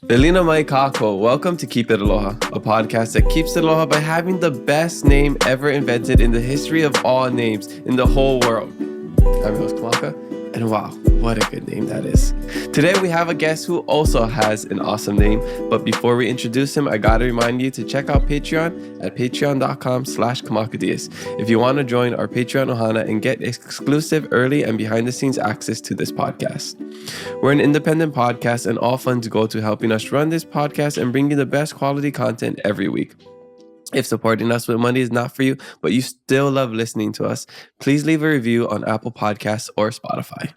Belina mai kako. Welcome to Keep It Aloha, a podcast that keeps it aloha by having the best name ever invented in the history of all names in the whole world. I'm your host, Kamaka, and wow, what a good name that is. Today we have a guest who also has an awesome name, but before we introduce him, I gotta remind you to check out Patreon at patreon.com/kamakadias if you want to join our Patreon ohana and get exclusive early and behind-the-scenes access to this podcast. We're an independent podcast and all funds go to helping us run this podcast and bring you the best quality content every week. If supporting us with money is not for you, but you still love listening to us, please leave a review on Apple Podcasts or Spotify.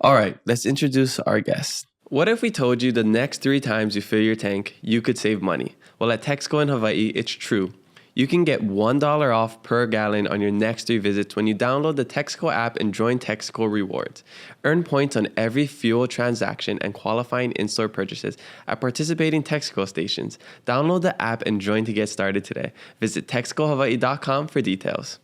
All right, let's introduce our guest. What if we told you the next 3 times you fill your tank, you could save money? Well, at Texaco in Hawaii, it's true. You can get $1 off per gallon on your next 3 visits when you download the Texaco app and join Texaco Rewards. Earn points on every fuel transaction and qualifying in-store purchases at participating Texaco stations. Download the app and join to get started today. Visit texacohawaii.com for details.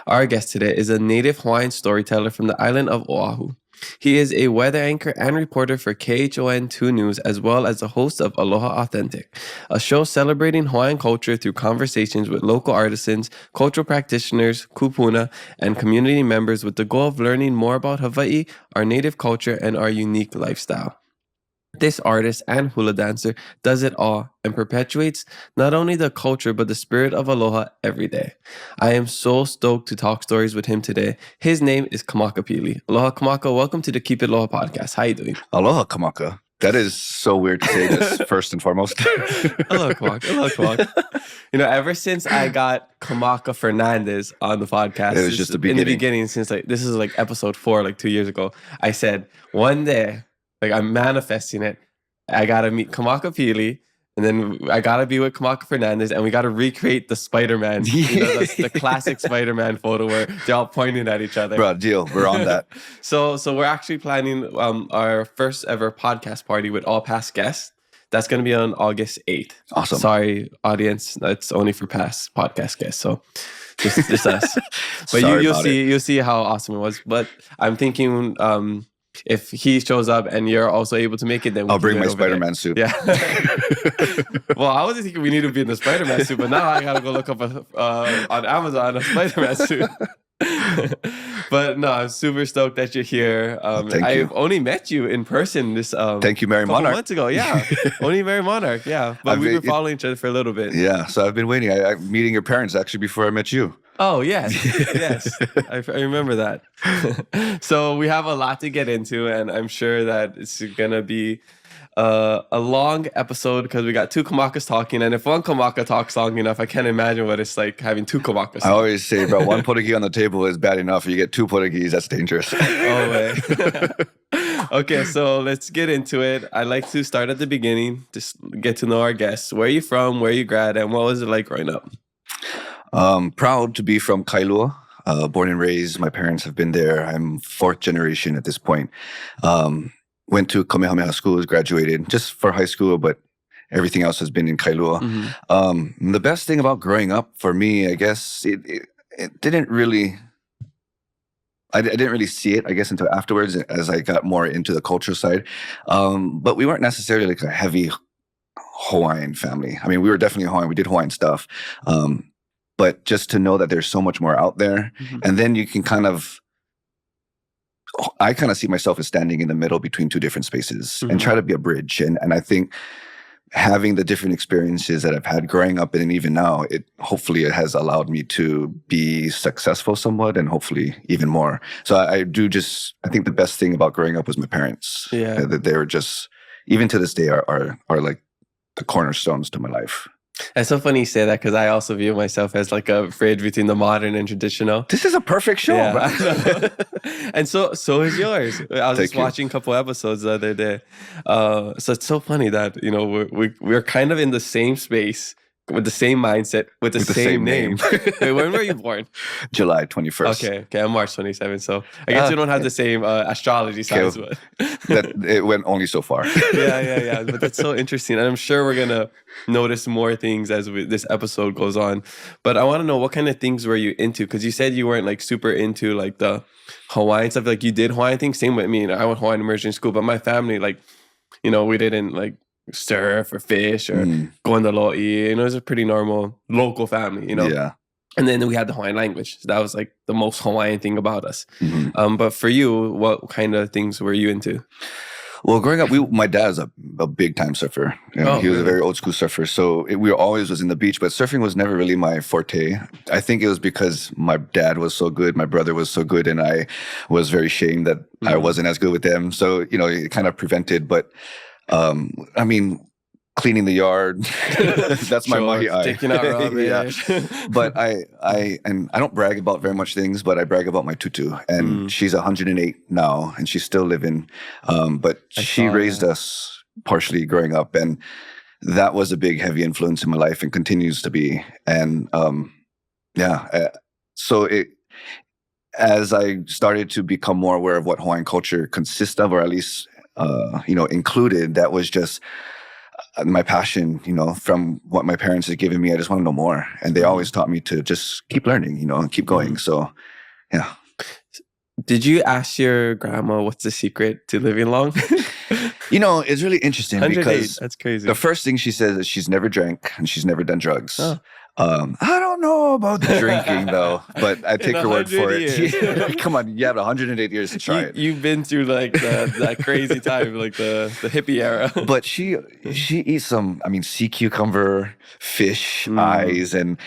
Our guest today is a Native-Hawaiian storyteller from the island of Oahu. He is a weather anchor and reporter for KHON2 News, as well as the host of Aloha Authentic, a show celebrating Hawaiian culture through conversations with local artisans, cultural practitioners, kūpuna, and community members with the goal of learning more about Hawaii, our native culture, and our unique lifestyle. This artist and hula dancer does it all and perpetuates not only the culture but the spirit of aloha every day. I am so stoked to talk stories with him today. His name is Kamaka Pili. Aloha Kamaka, welcome to the Keep It Aloha podcast. How you doing? Aloha Kamaka. That is so weird to say this first and foremost. Aloha Kamaka. Aloha Kamaka. You know, ever since I got Kamaka Fernandez on the podcast, it was just the beginning. In the beginning, since this is episode 4, 2 years ago, I said one day, I'm manifesting it. I gotta meet Kamaka Pili, and then I gotta be with Kamaka Fernandez, and we gotta recreate the Spider-Man, the classic Spider-Man photo where they're all pointing at each other. Bro, deal. We're on that. So we're actually planning our first ever podcast party with all past guests. That's gonna be on August 8th. Awesome. Sorry, audience, that's only for past podcast guests. So just us. But you'll see how awesome it was. But I'm thinking. If he shows up and you're also able to make it, then I'll bring my Spider-Man suit. Yeah. Well, I wasn't thinking we need to be in the Spider-Man suit, but now I gotta go look up on Amazon a Spider-Man suit. But no, I'm super stoked that you're here. I've only met you in person this Thank you, Mary Monarch. months ago. Yeah, only Mary Monarch. Yeah, but we've been following each other for a little bit. Yeah, so I've been waiting. I'm meeting your parents actually before I met you. Oh, yes. Yes. I remember that. So we have a lot to get into, and I'm sure that it's going to be a long episode because we got 2 Kamakas talking. And if one Kamaka talks long enough, I can't imagine what it's like having 2 Kamakas. I always say, bro, 1 potagi on the table is bad enough. You get 2 potagis, that's dangerous. Oh, way. Okay, so let's get into it. I like to start at the beginning, just get to know our guests. Where are you from? Where are you grad? And what was it like growing up? Proud to be from Kailua, born and raised. My parents have been there. I'm 4th generation at this point. Went to Kamehameha schools, graduated just for high school, but everything else has been in Kailua. Mm-hmm. The best thing about growing up for me, I guess, it didn't really... I didn't really see it, I guess, until afterwards as I got more into the culture side. But we weren't necessarily like a heavy Hawaiian family. I mean, we were definitely Hawaiian. We did Hawaiian stuff. But just to know that there's so much more out there. Mm-hmm. And then you can I kind of see myself as standing in the middle between 2 different spaces mm-hmm. and try to be a bridge. And I think having the different experiences that I've had growing up and even now, hopefully it has allowed me to be successful somewhat and hopefully even more. So I think the best thing about growing up was my parents. Yeah. That they were just, even to this day, are like the cornerstones to my life. It's so funny you say that because I also view myself as like a bridge between the modern and traditional. This is a perfect show, bro. And so is yours. I was watching a couple episodes the other day. So it's so funny that, you know, we're kind of in the same space with the same mindset, with the same name. Wait, when were you born? July 21st. Okay, I'm March 27th. So I guess we don't have the same astrology signs. That it went only so far. Yeah. But that's so interesting. And I'm sure we're going to notice more things as this episode goes on. But I want to know, what kind of things were you into? Because you said you weren't like super into like the Hawaiian stuff. Like you did Hawaiian things. Same with me. I went Hawaiian immersion school, but my family, like, we didn't like surf or fish or go on the lo'i. It was a pretty normal local family, Yeah. And then we had the Hawaiian language. So that was like the most Hawaiian thing about us. Mm-hmm. But for you, what kind of things were you into? Well, growing up, my dad is a big time surfer. He was really? a very old school surfer. So we always was in the beach, but surfing was never really my forte. I think it was because my dad was so good, my brother was so good, and I was very ashamed that I wasn't as good with them. So, it kind of prevented. But I mean, cleaning the yard, that's my mahi ai. Taking out rubbish. But I don't brag about very much things, but I brag about my tutu. And she's 108 now, and she's still living. But she raised us partially growing up, and that was a big, heavy influence in my life and continues to be. And so as I started to become more aware of what Hawaiian culture consists of, or at least included, that was just my passion, from what my parents had given me. I just want to know more. And they always taught me to just keep learning, and keep going. So, yeah. Did you ask your grandma what's the secret to living long? It's really interesting because that's crazy. The first thing she says is she's never drank and she's never done drugs. Oh. I don't know about the drinking though, but I take her word for it. Come on, you have 108 years to try it. You've been through like that crazy time, like the hippie era. But she eats some, sea cucumber, fish eyes, and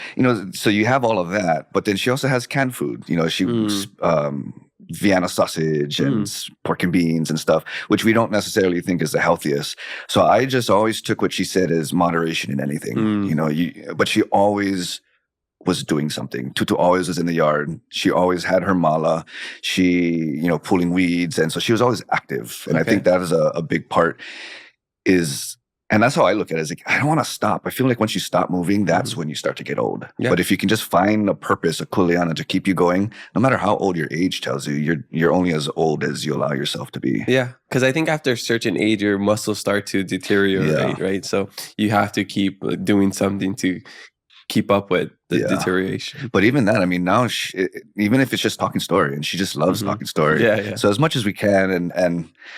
so you have all of that. But then she also has canned food. She Vienna sausage and pork and beans and stuff, which we don't necessarily think is the healthiest. So I just always took what she said as moderation in anything, but she always was doing something. Tutu always was in the yard. She always had her mala. She, pulling weeds. And so she was always active. And I think that is a big part and that's how I look at it. Is like, I don't want to stop. I feel like once you stop moving, that's when you start to get old. Yeah. But if you can just find a purpose, a kuleana to keep you going, no matter how old your age tells you, you're only as old as you allow yourself to be. Yeah, because I think after a certain age, your muscles start to deteriorate, right? So you have to keep doing something to keep up with the deterioration. But even that, now even if it's just talking story, and she just loves talking story. Yeah. So as much as we can,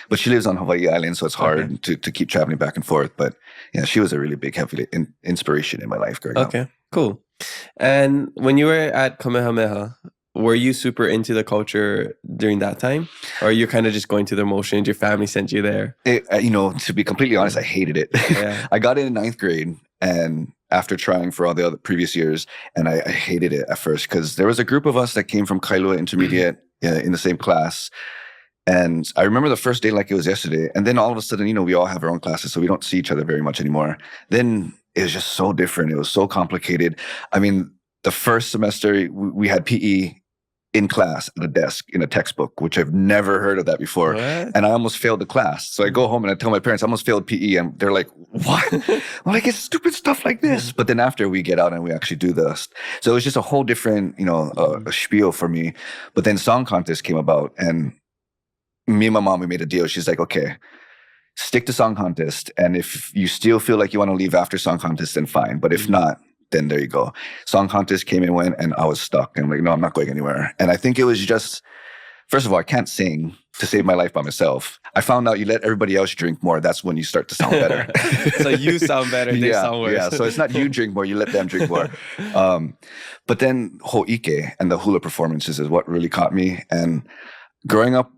but she lives on Hawaiʻi Island, so it's hard to keep traveling back and forth. But yeah, she was a really big, heavy inspiration in my life growing up. Okay, cool. And when you were at Kamehameha, were you super into the culture during that time? Or you're kind of just going through the motions, your family sent you there? To be completely honest, I hated it. Yeah. I got in 9th grade, and after trying for all the other previous years, and I hated it at first because there was a group of us that came from Kailua Intermediate in the same class. And I remember the first day like it was yesterday. And then all of a sudden, we all have our own classes, so we don't see each other very much anymore. Then it was just so different. It was so complicated. The first semester, we had PE in class at a desk in a textbook, which I've never heard of that before. What? And I almost failed the class. So I go home and I tell my parents I almost failed PE, and they're like, what? I'm like, it's stupid stuff like this. But then after we get out and we actually do this. So it was just a whole different, a spiel for me. But then song contest came about, and me and my mom, we made a deal. She's like, okay, stick to song contest. And if you still feel like you want to leave after song contest, then fine. But if not, then there you go. Song contest came and went, and I was stuck. And I'm like, no, I'm not going anywhere. And I think it was just, first of all, I can't sing to save my life by myself. I found out you let everybody else drink more, that's when you start to sound better. So you sound better, they sound worse. Yeah, so it's not you drink more, you let them drink more. But then ho'ike and the hula performances is what really caught me. And growing up,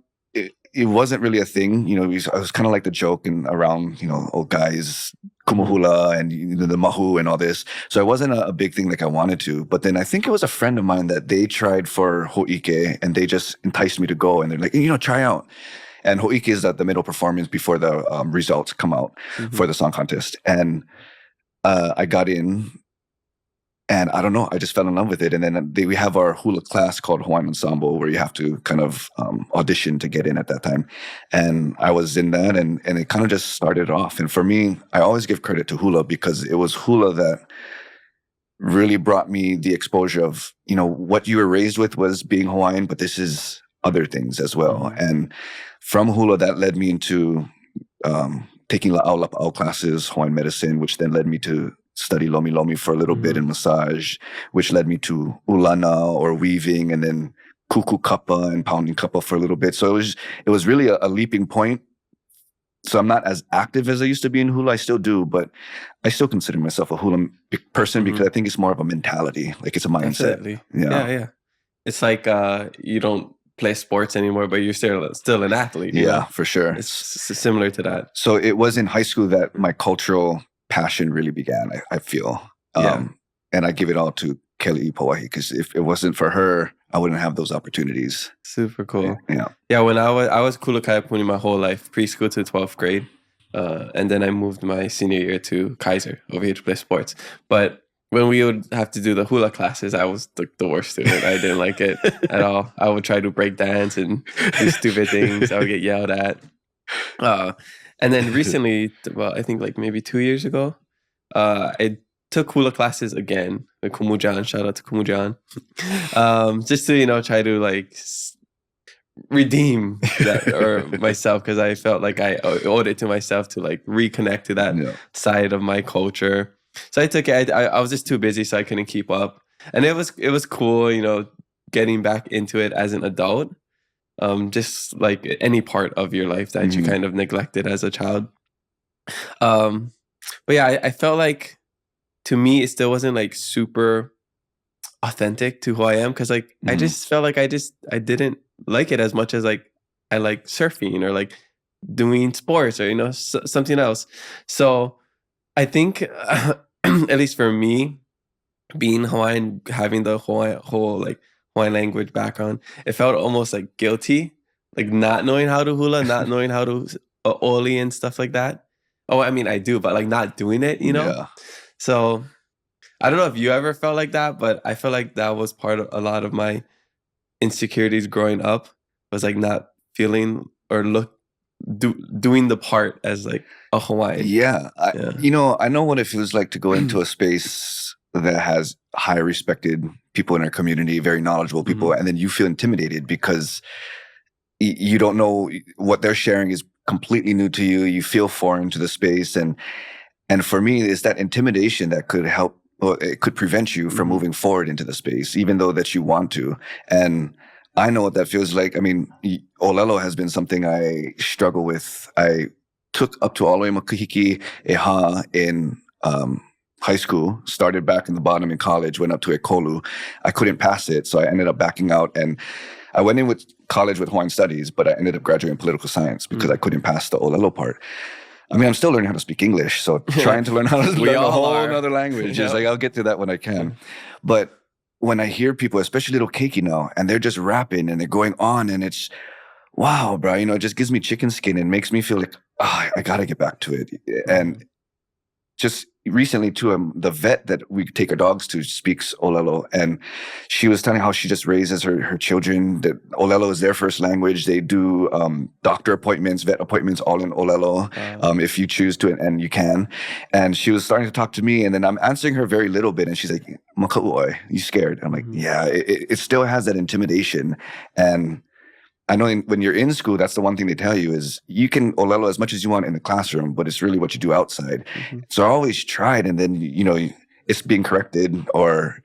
it wasn't really a thing. I was kind of like the joke around, old guys, kumuhula and the mahu and all this. So it wasn't a big thing like I wanted to. But then I think it was a friend of mine that they tried for ho'ike, and they just enticed me to go. And they're like, try out. And ho'ike is the middle performance before the results come out for the song contest. And I got in. And I don't know, I just fell in love with it. And then we have our hula class called Hawaiian Ensemble, where you have to kind of audition to get in at that time. And I was in that, and it kind of just started off. And for me, I always give credit to hula, because it was hula that really brought me the exposure of, what you were raised with was being Hawaiian, but this is other things as well. And from hula, that led me into taking la'au classes, Hawaiian medicine, which then led me to study lomi lomi for a little bit in massage, which led me to ulana or weaving, and then kuku kappa and pounding kappa for a little bit. So it was really a leaping point So I'm not as active as I used to be in hula. I still do, but I still consider myself a hula person because I think it's more of a mentality. Like it's a mindset. Definitely. Yeah. Yeah. It's like you don't play sports anymore, but you're still an athlete. You Yeah, know? for sure. It's similar to that. So it was in high school that my cultural passion really began, I feel. And I give it all to Kelly Pauahi, because if it wasn't for her, I wouldn't have those opportunities. Super cool. Yeah. When I was Kula Kaipuni my whole life, preschool to 12th grade. And then I moved my senior year to Kaiser over here to play sports. But when we would have to do the hula classes, I was the worst student. I didn't like it at all. I would try to break dance and do stupid things. I would get yelled at. And then recently, well, I think like maybe 2 years ago, I took hula classes again with Kumujan. Shout out to Kumujan. Just to, try to like redeem that or myself, because I felt like I owed it to myself to like reconnect to that side of my culture. So I took it. I was just too busy, so I couldn't keep up. And it was cool, getting back into it as an adult. Just like any part of your life that you kind of neglected as a child. But yeah, I felt like, to me, it still wasn't like super authentic to who I am, because like I just felt like I didn't like it as much as like I like surfing or like doing sports or something else. So I think at least for me, being Hawaiian, having the whole like Hawaiian language background, it felt almost like guilty, like not knowing how to hula, not knowing how to oli and stuff like that. Oh, I mean I do, but like not doing it, Yeah. So I don't know if you ever felt like that, but I feel like that was part of a lot of my insecurities growing up, was like not feeling or doing the part as like a Hawaiian. Yeah. I know what it feels like to go into a space that has high respected people in our community, very knowledgeable people, and then you feel intimidated because you don't know what they're sharing is completely new to you. You feel foreign to the space. And for me, it's that intimidation that could help, or it could prevent you from moving forward into the space, even though that you want to. And I know what that feels like. I mean, Olelo has been something I struggle with. I took up to all the way Makahiki Eha in high school, started back in the bottom in college, went up to Ekolu. I couldn't pass it, so I ended up backing out. And I went in with college with Hawaiian studies, but I ended up graduating political science because I couldn't pass the Olelo part. I mean, I'm still learning how to speak English, so trying to learn how to learn a whole other language is like, I'll get to that when I can. But when I hear people, especially little keiki now, and they're just rapping and they're going on, and it's, wow, bro, it just gives me chicken skin and makes me feel like, I got to get back to it. And just recently too, the vet that we take our dogs to speaks Olelo, and she was telling how she just raises her children, that Olelo is their first language. They do doctor appointments, vet appointments, all in Olelo, if you choose to, and you can. And she was starting to talk to me, and then I'm answering her very little bit, and she's like, "Makau'oi, you scared?" I'm like, yeah, it still has that intimidation. And I know when you're in school, that's the one thing they tell you is you can Olelo as much as you want in the classroom, but it's really what you do outside. So I always tried, and then, it's being corrected, or,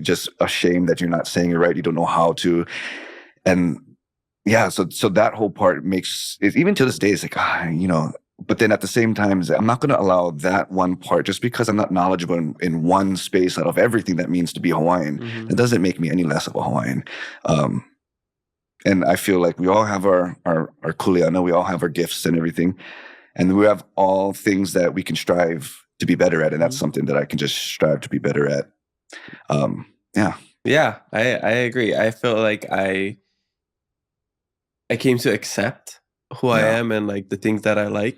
just ashamed that you're not saying it right. You don't know how to. And yeah, so that whole part makes it, even to this day, it's like, but then at the same time, I'm not going to allow that one part, just because I'm not knowledgeable in one space out of everything that means to be Hawaiian. It doesn't make me any less of a Hawaiian. And I feel like we all have our kuleana, we all have our gifts and everything. And we have all things that we can strive to be better at. And that's something that I can just strive to be better at. Yeah, I agree. I feel like I came to accept who I am and like the things that I like.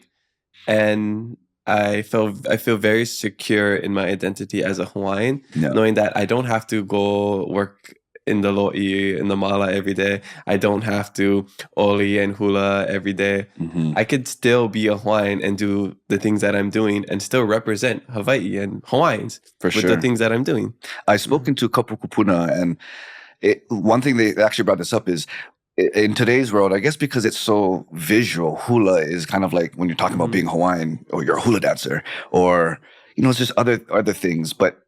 And I feel very secure in my identity as a Hawaiian, knowing that I don't have to go work in the lo'i, in the mala every day. I don't have to oli and hula every day. I could still be a Hawaiian and do the things that I'm doing and still represent Hawaii and Hawaiians with the things that I'm doing. I've spoken to a couple kūpuna, and one thing they actually brought this up is, in today's world, I guess because it's so visual, hula is kind of like when you're talking about being Hawaiian, or you're a hula dancer, or, it's just other things. But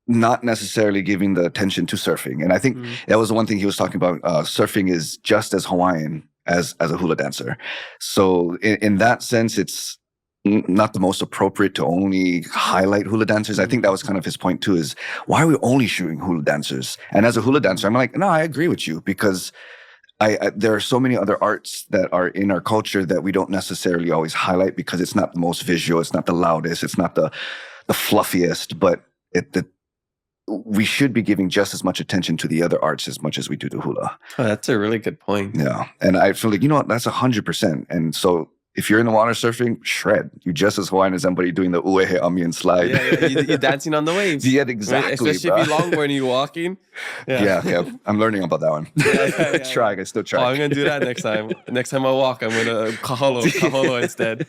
not necessarily giving the attention to surfing. And I think that was the one thing he was talking about. Surfing is just as Hawaiian as a hula dancer. So in that sense, it's not the most appropriate to only highlight hula dancers. I think that was kind of his point too, is why are we only shooting hula dancers? And as a hula dancer, I'm like, no, I agree with you, because there are so many other arts that are in our culture that we don't necessarily always highlight because it's not the most visual, it's not the loudest, it's not the fluffiest, but we should be giving just as much attention to the other arts as much as we do to hula. Oh, that's a really good point. Yeah. And I feel like, you know what, that's 100%. And so if you're in the water surfing, shred. You're just as Hawaiian as somebody doing the uehe amian slide. Yeah. You're dancing on the waves. Yeah, exactly. Especially if you're longboarding and you're walking. Yeah. I'm learning about that one. I still try. Oh, I'm going to do that next time. Next time I walk, I'm going to kaholo instead.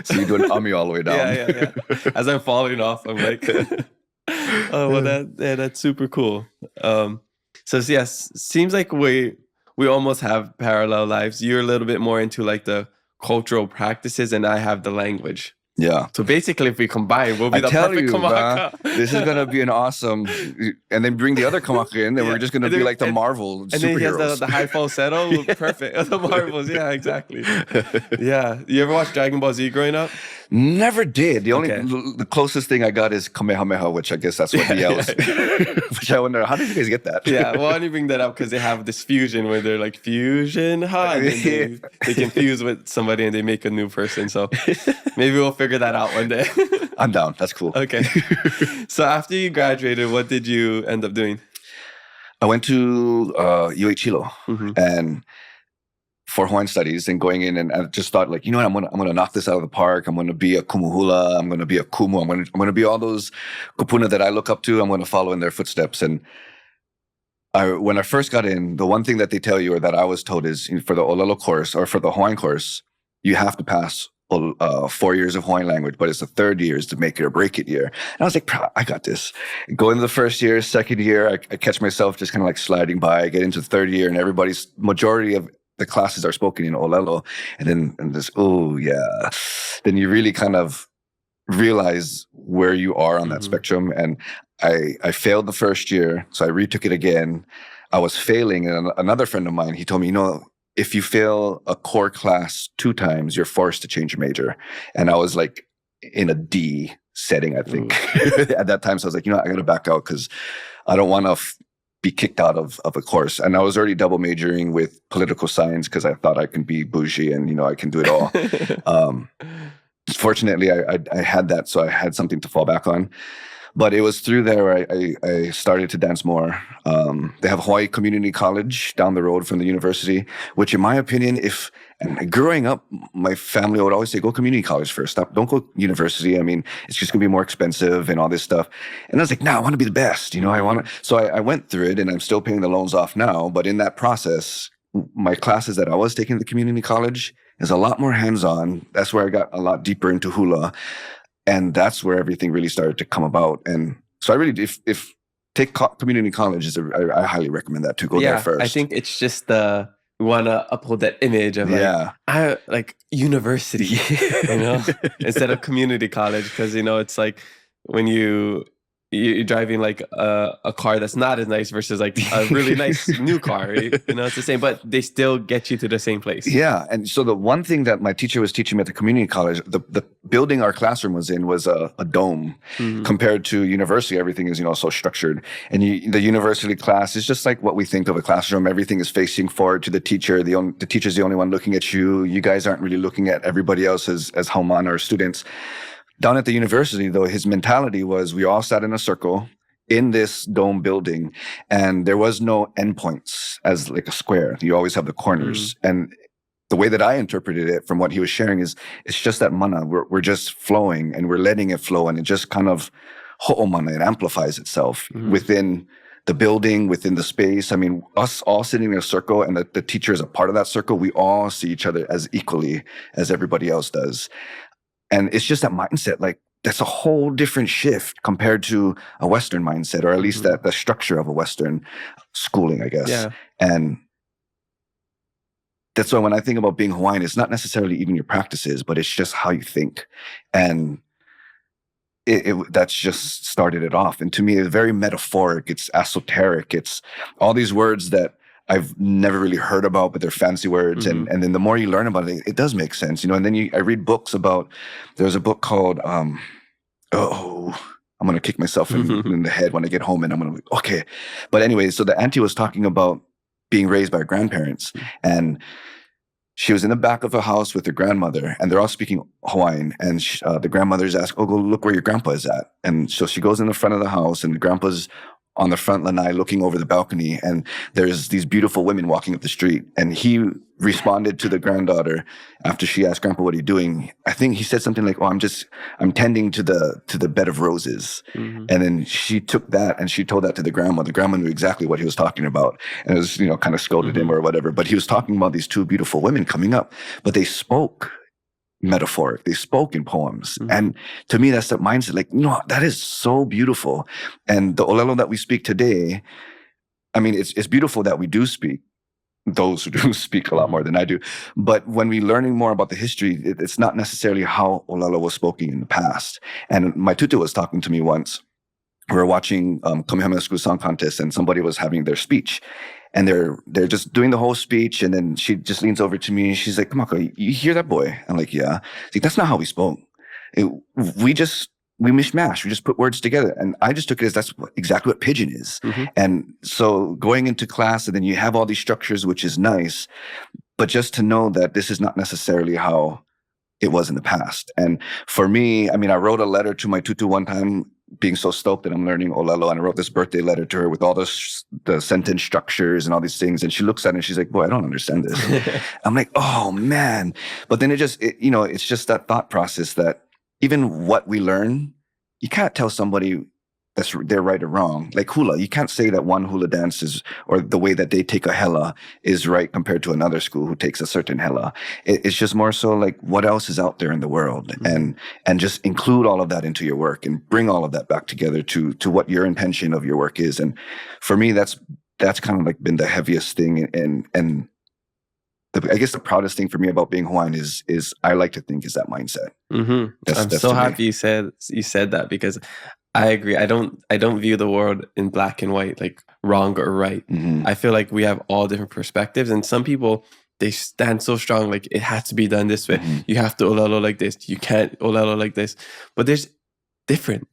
So you do an ami all the way down. Yeah. As I'm falling off, I'm like, oh, well, that's super cool. So yes, seems like we almost have parallel lives. You're a little bit more into like the cultural practices, and I have the language. Yeah. So basically, if we combine, we'll be the perfect Kamaka. This is going to be an awesome... And then bring the other Kamaka in, and we're just going to be like the Marvel superheroes. And then he has the high falsetto. Perfect. The Marvels. Yeah, exactly. Yeah. You ever watch Dragon Ball Z growing up? Never did. The closest thing I got is Kamehameha, which I guess that's what he yells. Which I wonder, how did you guys get that? Yeah, well, I only bring that up because they have this fusion where they're like, fusion, huh? And they can fuse with somebody and they make a new person. So maybe we'll figure that out one day. I'm down. That's cool. Okay. So after you graduated, what did you end up doing? I went to UH Hilo, and for Hawaiian studies, and going in, and I just thought, like, you know what, I'm gonna knock this out of the park. I'm gonna be a kumuhula. I'm gonna be a kumu. I'm gonna be all those kūpuna that I look up to. I'm gonna follow in their footsteps. And when I first got in, the one thing that they tell you, or that I was told, is for the Olelo course or for the Hawaiian course, you have to pass 4 years of Hawaiian language, but it's the third year is to make it or break it year. And I was like, I got this. Go into the first year, second year, I catch myself just kind of like sliding by. I get into the third year, and everybody's majority of the classes are spoken in Olelo. And this, then you really kind of realize where you are on that spectrum. And I failed the first year, so I retook it again. I was failing, and another friend of mine, he told me, if you fail a core class 2 times, you're forced to change your major. And I was like in a D setting, I think, at that time. So I was like, I got to back out because I don't want to be kicked out of a course. And I was already double majoring with political science because I thought I can be bougie and, I can do it all. Fortunately, I had that, so I had something to fall back on. But it was through there I started to dance more. They have Hawaii Community College down the road from the university, which in my opinion, and growing up, my family would always say, go community college first. Don't go university. I mean, it's just going to be more expensive and all this stuff. And I was like, no, I want to be the best. So I went through it, and I'm still paying the loans off now. But in that process, my classes that I was taking at the community college is a lot more hands-on. That's where I got a lot deeper into hula. And that's where everything really started to come about. And so I really, if take community college, I highly recommend that to go there first. I think it's just we want to uphold that image of like university, instead of community college. Because, it's like when you're driving like a car that's not as nice versus like a really nice new car, it's the same, but they still get you to the same place. Yeah. And so the one thing that my teacher was teaching me at the community college, the building our classroom was in was a dome. Compared to university. Everything is, so structured. And the university class is just like what we think of a classroom. Everything is facing forward to the teacher. The teacher's the only one looking at you. You guys aren't really looking at everybody else as hauman or students. Down at the university, though, his mentality was we all sat in a circle in this dome building, and there was no endpoints as like a square. You always have the corners. And the way that I interpreted it from what he was sharing is it's just that mana. We're just flowing, and we're letting it flow, and it just kind of ho'omana. It amplifies itself within the building, within the space. I mean, us all sitting in a circle, and the teacher is a part of that circle. We all see each other as equally as everybody else does. And it's just that mindset, like that's a whole different shift compared to a Western mindset, or at least the structure of a Western schooling, I guess. Yeah. And that's why when I think about being Hawaiian, it's not necessarily even your practices, but it's just how you think. And that's just started it off. And to me, it's very metaphoric. It's esoteric. It's all these words that I've never really heard about, but they're fancy words. And then the more you learn about it, it does make sense, and then I read books about, there's a book called, I'm going to kick myself in the head when I get home, and I'm going to, okay. But anyway, so the auntie was talking about being raised by her grandparents, and she was in the back of a house with her grandmother, and they're all speaking Hawaiian. And the grandmother's asked, "Oh, go look where your grandpa is at." And so she goes in the front of the house, and the grandpa's on the front lanai looking over the balcony, and there's these beautiful women walking up the street. And he responded to the granddaughter after she asked, "Grandpa, what are you doing?" I think he said something like, "Oh, I'm tending to the bed of roses." And then she took that and she told that to the grandma. The grandma knew exactly what he was talking about, and it was, kind of scolded him or whatever. But he was talking about these two beautiful women coming up, but they spoke metaphoric. They spoke in poems. And to me, that's that mindset. Like, that is so beautiful. And the olelo that we speak today, I mean, it's beautiful that we do speak. Those who do speak a lot more than I do. But when we're learning more about the history, it's not necessarily how olelo was spoken in the past. And my tutu was talking to me once. We were watching Kamehameha School Song Contest, and somebody was having their speech. And they're just doing the whole speech, and then she just leans over to me and she's like, "Kamaka, you hear that boy?" I'm like, "Yeah." She's like, "That's not how we spoke. We mishmash. We just put words together." And I just took it as that's exactly what pidgin is. And so going into class, and then you have all these structures, which is nice, but just to know that this is not necessarily how it was in the past. And for me, I mean, I wrote a letter to my tutu one time, being so stoked that I'm learning olelo, and I wrote this birthday letter to her with all the sentence structures and all these things. And she looks at it and she's like, "Boy, I don't understand this." I'm like, "Oh man." But then it's just that thought process that even what we learn, you can't tell somebody they're right or wrong. Like hula, you can't say that one hula dance is, or the way that they take a hela is right compared to another school who takes a certain hela. It's just more so like what else is out there in the world, and just include all of that into your work and bring all of that back together to what your intention of your work is. And for me, that's kind of like been the heaviest thing. And I guess the proudest thing for me about being Hawaiian is I like to think is that mindset. I'm so happy you said that, because I agree. I don't view the world in black and white, like wrong or right. I feel like we have all different perspectives, and some people, they stand so strong, like it has to be done this way. You have to olelo like this. You can't olelo like this. But there's different.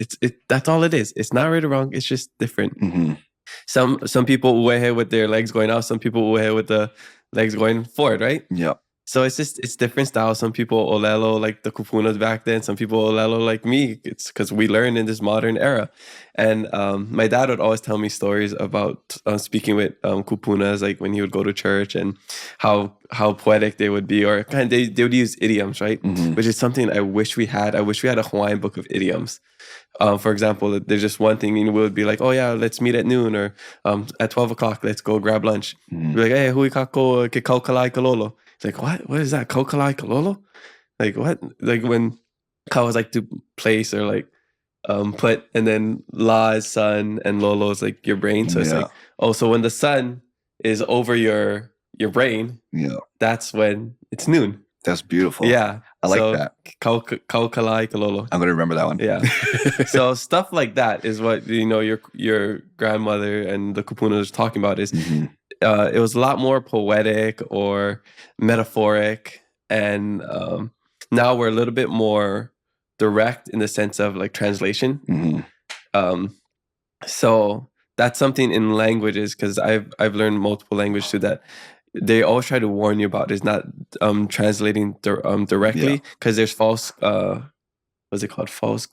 That's all it is. It's not right or wrong. It's just different. Some people uehe with their legs going out. Some people uehe with the legs going forward, right? Yeah. So it's different styles. Some people olelo like the kūpunas back then. Some people olelo like me. It's because we learn in this modern era. And my dad would always tell me stories about speaking with kūpunas, like when he would go to church, and how poetic they would be, or they would use idioms, right? Which is something I wish we had. I wish we had a Hawaiian book of idioms. For example, there's just one thing, we would be like, "Oh yeah, let's meet at noon," or at 12 o'clock, let's go grab lunch. Be like, "Hey, hui kako ke kaukalai kalolo." It's like, what is that? Kaukalai kalolo? Like what? Like when ka was like to place, or like put, and then la is sun, and lolo is like your brain. So it's like, oh, so when the sun is over your brain, that's when it's noon. That's beautiful. Yeah. I like that. Kaukalai kalolo. I'm going to remember that one. Yeah. So stuff like that is what, your grandmother and the kūpuna is talking about is, it was a lot more poetic or metaphoric. And now we're a little bit more direct in the sense of like translation. So that's something in languages, because I've learned multiple languages too, that they always try to warn you about is not translating directly, because there's false what's it called, false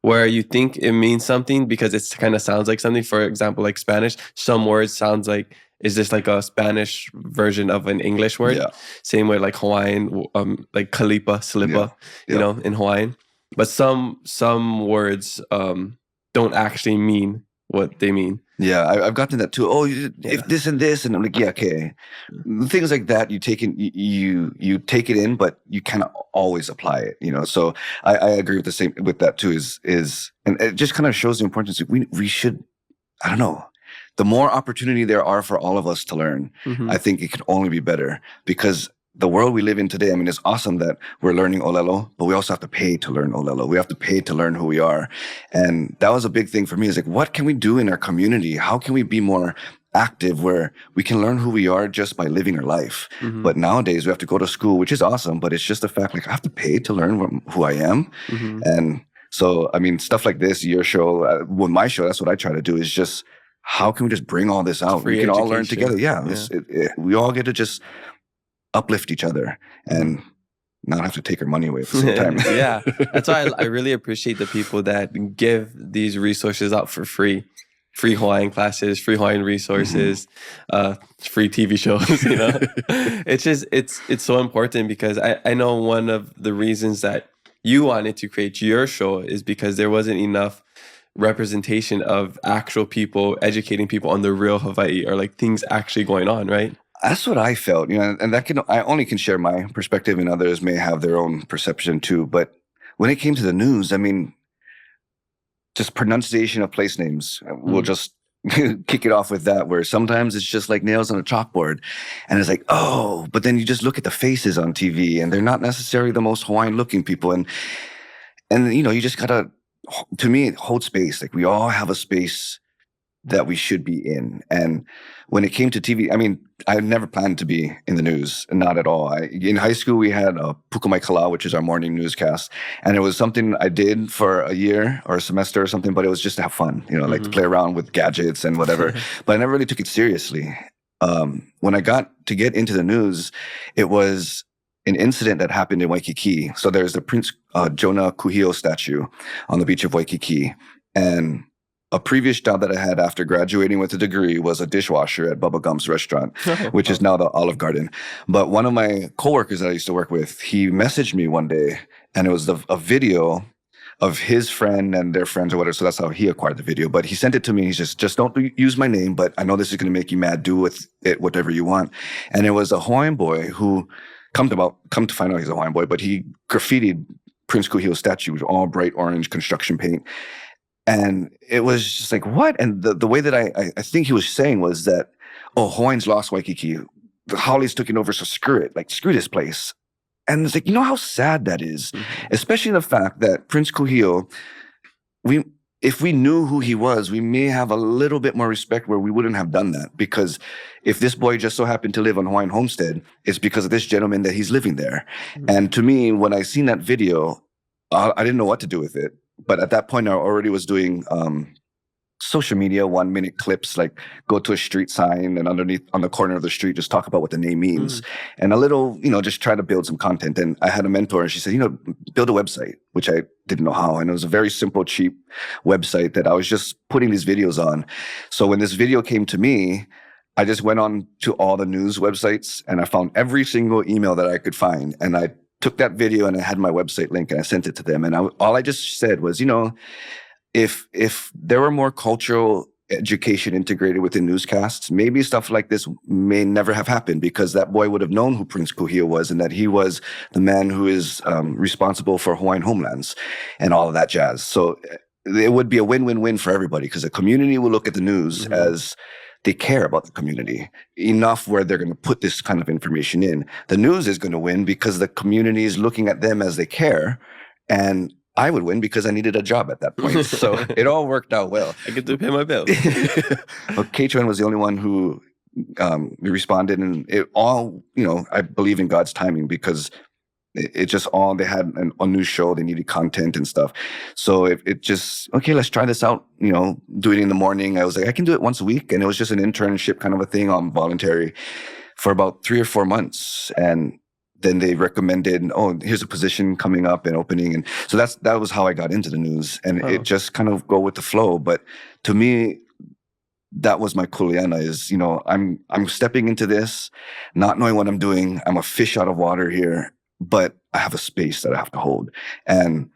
where you think it means something because it kind of sounds like something. For example, like Spanish, some words sounds like, is this like a Spanish version of an English word? Same way like Hawaiian, like kalipa, salipa, in Hawaiian. But some words don't actually mean what they mean. Yeah, I've gotten that too. Oh, if this and this, and I'm like, yeah, okay. Things like that, you take it in, but you cannot always apply it, So I agree with that too. Is and it just kind of shows the importance. We should, I don't know, the more opportunity there are for all of us to learn, I think it can only be better, because the world we live in today, I mean, it's awesome that we're learning Olelo, but we also have to pay to learn Olelo. We have to pay to learn who we are. And that was a big thing for me. It's like, what can we do in our community? How can we be more active where we can learn who we are just by living our life? Mm-hmm. But nowadays we have to go to school, which is awesome, but it's just the fact, like, I have to pay to learn who I am. Mm-hmm. And so, I mean, stuff like this, your show, well, my show, that's what I try to do, is just, how can we just bring all this out? We can all learn together. Yeah. We all get to just uplift each other and not have to take our money away at the same time. Yeah. That's why I really appreciate the people that give these resources out for free. Free Hawaiian classes, free Hawaiian resources, free TV shows, you know. It's so important, because I know one of the reasons that you wanted to create your show is because there wasn't enough representation of actual people educating people on the real Hawaii, or like things actually going on, right? That's what I felt, you know, and I only can share my perspective, and others may have their own perception too. But when it came to the news, I mean, just pronunciation of place names, we'll just kick it off with that, where sometimes it's just like nails on a chalkboard, and it's like, oh, but then you just look at the faces on TV, and they're not necessarily the most Hawaiian looking people, and you know, you just gotta, to me, hold space. Like, we all have a space that we should be in. And when it came to TV, I mean, I never planned to be in the news, not at all. In high school, we had a Puka Kala, which is our morning newscast. And it was something I did for a year or a semester or something, but it was just to have fun, you know, like to play around with gadgets and whatever. But I never really took it seriously. When I got to get into the news, it was an incident that happened in Waikiki. So there's the Prince Jonah Kuhio statue on the beach of Waikiki. And a previous job that I had after graduating with a degree was a dishwasher at Bubba Gump's restaurant, which is now the Olive Garden. But one of my coworkers that I used to work with, he messaged me one day, and it was a video of his friend and their friends or whatever. So that's how he acquired the video. But he sent it to me. He's just don't use my name, but I know this is going to make you mad. Do with it whatever you want. And it was a Hawaiian boy who, come to find out he's a Hawaiian boy, but he graffitied Prince Kuhio's statue with all bright orange construction paint. And it was just like, what? And the way that I think he was saying was that, oh, Hawaiians lost Waikiki. The Howleys took it over, so screw it. Like, screw this place. And it's like, you know how sad that is? Especially the fact that Prince Kuhio, if we knew who he was, we may have a little bit more respect where we wouldn't have done that. Because if this boy just so happened to live on Hawaiian Homestead, it's because of this gentleman that he's living there. And to me, when I seen that video, I didn't know what to do with it. But at that point, I already was doing social media 1-minute clips, like go to a street sign and underneath on the corner of the street, just talk about what the name means. And a little, you know, just try to build some content. And I had a mentor, and she said, you know, build a website, which I didn't know how. And it was a very simple, cheap website that I was just putting these videos on. So when this video came to me, I just went on to all the news websites, and I found every single email that I could find. And I took that video, and I had my website link, and I sent it to them. And all I just said was, you know, if there were more cultural education integrated within newscasts, maybe stuff like this may never have happened, because that boy would have known who Prince Kuhio was, and that he was the man who is responsible for Hawaiian homelands and all of that jazz. So it would be a win-win-win for everybody, because the community will look at the news as they care about the community enough where they're going to put this kind of information in. The news is going to win because the community is looking at them as they care. And I would win because I needed a job at that point. So it all worked out well. I get to pay my bills. But K-Tran was the only one who responded. And it all, you know, I believe in God's timing, because it just all, they had a new show, they needed content and stuff. So it just, okay, let's try this out, you know, do it in the morning. I was like, I can do it once a week. And it was just an internship kind of a thing on voluntary for about 3 or 4 months. And then they recommended, oh, here's a position coming up and opening. And so that was how I got into the news. And it just kind of go with the flow. But to me, that was my kuleana, is, you know, I'm stepping into this, not knowing what I'm doing. I'm a fish out of water here, but I have a space that I have to hold. And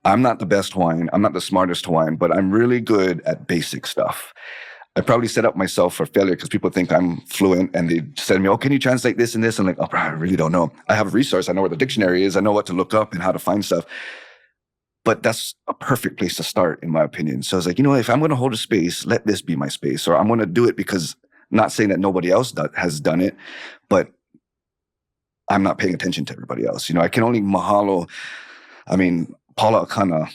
I'm not the best Hawaiian. I'm not the smartest Hawaiian, but I'm really good at basic stuff. I probably set up myself for failure because people think I'm fluent, and they said to me, oh, can you translate this and this? I'm like, oh, I really don't know. I have a resource. I know where the dictionary is. I know what to look up and how to find stuff. But that's a perfect place to start, in my opinion. So I was like, you know, if I'm going to hold a space, let this be my space. Or I'm going to do it because, not saying that nobody else has done it, but I'm not paying attention to everybody else. I can only mahalo. I mean, Paula Akana.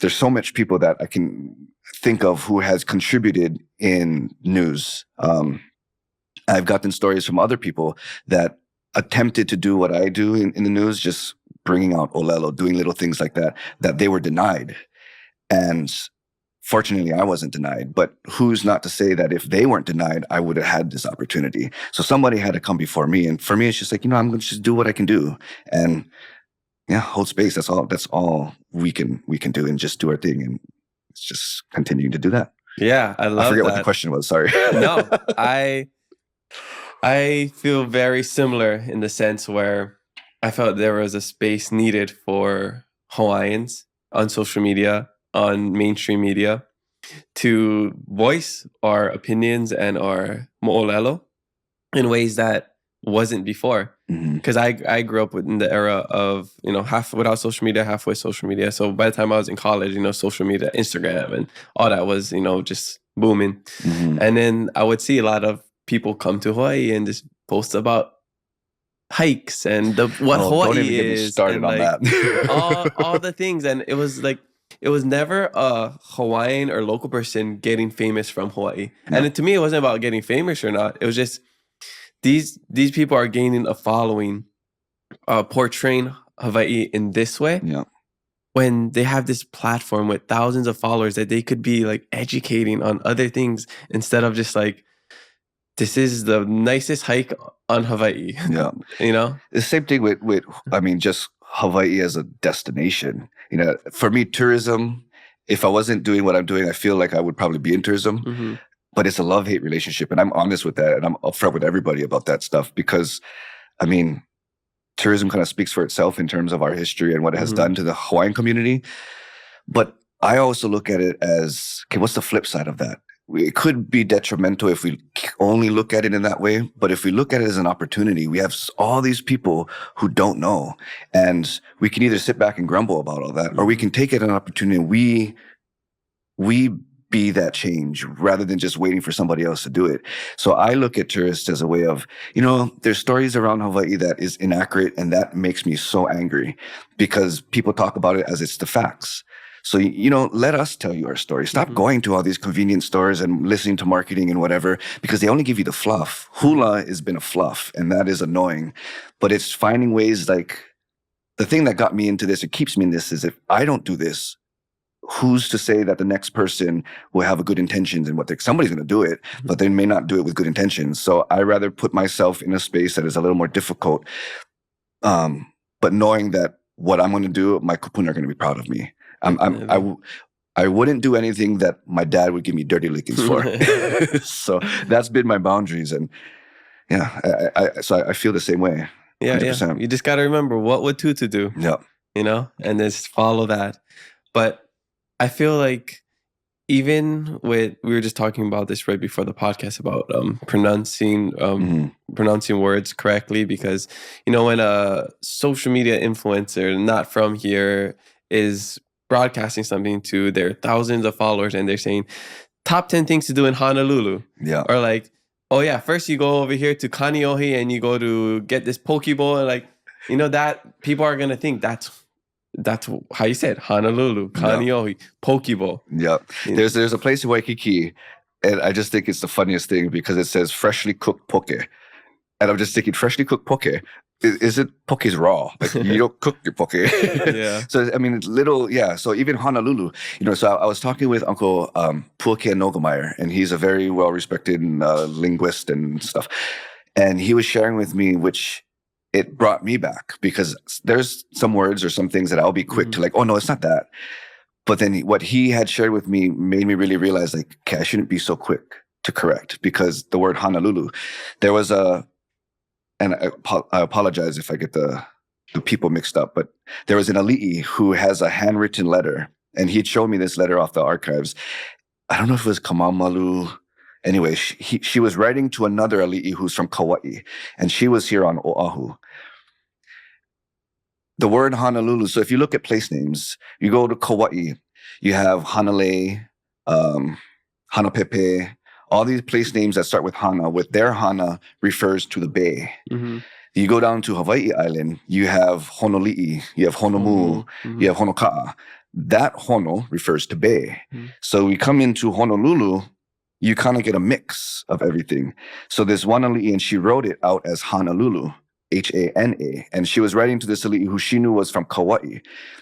There's so much people that I can think of who has contributed in news. I've gotten stories from other people that attempted to do what I do in the news, just bringing out olelo, doing little things like that they were denied. And fortunately, I wasn't denied. But who's not to say that if they weren't denied, I would have had this opportunity. So somebody had to come before me. And for me, it's just like, I'm going to just do what I can do. And hold space. That's all we can do, and just do our thing. And it's just continuing to do that. Yeah, I love I forget that. what the question was. Sorry. No, I feel very similar in the sense where I felt there was a space needed for Hawaiians on social media, on mainstream media, to voice our opinions and our mo'olelo in ways that wasn't before. Because I grew up in the era of, half without social media, half with social media. So by the time I was in college, social media, Instagram and all that was, just booming. And then I would see a lot of people come to Hawaii and just post about hikes and what Hawaii don't even is. Get me started and on that. all the things. And it was like, it was never a Hawaiian or local person getting famous from Hawaii. No. And to me, it wasn't about getting famous or not. It was just these people are gaining a following, portraying Hawaii in this way. Yeah. When they have this platform with thousands of followers that they could be like educating on other things instead of just like, this is the nicest hike on Hawaii. Yeah. The same thing with just Hawaii as a destination. For me, tourism, if I wasn't doing what I'm doing, I feel like I would probably be in tourism. But it's a love-hate relationship. And I'm honest with that. And I'm upfront with everybody about that stuff because, tourism kind of speaks for itself in terms of our history and what it has done to the Hawaiian community. But I also look at it as, okay, what's the flip side of that? It could be detrimental if we only look at it in that way. But if we look at it as an opportunity, we have all these people who don't know. And we can either sit back and grumble about all that, or we can take it as an opportunity. We be that change rather than just waiting for somebody else to do it. So I look at tourists as a way of, there's stories around Hawaii that is inaccurate, and that makes me so angry because people talk about it as it's the facts. So, let us tell you our story. Stop going to all these convenience stores and listening to marketing and whatever, because they only give you the fluff. Hula has been a fluff, and that is annoying. But it's finding ways, like the thing that got me into this, it keeps me in this, is if I don't do this, who's to say that the next person will have a good intentions and somebody's going to do it, but they may not do it with good intentions. So I rather put myself in a space that is a little more difficult. But knowing that what I'm going to do, my kūpuna are going to be proud of me. I wouldn't do anything that my dad would give me dirty lickings for. So that's been my boundaries. And I feel the same way. 100%. Yeah. You just got to remember what would Tutu do. Yeah. And just follow that. But I feel like even we were just talking about this right before the podcast about pronouncing words correctly, because, when a social media influencer not from here is broadcasting something to their thousands of followers and they're saying top 10 things to do in Honolulu. Yeah. Or like, oh yeah, first you go over here to Kaneohe and you go to get this poke bowl, and like, that people are going to think that's how you said Honolulu, Kaneohe, poke bowl. Yeah. There's a place in Waikiki, and I just think it's the funniest thing because it says freshly cooked poke. And I'm just thinking, freshly cooked poke, is it poke's raw? Like, you don't cook your poke. Yeah. So, it's little, So even Honolulu, so I was talking with Uncle Puake Nogemeyer, and he's a very well-respected linguist and stuff. And he was sharing with me, which it brought me back, because there's some words or some things that I'll be quick to like, oh no, it's not that. But then what he had shared with me made me really realize, like, okay, I shouldn't be so quick to correct, because the word Honolulu, there was and I apologize if I get the people mixed up, but there was an ali'i who has a handwritten letter, and he'd shown me this letter off the archives. I don't know if it was Kamamalu. Anyway, she was writing to another ali'i who's from Kauai, and she was here on Oahu. The word Honolulu, so if you look at place names, you go to Kauai, you have Hanalei, Hanapepe, all these place names that start with Hana, with their Hana refers to the bay. You go down to Hawaii Island, you have Honoli'i, you have Honomu, you have Honoka'a. That Hono refers to bay. So we come into Honolulu, you kind of get a mix of everything. So this one ali'i, and she wrote it out as Honolulu, Hana. And she was writing to this ali'i who she knew was from Kauai.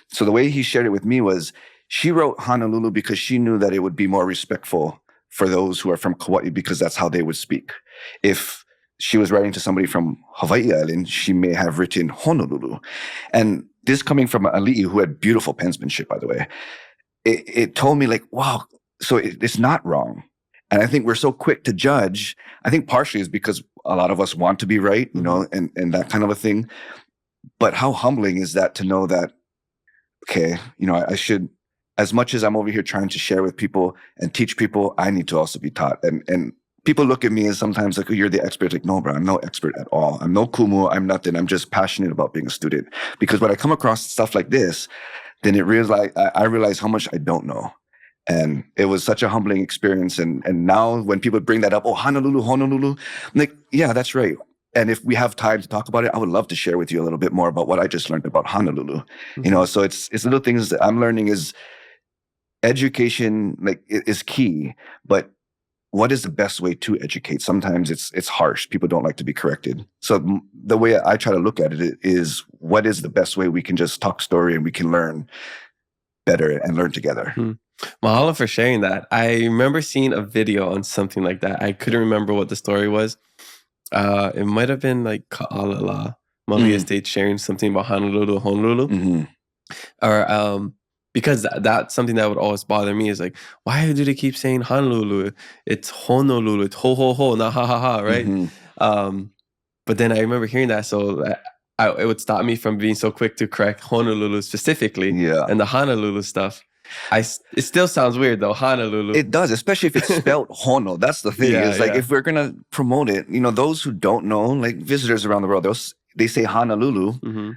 So the way he shared it with me was she wrote Honolulu because she knew that it would be more respectful for those who are from Kauai because that's how they would speak. If she was writing to somebody from Hawaii Island, she may have written Honolulu. And this coming from an ali'i who had beautiful penmanship, by the way, it told me like, wow, so it's not wrong. And I think we're so quick to judge. I think partially is because a lot of us want to be right, you know, and that kind of a thing. But how humbling is that to know that, okay, you know, I should, as much as I'm over here trying to share with people and teach people, I need to also be taught. And people look at me as sometimes like, oh, you're the expert. Like, no, bro, I'm no expert at all. I'm no kumu. I'm nothing. I'm just passionate about being a student. Because when I come across stuff like this, then I realize how much I don't know. And it was such a humbling experience. And now when people bring that up, oh, Honolulu, I'm like, yeah, that's right. And if we have time to talk about it, I would love to share with you a little bit more about what I just learned about Honolulu. You know, so it's little things that I'm learning is education, like, is key. But what is the best way to educate? Sometimes it's harsh. People don't like to be corrected. So the way I try to look at it is, what is the best way we can just talk story and we can learn better and learn together. Mahalo for sharing that. I remember seeing a video on something like that. I couldn't remember what the story was. It might have been like Ka'alala, Malia State sharing something about Honolulu. Or because that's something that would always bother me is like, why do they keep saying Honolulu? It's Honolulu, it's ho ho ho, not ha ha ha, right? But then I remember hearing that, so it would stop me from being so quick to correct Honolulu specifically, and the Honolulu stuff. It still sounds weird though, Honolulu. It does, especially if it's spelled Hono. That's the thing. It's like if we're gonna promote it, you know, those who don't know, like visitors around the world, they say Honolulu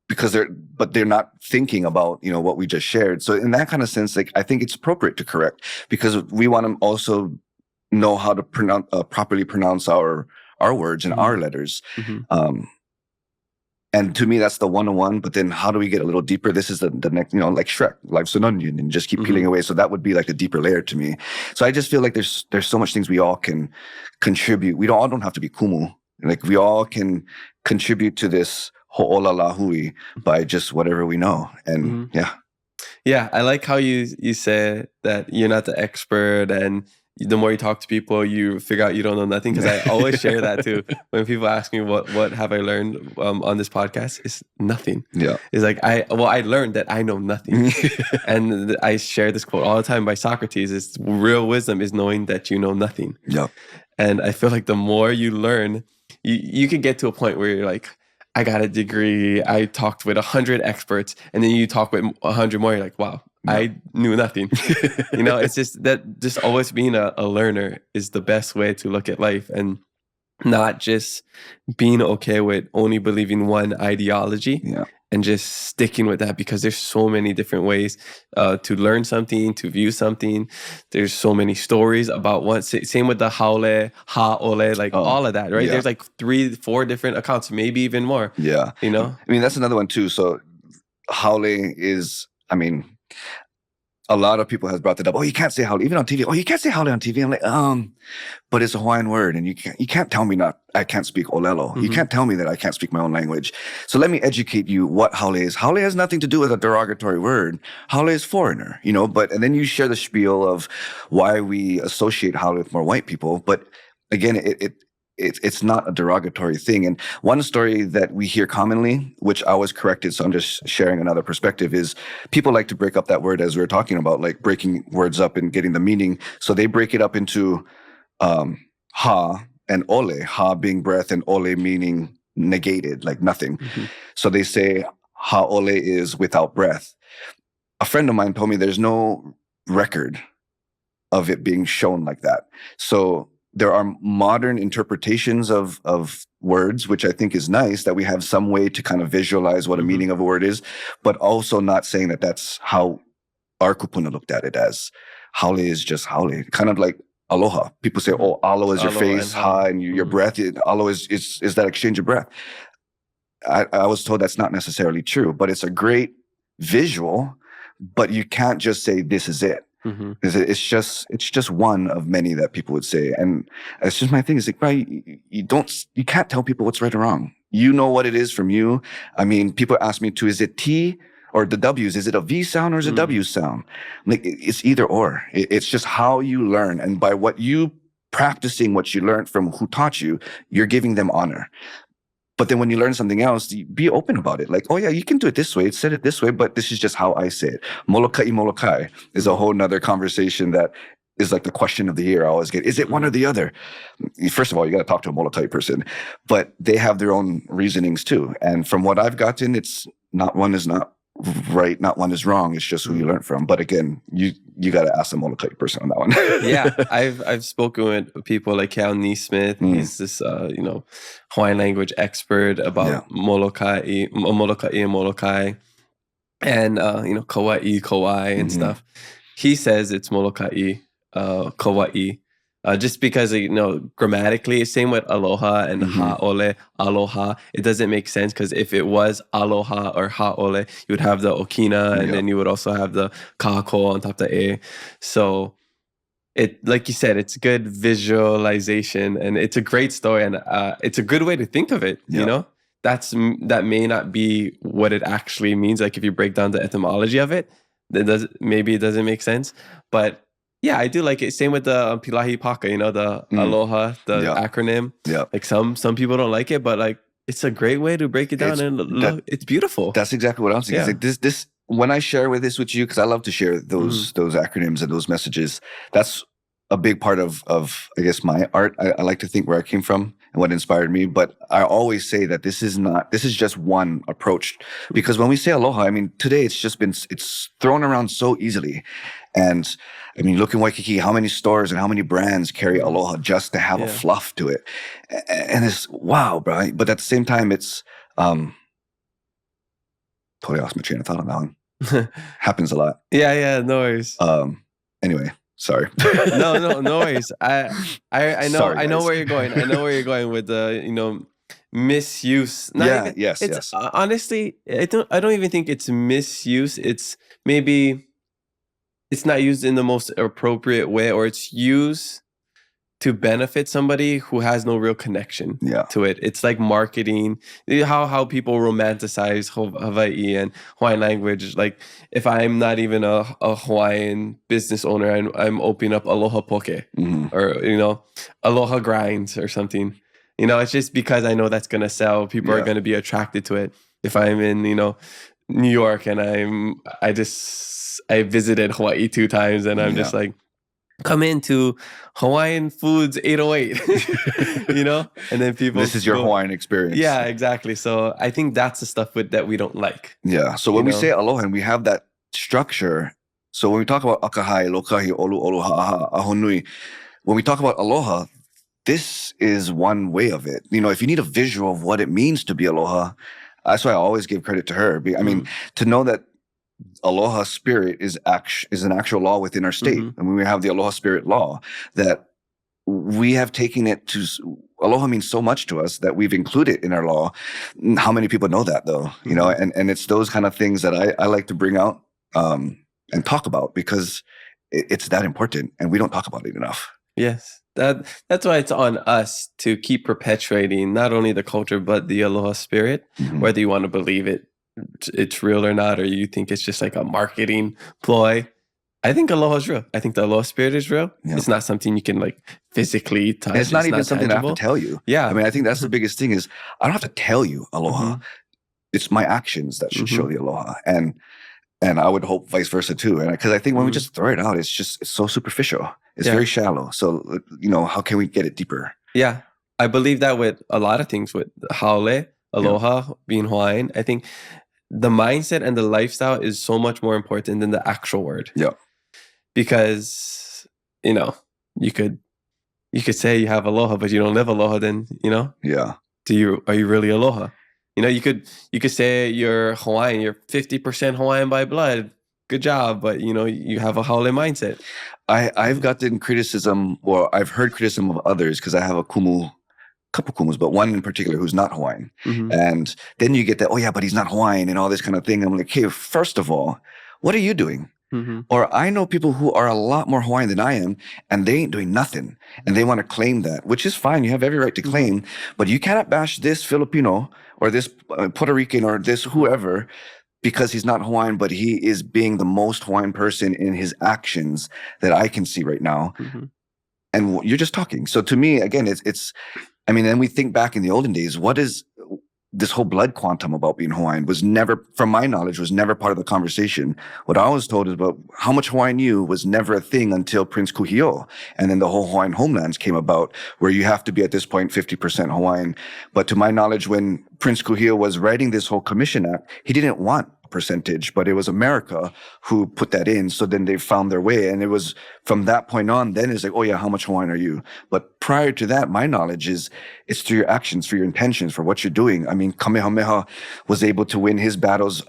because they're not thinking about, you know, what we just shared. So in that kind of sense, like, I think it's appropriate to correct because we want to also know how to properly pronounce our words and our letters. And to me, that's the 101. But then how do we get a little deeper? This is the next, you know, like Shrek, life's an onion, and just keep peeling away. So that would be like a deeper layer to me. So I just feel like there's so much things we all can contribute. We all don't have to be kumu. Like, we all can contribute to this ho'ola hui by just whatever we know. And yeah, I like how you say that you're not the expert, and the more you talk to people, you figure out you don't know nothing. Because I always share that too. When people ask me what have I learned on this podcast, it's nothing. It's like I learned that I know nothing. And I share this quote all the time by Socrates: "It's real wisdom is knowing that you know nothing." And I feel like the more you learn, you can get to a point where you're like, I got a degree, I talked with 100 experts, and then you talk with 100 more, you're like, wow, I knew nothing. You know, it's just that just always being a learner is the best way to look at life, and not just being okay with only believing one ideology and just sticking with that, because there's so many different ways to learn something, to view something. There's so many stories about what, same with the haole, ha'ole, like all of that, right? There's like 3-4 different accounts, maybe even more. You know? I mean, that's another one too. So haole is, I mean, a lot of people has brought that up. Oh, you can't say haole, even on TV. Oh, you can't say haole on TV. I'm like, but it's a Hawaiian word, and you can't tell me I can't speak olelo. You can't tell me that I can't speak my own language. So let me educate you what haole is. Haole has nothing to do with a derogatory word. Haole is foreigner, you know. And then you share the spiel of why we associate haole with more white people. But again, it's not a derogatory thing. And one story that we hear commonly, which I was corrected, so I'm just sharing another perspective, is people like to break up that word, as we were talking about, like breaking words up and getting the meaning. So they break it up into ha and ole, ha being breath and ole meaning negated, like nothing. So they say ha ole is without breath. A friend of mine told me there's no record of it being shown like that. So there are modern interpretations of words, which I think is nice, that we have some way to kind of visualize what a meaning of a word is, but also not saying that that's how our kūpuna looked at it as. Haole is just haole. Kind of like aloha. People say, oh, alo is your Alo face, and ha, and your breath. Alo is that exchange of breath. I was told that's not necessarily true, but it's a great visual, but you can't just say this is it. Mm-hmm. It's just one of many that people would say. And it's just my thing is like, right, you can't tell people what's right or wrong. You know what it is from you. I mean, people ask me too, is it T or the W's? Is it a V sound or is it a W sound? Like, it's either or. It's just how you learn. And by practicing what you learned from who taught you, you're giving them honor. But then when you learn something else, be open about it. Like, oh yeah, you can do it this way. It said it this way, but this is just how I say it. Molokai Molokai is a whole nother conversation that is like the question of the year I always get. Is it one or the other? First of all, you got to talk to a Molokai person. But they have their own reasonings too. And from what I've gotten, it's not one is not right, not one is wrong. It's just who you learn from. But again, you got to ask the Molokai person on that one. Yeah, I've spoken with people like Cal Neesmith. He's this Hawaiian language expert about Molokai and Molokai, and Kauai and stuff. He says it's Molokai, Kauai. Just because, grammatically, same with aloha and ha'ole, aloha. It doesn't make sense because if it was aloha or ha'ole, you would have the okina and then you would also have the kako on top of the e. So like you said, it's good visualization and it's a great story and it's a good way to think of it, you know? That may not be what it actually means. Like if you break down the etymology of it, maybe it doesn't make sense. But yeah, I do like it. Same with the Pilahi Paka, the aloha, the acronym. Yeah. Like some people don't like it, but like it's a great way to break it down it's beautiful. That's exactly what I'm saying. Yeah. It's like this when I share this with you, because I love to share those acronyms and those messages, that's a big part of I guess my art. I like to think where I came from and what inspired me, but I always say that this is just one approach, because when we say aloha, I mean, today it's thrown around so easily. And I mean, look in Waikiki, how many stores and how many brands carry aloha just to have a fluff to it. And it's wow, bro. But at the same time, it's totally lost my train of thought on that one. Happens a lot. Yeah, no worries. Anyway, sorry. No worries. I know Sorry, I know where you're going. I know where you're going with the misuse. Yes. Honestly, I don't even think it's misuse. It's maybe it's not used in the most appropriate way, or it's used to benefit somebody who has no real connection to it. It's like marketing, how people romanticize Hawaii and Hawaiian language. Like if I'm not even a Hawaiian business owner and I'm opening up Aloha Poke or, Aloha Grinds or something, it's just because I know that's going to sell. People are going to be attracted to it. If I'm in, New York and I visited Hawaii 2 times and I'm just like, come into Hawaiian Foods 808, and then people. This is your Hawaiian experience. Yeah, exactly. So I think that's the stuff that we don't like. Yeah. So when we say aloha and we have that structure, so when we talk about akahai, lokahi, olu, olu, ha'aha, ahonui, when we talk about aloha, this is one way of it. If you need a visual of what it means to be aloha, that's why I always give credit to her. I mean, to know that Aloha Spirit is an actual law within our state. And we have the Aloha Spirit law that we have taken it to. Aloha means so much to us that we've included in our law. How many people know that though? And it's those kind of things that I like to bring out and talk about, because it's that important and we don't talk about it enough. Yes. That's why it's on us to keep perpetuating not only the culture, but the Aloha Spirit, whether you want to believe it's real or not, or you think it's just like a marketing ploy. I think Aloha is real. I think the Aloha Spirit is real. Yeah. It's not something you can like physically touch. And it's not even something tangible. I have to tell you. Yeah. I mean, I think that's the biggest thing is I don't have to tell you Aloha. It's my actions that should show the Aloha. And I would hope vice versa too. And because I think when we just throw it out, it's so superficial. It's very shallow. So, how can we get it deeper? Yeah. I believe that with a lot of things, with haole, aloha, being Hawaiian. I think the mindset and the lifestyle is so much more important than the actual word. Yeah. Because, you could say you have aloha, but you don't live aloha, then, Yeah. Are you really aloha? You could say you're Hawaiian, you're 50% Hawaiian by blood, good job, but you have a haole mindset. I've gotten criticism, or I've heard criticism of others because I have a couple kumus, but one in particular who's not Hawaiian. Mm-hmm. And then you get that, oh yeah, but he's not Hawaiian and all this kind of thing. I'm like, hey, first of all, what are you doing? Mm-hmm. Or I know people who are a lot more Hawaiian than I am, and they ain't doing nothing. And they want to claim that, which is fine. You have every right to claim, but you cannot bash this Filipino or this Puerto Rican or this whoever because he's not Hawaiian, but he is being the most Hawaiian person in his actions that I can see right now. Mm-hmm. And you're just talking. So to me, again, I mean, then we think back in the olden days, what is this whole blood quantum about being Hawaiian was never, from my knowledge, was never part of the conversation. What I was told is about how much Hawaiian you was never a thing until Prince Kuhio. And then the whole Hawaiian homelands came about where you have to be at this point 50% Hawaiian. But to my knowledge, when Prince Kuhio was writing this whole commission act, he didn't want a percentage, but it was America who put that in. So then they found their way. And it was from that point on, then it's like, oh yeah, how much Hawaiian are you? But prior to that, my knowledge is it's through your actions, for your intentions, for what you're doing. I mean, Kamehameha was able to win his battles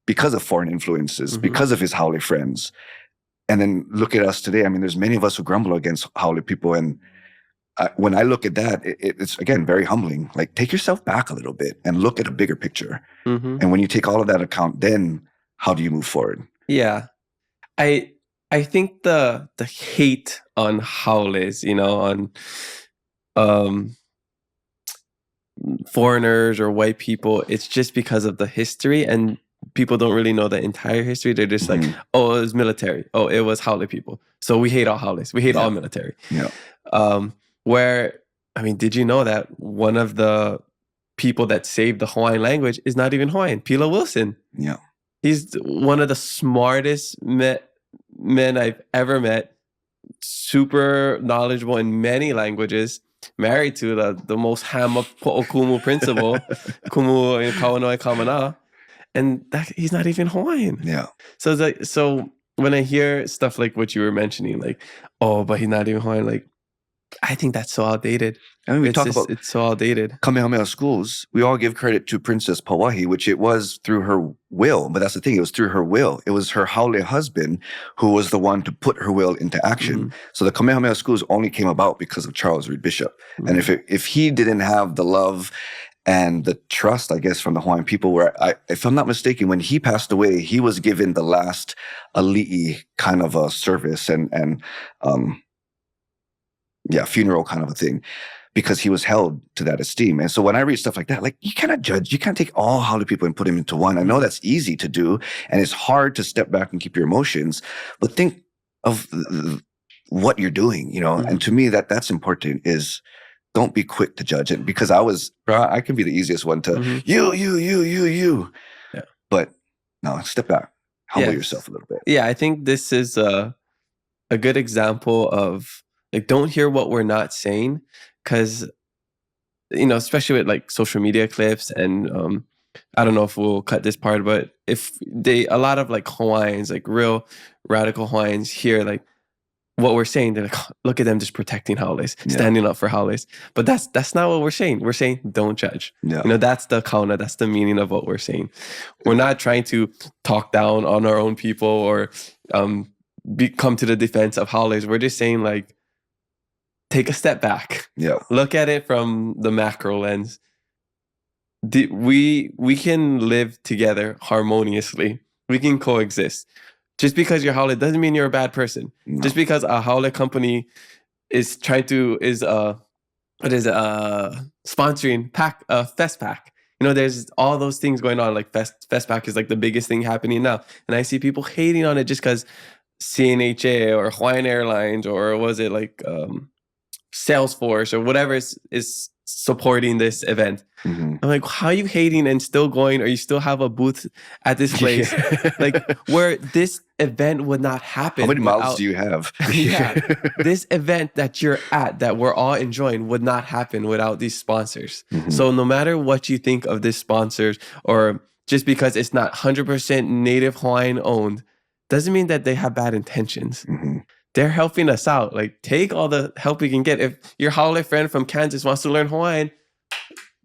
because of foreign influences, because of his haole friends. And then look at us today. I mean, there's many of us who grumble against haole people. And when I look at that, it's, again, very humbling. Like, take yourself back a little bit and look at a bigger picture. Mm-hmm. And when you take all of that account, then how do you move forward? Yeah. I think the hate on haules, on foreigners or white people, it's just because of the history, and people don't really know the entire history. They're just like, oh, it was military. Oh, it was haole people. So we hate all haules. We hate all military. Yeah. Where, I mean, did you know that one of the people that saved the Hawaiian language is not even Hawaiian? Pila Wilson. Yeah. He's one of the smartest men I've ever met. Super knowledgeable in many languages. Married to the most hama po'okumu principal, kumu in Kawanoi Kamana, and he's not even Hawaiian. Yeah. So when I hear stuff like what you were mentioning, like, oh, but he's not even Hawaiian, like, I think that's so outdated. I mean, it's so outdated. Kamehameha schools, we all give credit to Princess Pauahi, which it was through her will. But that's the thing, it was through her will. It was her haole husband who was the one to put her will into action. So the Kamehameha schools only came about because of Charles Reed Bishop. And if he didn't have the love and the trust, I guess, from the Hawaiian people, where if I'm not mistaken, when he passed away, he was given the last ali'i kind of a service and funeral kind of a thing, because he was held to that esteem. And so when I read stuff like that, like, you cannot judge. You can't take all haole people and put them into one. I know that's easy to do, and it's hard to step back and keep your emotions, but think of what you're doing, And to me, that's important, is don't be quick to judge it, because I can be the easiest one to you. Yeah. But no, step back, humble yourself a little bit. Yeah, I think this is a good example of, like, don't hear what we're not saying, because, especially with like social media clips, and I don't know if we'll cut this part, but if a lot of like Hawaiians, like real radical Hawaiians, hear like what we're saying, they're like, oh, look at them just protecting haules, standing up for haules. But that's not what we're saying. We're saying don't judge. Yeah. That's the kauna, that's the meaning of what we're saying. We're not trying to talk down on our own people or come to the defense of haules. We're just saying, like, take a step back. Yeah. Look at it from the macro lens. We can live together harmoniously. We can coexist. Just because you're haole doesn't mean you're a bad person. No. Just because a haole company is sponsoring Fest Pack. There's all those things going on. Like Fest Pack is like the biggest thing happening now. And I see people hating on it just because CNHA or Hawaiian Airlines, or was it like Salesforce or whatever is supporting this event. I'm like, how are you hating and still going, or you still have a booth at this place? Like, where this event would not happen. How many mouths do you have? This event that you're at, that we're all enjoying, would not happen without these sponsors. So no matter what you think of these sponsors, or just because it's not 100% Native Hawaiian owned, doesn't mean that they have bad intentions. They're helping us out. Like, take all the help we can get. If your haole friend from Kansas wants to learn Hawaiian,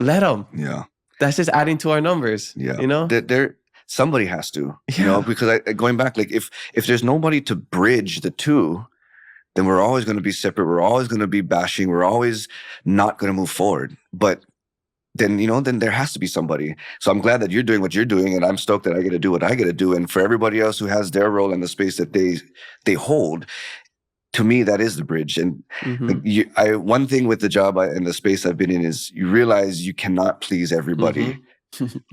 let them. Yeah. That's just adding to our numbers. Yeah. somebody has to, you know, because going back, like if there's nobody to bridge the two, then we're always going to be separate. We're always going to be bashing. We're always not going to move forward. But then, you know, then there has to be somebody. So I'm glad that you're doing what you're doing, and I'm stoked that I get to do what I get to do. And for everybody else who has their role in the space that they hold, to me, that is the bridge. And like one thing with the job and the space I've been in is you realize you cannot please everybody.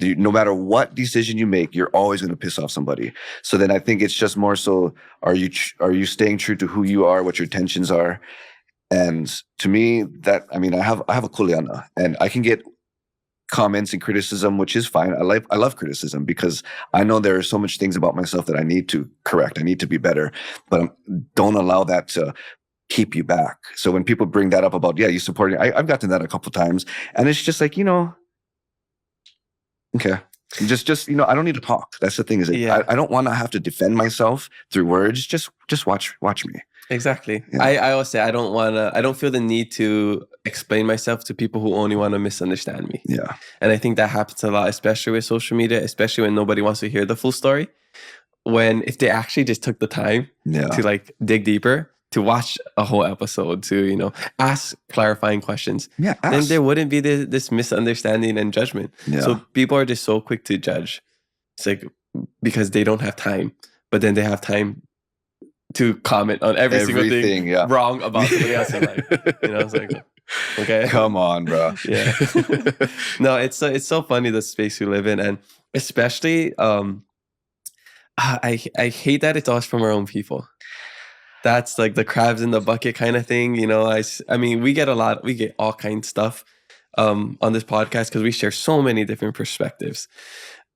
No matter what decision you make, you're always going to piss off somebody. So then I think it's just more so, are you staying true to who you are, what your intentions are? And to me, that, I mean, I have a kuleana, and I can get comments and criticism, which is fine. I love criticism because I know there are so much things about myself that I need to correct. I need to be better, but don't allow that to keep you back. So when people bring that up about, yeah, you supporting, I've gotten that a couple times, and it's just like, you know, okay. Just you know, I don't need to talk. That's the thing, is I don't want to have to defend myself through words. Just watch me. Exactly. Yeah. I always say I don't feel the need to explain myself to people who only want to misunderstand me. Yeah. And I think that happens a lot, especially with social media, especially when nobody wants to hear the full story. If they actually just took the time to like dig deeper, to watch a whole episode, to, you know, ask clarifying questions, then there wouldn't be this misunderstanding and judgment. Yeah. So people are just so quick to judge. It's like, because they don't have time, but then they have time to comment on every single thing wrong about somebody else's life. You know, it's like, okay, come on, bro. Yeah. No, it's so funny, the space we live in, and especially I hate that it's always from our own people. That's like the crabs in the bucket kind of thing, you know. I mean, we get all kinds of stuff on this podcast because we share so many different perspectives.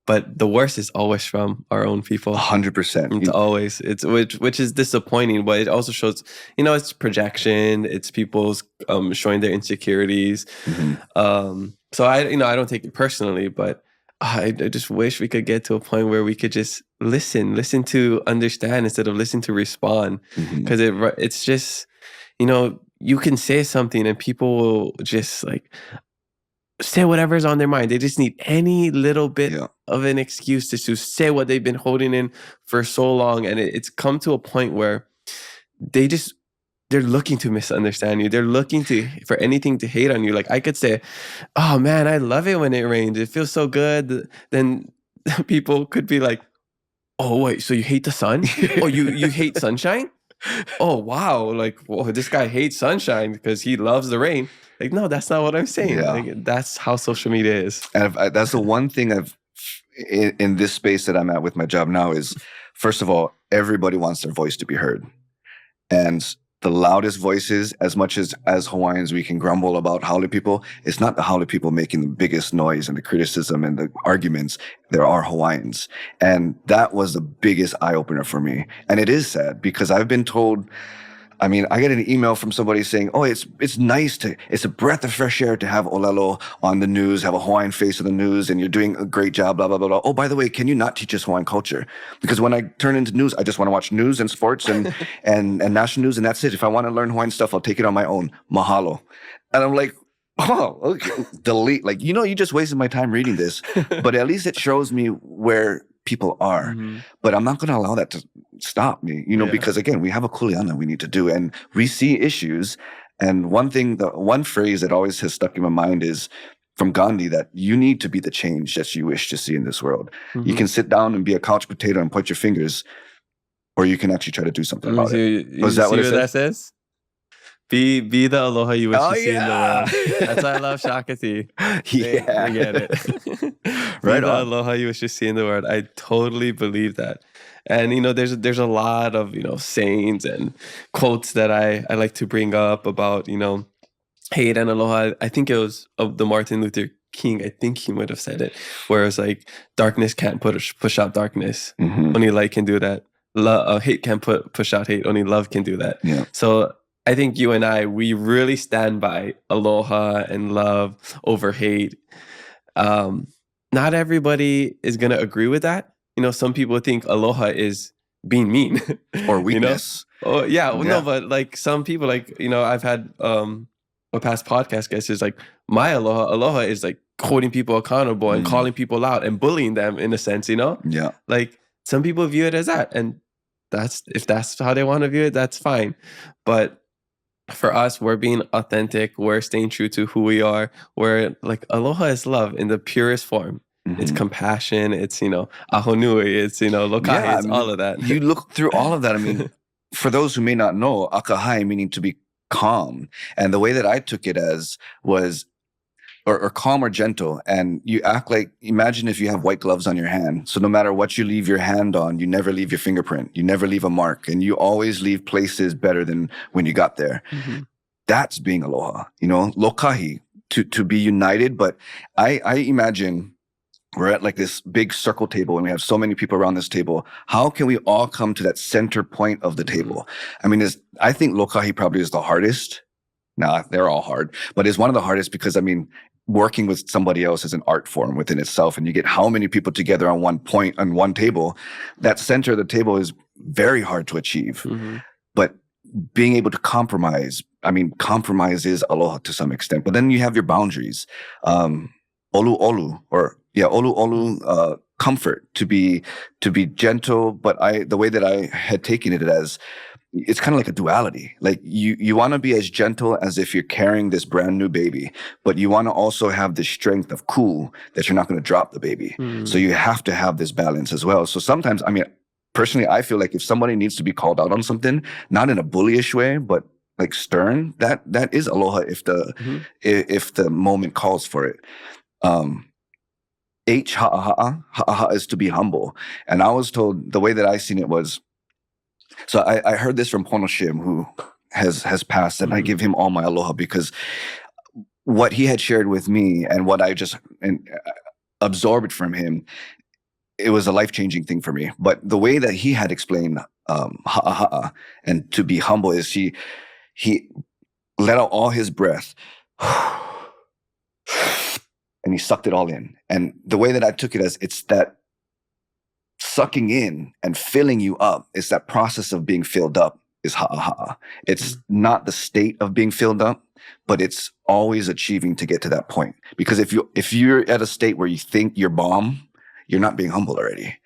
But the worst is always from our own people. 100%. It's always, which is disappointing, but it also shows, you know, it's projection. It's people's showing their insecurities. So I don't take it personally, but I just wish we could get to a point where we could just listen to understand instead of listen to respond. Because it's just, you know, you can say something and people will just like say whatever's on their mind. They just need any little bit of an excuse to say what they've been holding in for so long. And it's come to a point where they're looking to misunderstand you. They're looking for anything to hate on you. Like I could say, oh man, I love it when it rains. It feels so good. Then people could be like, oh wait, so you hate the sun? Oh, you hate sunshine? Oh wow, like, whoa, this guy hates sunshine because he loves the rain. Like, no, that's not what I'm saying. Like, that's how social media is. And that's the one thing in this space that I'm at with my job now is, first of all, everybody wants their voice to be heard. And the loudest voices, as much as Hawaiians, we can grumble about Haole people, it's not the Haole people making the biggest noise and the criticism and the arguments. There are Hawaiians. And that was the biggest eye-opener for me. And it is sad because I've been told, I mean, I get an email from somebody saying, oh, it's nice it's a breath of fresh air to have Olelo on the news, have a Hawaiian face on the news, and you're doing a great job, blah, blah, blah, blah. Oh, by the way, can you not teach us Hawaiian culture? Because when I turn into news, I just want to watch news and sports and national news, and that's it. If I want to learn Hawaiian stuff, I'll take it on my own. Mahalo. And I'm like, oh, okay, delete. Like, you know, you just wasted my time reading this. But at least it shows me where people are. But I'm not going to allow that to stop me, you know, because again, we have a kuleana we need to do, and we see issues. And one phrase that always has stuck in my mind is from Gandhi, that you need to be the change that you wish to see in this world. You can sit down and be a couch potato and point your fingers, or you can actually try to do something about it. Was that what that says? Be the aloha you wish to see in the world. That's why I love Shakati. Yeah. They get it. Right, the aloha you wish to see in the world. I totally believe that. And, you know, there's a lot of, you know, sayings and quotes that I like to bring up about, you know, hate and aloha. I think it was of the Martin Luther King. I think he would have said it, where it's like, darkness can't push out darkness. Only light can do that. Hate can't push out hate. Only love can do that. Yeah. So I think you and I, we really stand by aloha and love over hate. Not everybody is going to agree with that. You know, some people think aloha is being mean. Or weakness. You know? Oh, yeah. No, but like some people, like, you know, I've had a past podcast guest is like, my aloha is like holding people accountable and calling people out and bullying them in a sense, you know? Yeah. Like some people view it as that. And if that's how they want to view it, that's fine. But for us, we're being authentic. We're staying true to who we are. We're like, aloha is love in the purest form. It's compassion. It's, ahonui. It's, lokahi. It's all of that. You look through all of that. I mean, for those who may not know, akahai meaning to be calm. And the way that I took it as was, or calm or gentle. And you act like, imagine if you have white gloves on your hand. So no matter what you leave your hand on, you never leave your fingerprint. You never leave a mark. And you always leave places better than when you got there. That's being aloha, lokahi, to be united. But I imagine we're at like this big circle table and we have so many people around this table. How can we all come to that center point of the table? I mean, I think lokahi probably is the hardest. Nah, they're all hard, but it's one of the hardest because, I mean, working with somebody else is an art form within itself. And you get how many people together on one point, on one table. That center of the table is very hard to achieve. But being able to compromise, I mean, compromise is aloha to some extent. But then you have your boundaries. Olu olu, comfort, to be gentle. But the way that I had taken it as, it's kind of like a duality. Like you want to be as gentle as if you're carrying this brand new baby, but you want to also have the strength of cool that you're not going to drop the baby. So you have to have this balance as well. So sometimes, I mean, personally, I feel like if somebody needs to be called out on something, not in a bullyish way, but like stern, that is aloha if the moment calls for it. Ha'aha'a is to be humble. And I was told, the way that I seen it was, so I heard this from Pono Shim, who has passed, and I give him all my aloha because what he had shared with me and what I just absorbed from him, it was a life-changing thing for me. But the way that he had explained ha'aha'a and to be humble is he let out all his breath and he sucked it all in. And the way that I took it as, it's that sucking in and filling you up, is that process of being filled up is ha'aha'a. It's not the state of being filled up, but it's always achieving to get to that point. Because if you're at a state where you think you're bomb, you're not being humble already.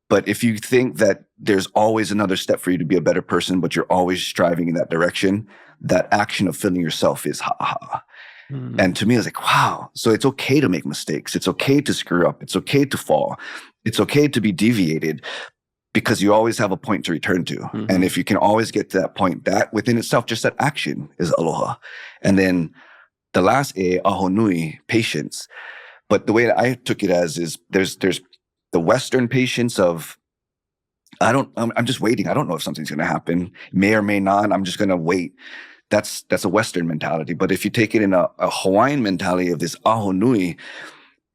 But if you think that there's always another step for you to be a better person, but you're always striving in that direction, that action of filling yourself is ha'aha'a. And to me, I was like, wow. So it's okay to make mistakes. It's okay to screw up. It's okay to fall. It's okay to be deviated, because you always have a point to return to. And if you can always get to that point, that within itself, just that action is aloha. And then the last ahonui, patience. But the way that I took it as is there's the Western patience of, I'm just waiting. I don't know if something's going to happen. May or may not. I'm just going to wait. That's a Western mentality. But if you take it in a Hawaiian mentality of this ahonui,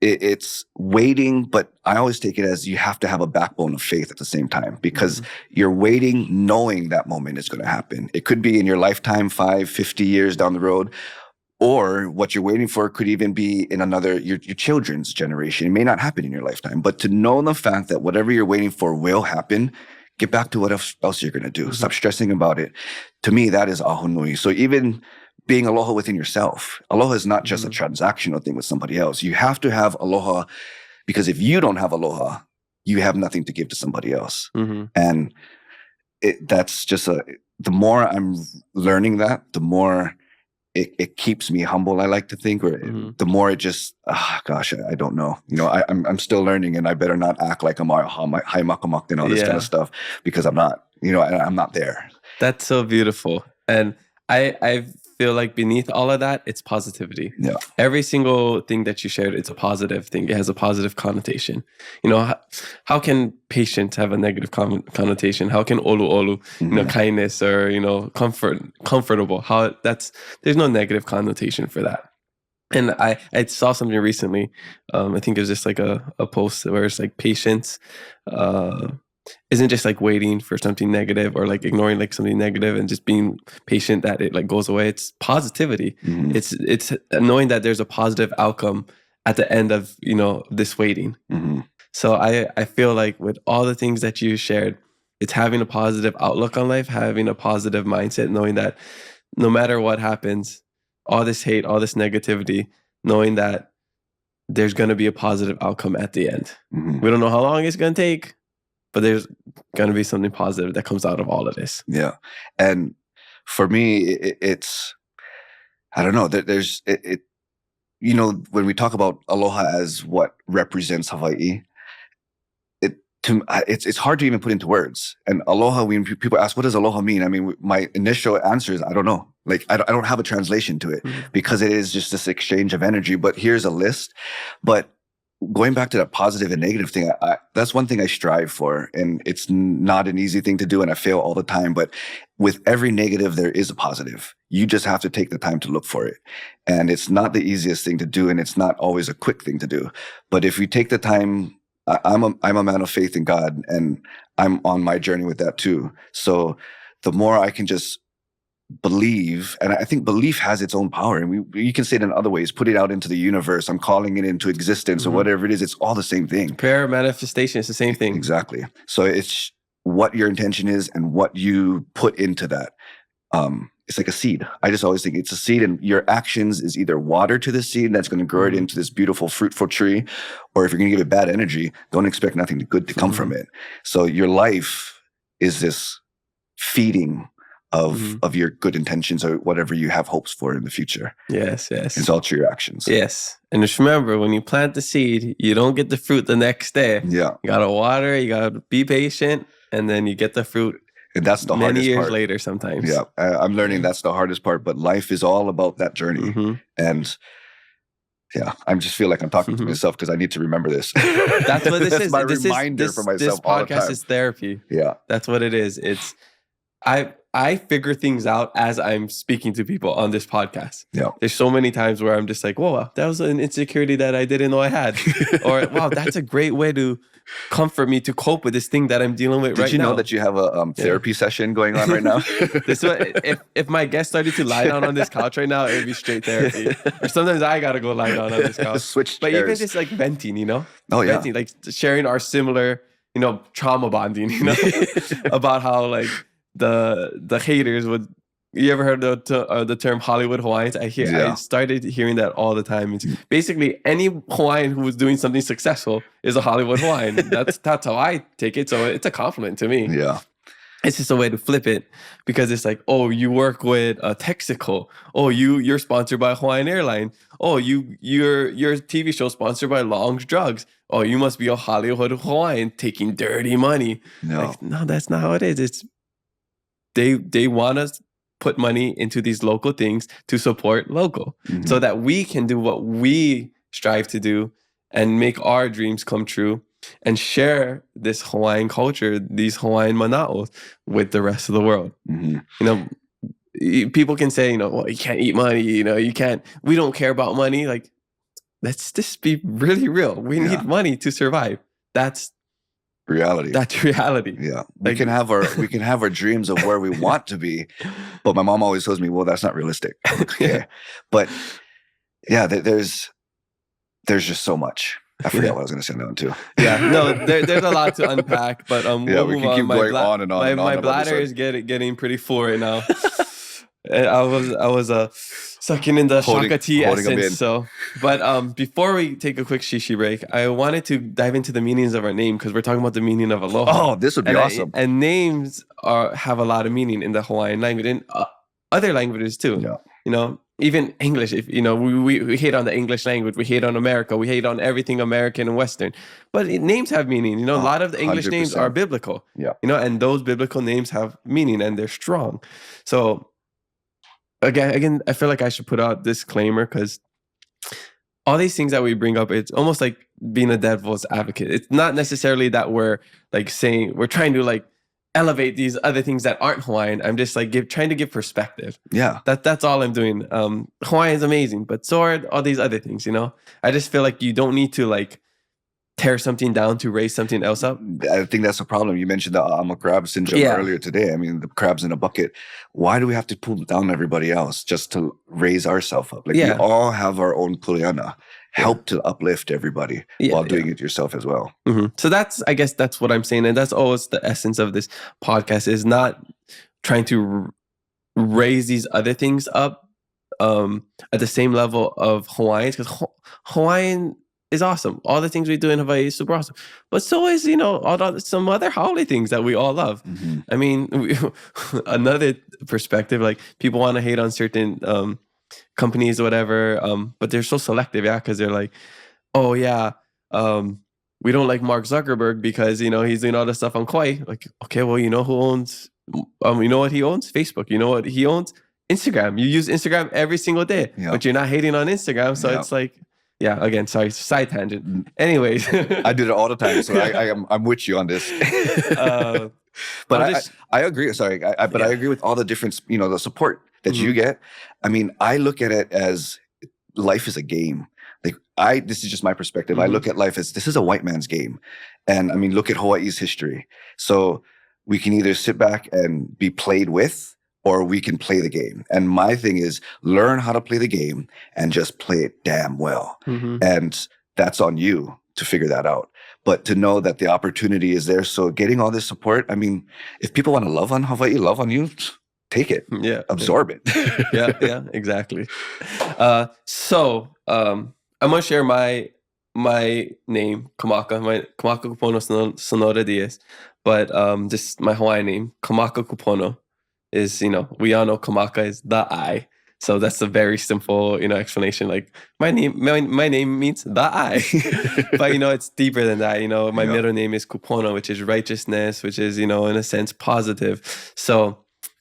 it's waiting, but I always take it as you have to have a backbone of faith at the same time, because you're waiting knowing that moment is going to happen. It could be in your lifetime, 5, 50 years down the road, or what you're waiting for could even be in your children's generation. It may not happen in your lifetime, but to know the fact that whatever you're waiting for will happen, get back to what else you're going to do. Stop stressing about it. To me, that is ahonui. So even being aloha within yourself. Aloha is not just a transactional thing with somebody else. You have to have aloha, because if you don't have aloha, you have nothing to give to somebody else. And that's just the more I'm learning that, the more it keeps me humble, I like to think, or the more it just, I don't know. I'm still learning, and I better not act like I'm haimakamak and all this kind of stuff, because I'm not, I'm not there. That's so beautiful. And I feel like beneath all of that, it's positivity. Yeah. Every single thing that you shared, it's a positive thing. It has a positive connotation. How can patience have a negative connotation? How can olu, kindness or, comfortable? There's no negative connotation for that. And I saw something recently. I think it was just like a post where it's like patience isn't just like waiting for something negative or like ignoring like something negative and just being patient that it like goes away. It's positivity. It's knowing that there's a positive outcome at the end of, this waiting. So I feel like with all the things that you shared, it's having a positive outlook on life, having a positive mindset, knowing that no matter what happens, all this hate, all this negativity, knowing that there's going to be a positive outcome at the end. Mhm. We don't know how long it's going to take, but there's going to be something positive that comes out of all of this. Yeah. And for me, it's, I don't know, there's, when we talk about aloha as what represents Hawaii, it's hard to even put into words. And aloha, when people ask, what does aloha mean? I mean, my initial answer is, I don't know. Like, I don't have a translation to it because it is just this exchange of energy. But here's a list. But going back to that positive and negative thing, that's one thing I strive for. And it's not an easy thing to do. And I fail all the time. But with every negative, there is a positive. You just have to take the time to look for it. And it's not the easiest thing to do. And it's not always a quick thing to do. But if you take the time, I'm a man of faith in God, and I'm on my journey with that too. So the more I can just believe, and I think belief has its own power, and you can say it in other ways, put it out into the universe. I'm calling it into existence or whatever it is. It's all the same thing. Prayer, manifestation, it's the same thing. Exactly. So it's what your intention is and what you put into that. It's like a seed. I just always think it's a seed, and your actions is either water to the seed that's going to grow it into this beautiful fruitful tree, or if you're going to give it bad energy, don't expect nothing good to come from it. So your life is this feeding of your good intentions or whatever you have hopes for in the future. Yes. It's all through your actions. Yes. And just remember, when you plant the seed, you don't get the fruit the next day. Yeah. You got to water, you got to be patient, and then you get the fruit. And that's the many hardest years part. later sometimes. Yeah, I'm learning that's the hardest part, but life is all about that journey. And yeah, I just feel like I'm talking to myself because I need to remember this. That's what this that's is. my this reminder is, for this, myself this all the podcast time. is therapy. Yeah. That's what it is. It's I figure things out as I'm speaking to people on this podcast. Yeah. There's so many times where I'm just like, whoa, that was an insecurity that I didn't know I had. Or, wow, that's a great way to comfort me to cope with this thing that I'm dealing with right now. Did you know that you have a therapy session going on right now? This one, if my guest started to lie down on this couch right now, it would be straight therapy. Or sometimes I got to go lie down on this couch. Switch But chairs. even just like venting, Oh, yeah. venting, like sharing our similar, trauma bonding, about how like the haters would. You ever heard the term Hollywood Hawaiians? I started hearing that all the time. It's basically any Hawaiian who was doing something successful is a Hollywood Hawaiian. That's how I take it. So it's a compliment to me. Yeah. It's just a way to flip it, because it's like, oh, you work with Texaco. Oh, you're sponsored by Hawaiian Airline. Oh, your TV show sponsored by Long's Drugs. Oh, you must be a Hollywood Hawaiian taking dirty money. No, no, that's not how it is. It's they want us put money into these local things to support local, so that we can do what we strive to do and make our dreams come true and share this Hawaiian culture, these Hawaiian mana'os with the rest of the world. People can say, well, you can't eat money, you can't, we don't care about money. Like, let's just be really real. We need money to survive. That's reality. Yeah. We can have our dreams of where we want to be, but my mom always tells me, well, that's not realistic. Okay. But yeah, there's just so much. I forgot what I was going to say on that one too. Yeah, no, there's a lot to unpack, but we'll we can keep going on and on. My bladder is getting pretty full right now. I was sucking in the shaka tea essence. So, but before we take a quick shishi break, I wanted to dive into the meanings of our name, because we're talking about the meaning of aloha. Oh, this would be awesome. And names have a lot of meaning in the Hawaiian language and other languages too. Yeah. Even English. If we hate on the English language, we hate on America, we hate on everything American and Western. But names have meaning. A lot of the English 100%. Names are biblical. Yeah. And those biblical names have meaning and they're strong. So again, I feel like I should put out disclaimer, because all these things that we bring up, it's almost like being a devil's advocate. It's not necessarily that we're like saying we're trying to like elevate these other things that aren't Hawaiian. I'm just like trying to give perspective. Yeah. That's all I'm doing. Hawaiian is amazing, but so are all these other things, I just feel like you don't need to like tear something down to raise something else up. I think that's the problem. You mentioned the I'm a crab syndrome earlier today. I mean, the crabs in a bucket. Why do we have to pull down everybody else just to raise ourselves up? Like we all have our own kuleana. Help to uplift everybody while doing it yourself as well. So I guess that's what I'm saying. And that's always the essence of this podcast, is not trying to raise these other things up at the same level of Hawaiians, because Hawaiian is awesome. All the things we do in Hawaii is super awesome. But so is, some other holiday things that we all love. Mm-hmm. I mean, another perspective, like people want to hate on certain companies or whatever, but they're so selective, yeah, because they're like, oh yeah, we don't like Mark Zuckerberg because he's doing all this stuff on Kauai. Like, okay, well, you know who owns you know what he owns? Facebook. You know what he owns? Instagram. You use Instagram every single day, but you're not hating on Instagram, so it's like, yeah, again, sorry, side tangent. Anyways. I do it all the time, so I'm with you on this. But I agree. Sorry, I agree with all the different, the support that you get. I mean, I look at it as life is a game. Like this is just my perspective. I look at life as this is a white man's game. And I mean, look at Hawaii's history. So we can either sit back and be played with, or we can play the game. And my thing is learn how to play the game and just play it damn well. And that's on you to figure that out. But to know that the opportunity is there. So getting all this support, I mean, if people want to love on Hawaii, love on you, take it. Yeah. Absorb it. yeah, exactly. So I'm going to share my name, Kamaka Kupono Sonora Diaz, but just my Hawaiian name, Kamaka Kupono, is, we all know Kamaka is the eye. So that's a very simple, explanation. Like my name means the eye, but it's deeper than that. My middle name is Kupono, which is righteousness, which is, in a sense, positive. So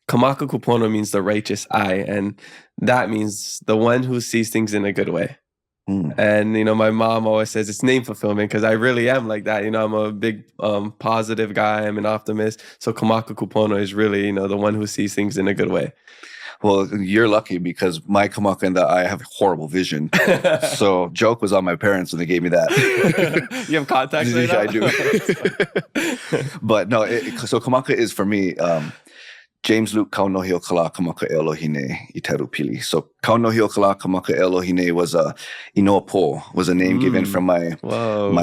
Kamaka Kupono means the righteous eye, and that means the one who sees things in a good way. And my mom always says it's name fulfillment, because I really am like that. I'm a big positive guy. I'm an optimist. So Kamaka Kupono is really the one who sees things in a good way. Well, you're lucky, because my Kamaka and the eye have horrible vision. So joke was on my parents when they gave me that. You have contacts right now? I do. But no, so Kamaka is for me, James Luke Kaunohiokala Kamaka Elohine Iteru Pili. So Kaunohiokala Kamaka Elohine was a Inopo, was a name given from my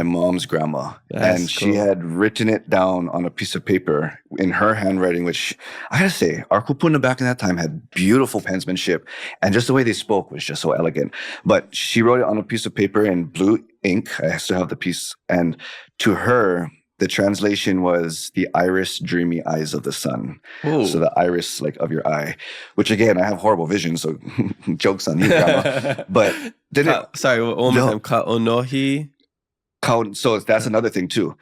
mom's grandma. That's and she had written it down on a piece of paper in her handwriting, which I gotta say, our kūpuna back in that time had beautiful penmanship, and just the way they spoke was just so elegant. But she wrote it on a piece of paper in blue ink. I still have the piece. And to her, the translation was the iris, dreamy eyes of the sun. Ooh. So the iris, like, of your eye, which again, I have horrible vision, so joke's on you, grandma. But sorry, one more time. Ka'onohi. So that's another thing too.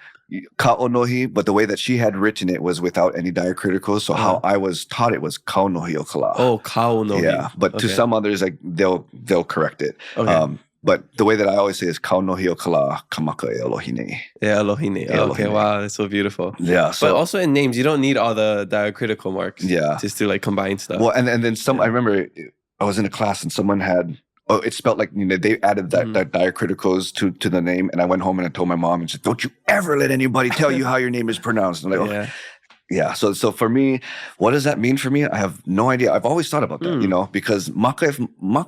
Ka'onohi, but the way that she had written it was without any diacriticals. So how I was taught it was Kaunohi Okala. Oh, Kaunohi. Yeah, but to some others, like they'll correct it. Okay. But the way that I always say is Kaunohi Okala Kamaka Elohine. Yeah, Elohine. Okay, wow, that's so beautiful. Yeah. So, but also in names, you don't need all the diacritical marks. Yeah. Just to like combine stuff. Well, and then some. I remember I was in a class and someone had. Oh, it spelled like they added that diacriticals to the name, and I went home and I told my mom and said, "Don't you ever let anybody tell you how your name is pronounced." And I'm like, okay. Yeah. So for me, what does that mean for me? I have no idea. I've always thought about that, because maka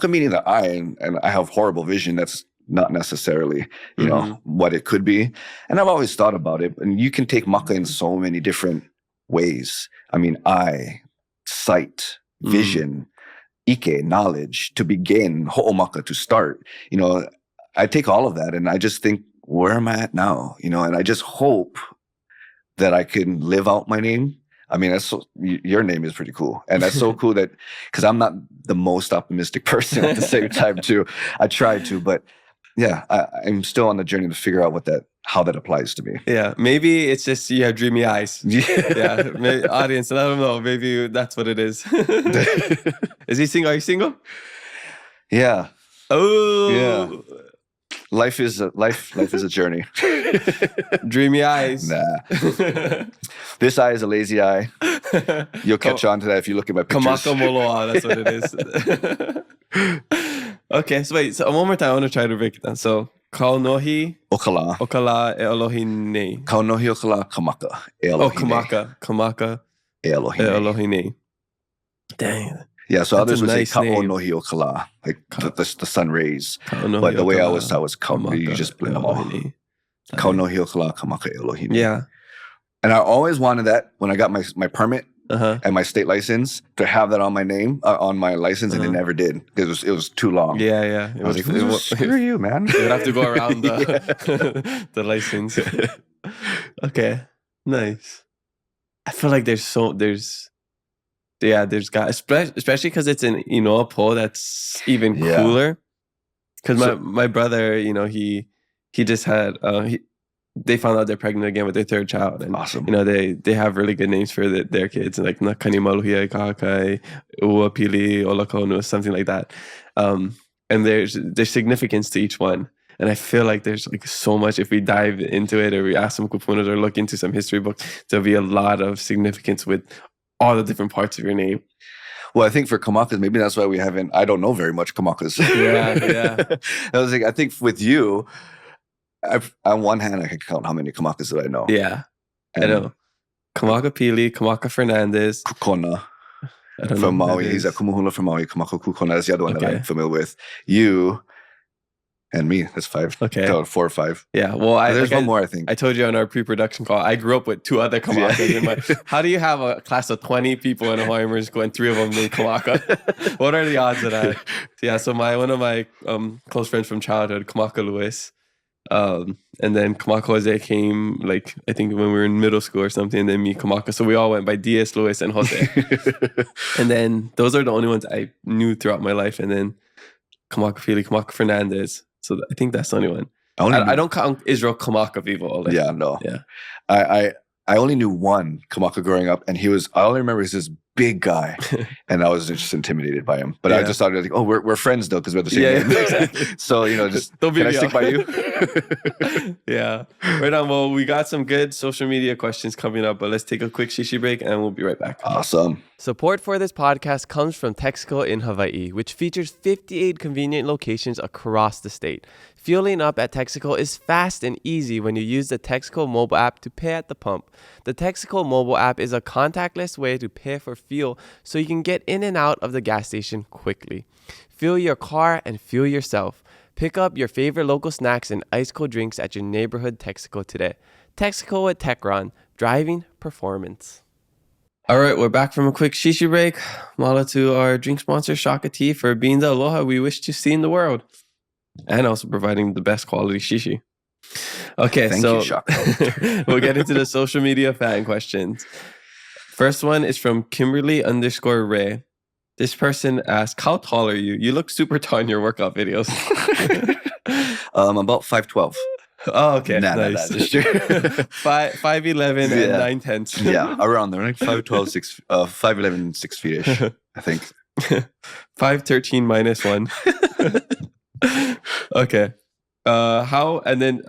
meaning the eye, and I have horrible vision. That's not necessarily, what it could be. And I've always thought about it. And you can take maka in so many different ways. I mean, eye, sight, vision, ike, knowledge, to begin, ho'omaka, to start. I take all of that and I just think, where am I at now? And I just hope that I can live out my name. I mean, your name is pretty cool. And that's so cool that, because I'm not the most optimistic person at the same time too. I try to, but yeah, I'm still on the journey to figure out how that applies to me. Yeah, maybe it's just you have dreamy eyes. Yeah, maybe, audience, I don't know. Maybe that's what it is. Is he single? Are you single? Yeah. Oh. Yeah. Life is a journey. Dreamy eyes. Nah. This eye is a lazy eye. You'll catch on to that if you look at my pictures. Kamaka Moloa, that's what it is. Okay, so wait. So one more time, I want to try to break it down. So Kaunohi Okala Elohine. Kaunohi Okala Kamaka Elohine. Kamaka Elohine. Dang. Yeah, so others would say Ka'onohi Okala, like the sun rays. But the way I always thought was you just blend them all. Ka'onohi Okala Kamaka Elohine. Yeah. And I always wanted that when I got my permit. and my state license to have that on my name, on my license, and they never did because it was too long. Yeah. I was like, screw you, man. You would have to go around the license. Okay, nice. I feel like there's got, especially because it's an Inoa po that's even cooler. Because my brother, he just had they found out they're pregnant again with their third child, and awesome. They have really good names for their kids, like Nakani Maluhia Kakai, Ua Pili, Olakonu, something like that. And there's significance to each one. And I feel like there's like so much, if we dive into it or we ask some kupunas or look into some history books, there'll be a lot of significance with all the different parts of your name. Well, I think for Kamakas, maybe that's why I don't know very much Kamakas. Yeah. I was like, I think with you, on one hand, I can count how many Kamakas that I know. Yeah, I know. Kamaka Pili, Kamaka Fernandez. Kūkona. From Maui. He's a kumuhula from Maui. Kamaka Kūkona is the other one that I'm familiar with. You and me. That's 5. Okay. 4 or 5. Yeah. Well, there's one more, I think. I told you on our pre-production call, I grew up with 2 other Kamakas. How do you have a class of 20 people in Hawaiian American and 3 of them named Kamaka? What are the odds of that? So one of my close friends from childhood, Kamaka Lewis, and then Kamaka Jose came, like, I think when we were in middle school or something, and then me, Kamaka. So we all went by Diaz, Lewis, and Jose. And then those are the only ones I knew throughout my life. And then Kamaka Pili, Kamaka Fernandez. So I think that's the only one. I don't count Israel Kamaka people. Like, no. Yeah. I only knew one Kamaka growing up, and I only remember he's this big guy, and I was just intimidated by him. But I just thought, like, oh, we're friends though, because we're the same name. Exactly. So, just don't be. Can I stick by you? Yeah. Right on. Well, we got some good social media questions coming up, but let's take a quick shishi break, and we'll be right back. Awesome. Support for this podcast comes from Texaco in Hawaii, which features 58 convenient locations across the state. Fueling up at Texaco is fast and easy when you use the Texaco mobile app to pay at the pump. The Texaco mobile app is a contactless way to pay for fuel so you can get in and out of the gas station quickly. Fuel your car and fuel yourself. Pick up your favorite local snacks and ice cold drinks at your neighborhood Texaco today. Texaco at Techron, driving performance. All right, we're back from a quick shishi break. Mahalo to our drink sponsor, Shaka Tea, for being the aloha we wish to see in the world, and also providing the best quality shishi. Okay, Thank you, Shaka. We'll get into the social media fan questions. First one is from Kimberly_Ray. This person asked, how tall are you? You look super tall in your workout videos. About 5'12". Oh, okay. Nah, nice. Just true. 5'11" and 9/10. Yeah, around there. Like 5'12", 5'11", 6 feet-ish, I think. 5'13" -1. Okay. And then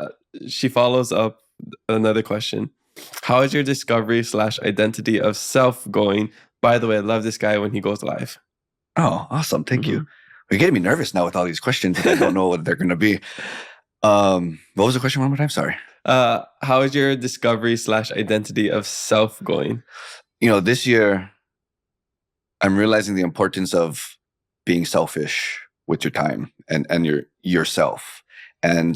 she follows up another question. How is your discovery/identity of self going? By the way, I love this guy when he goes live. Oh, awesome. Thank you. You're getting me nervous now with all these questions. I don't know what they're going to be. What was the question one more time? Sorry. How is your discovery/identity of self going? This year, I'm realizing the importance of being selfish with your time and yourself. And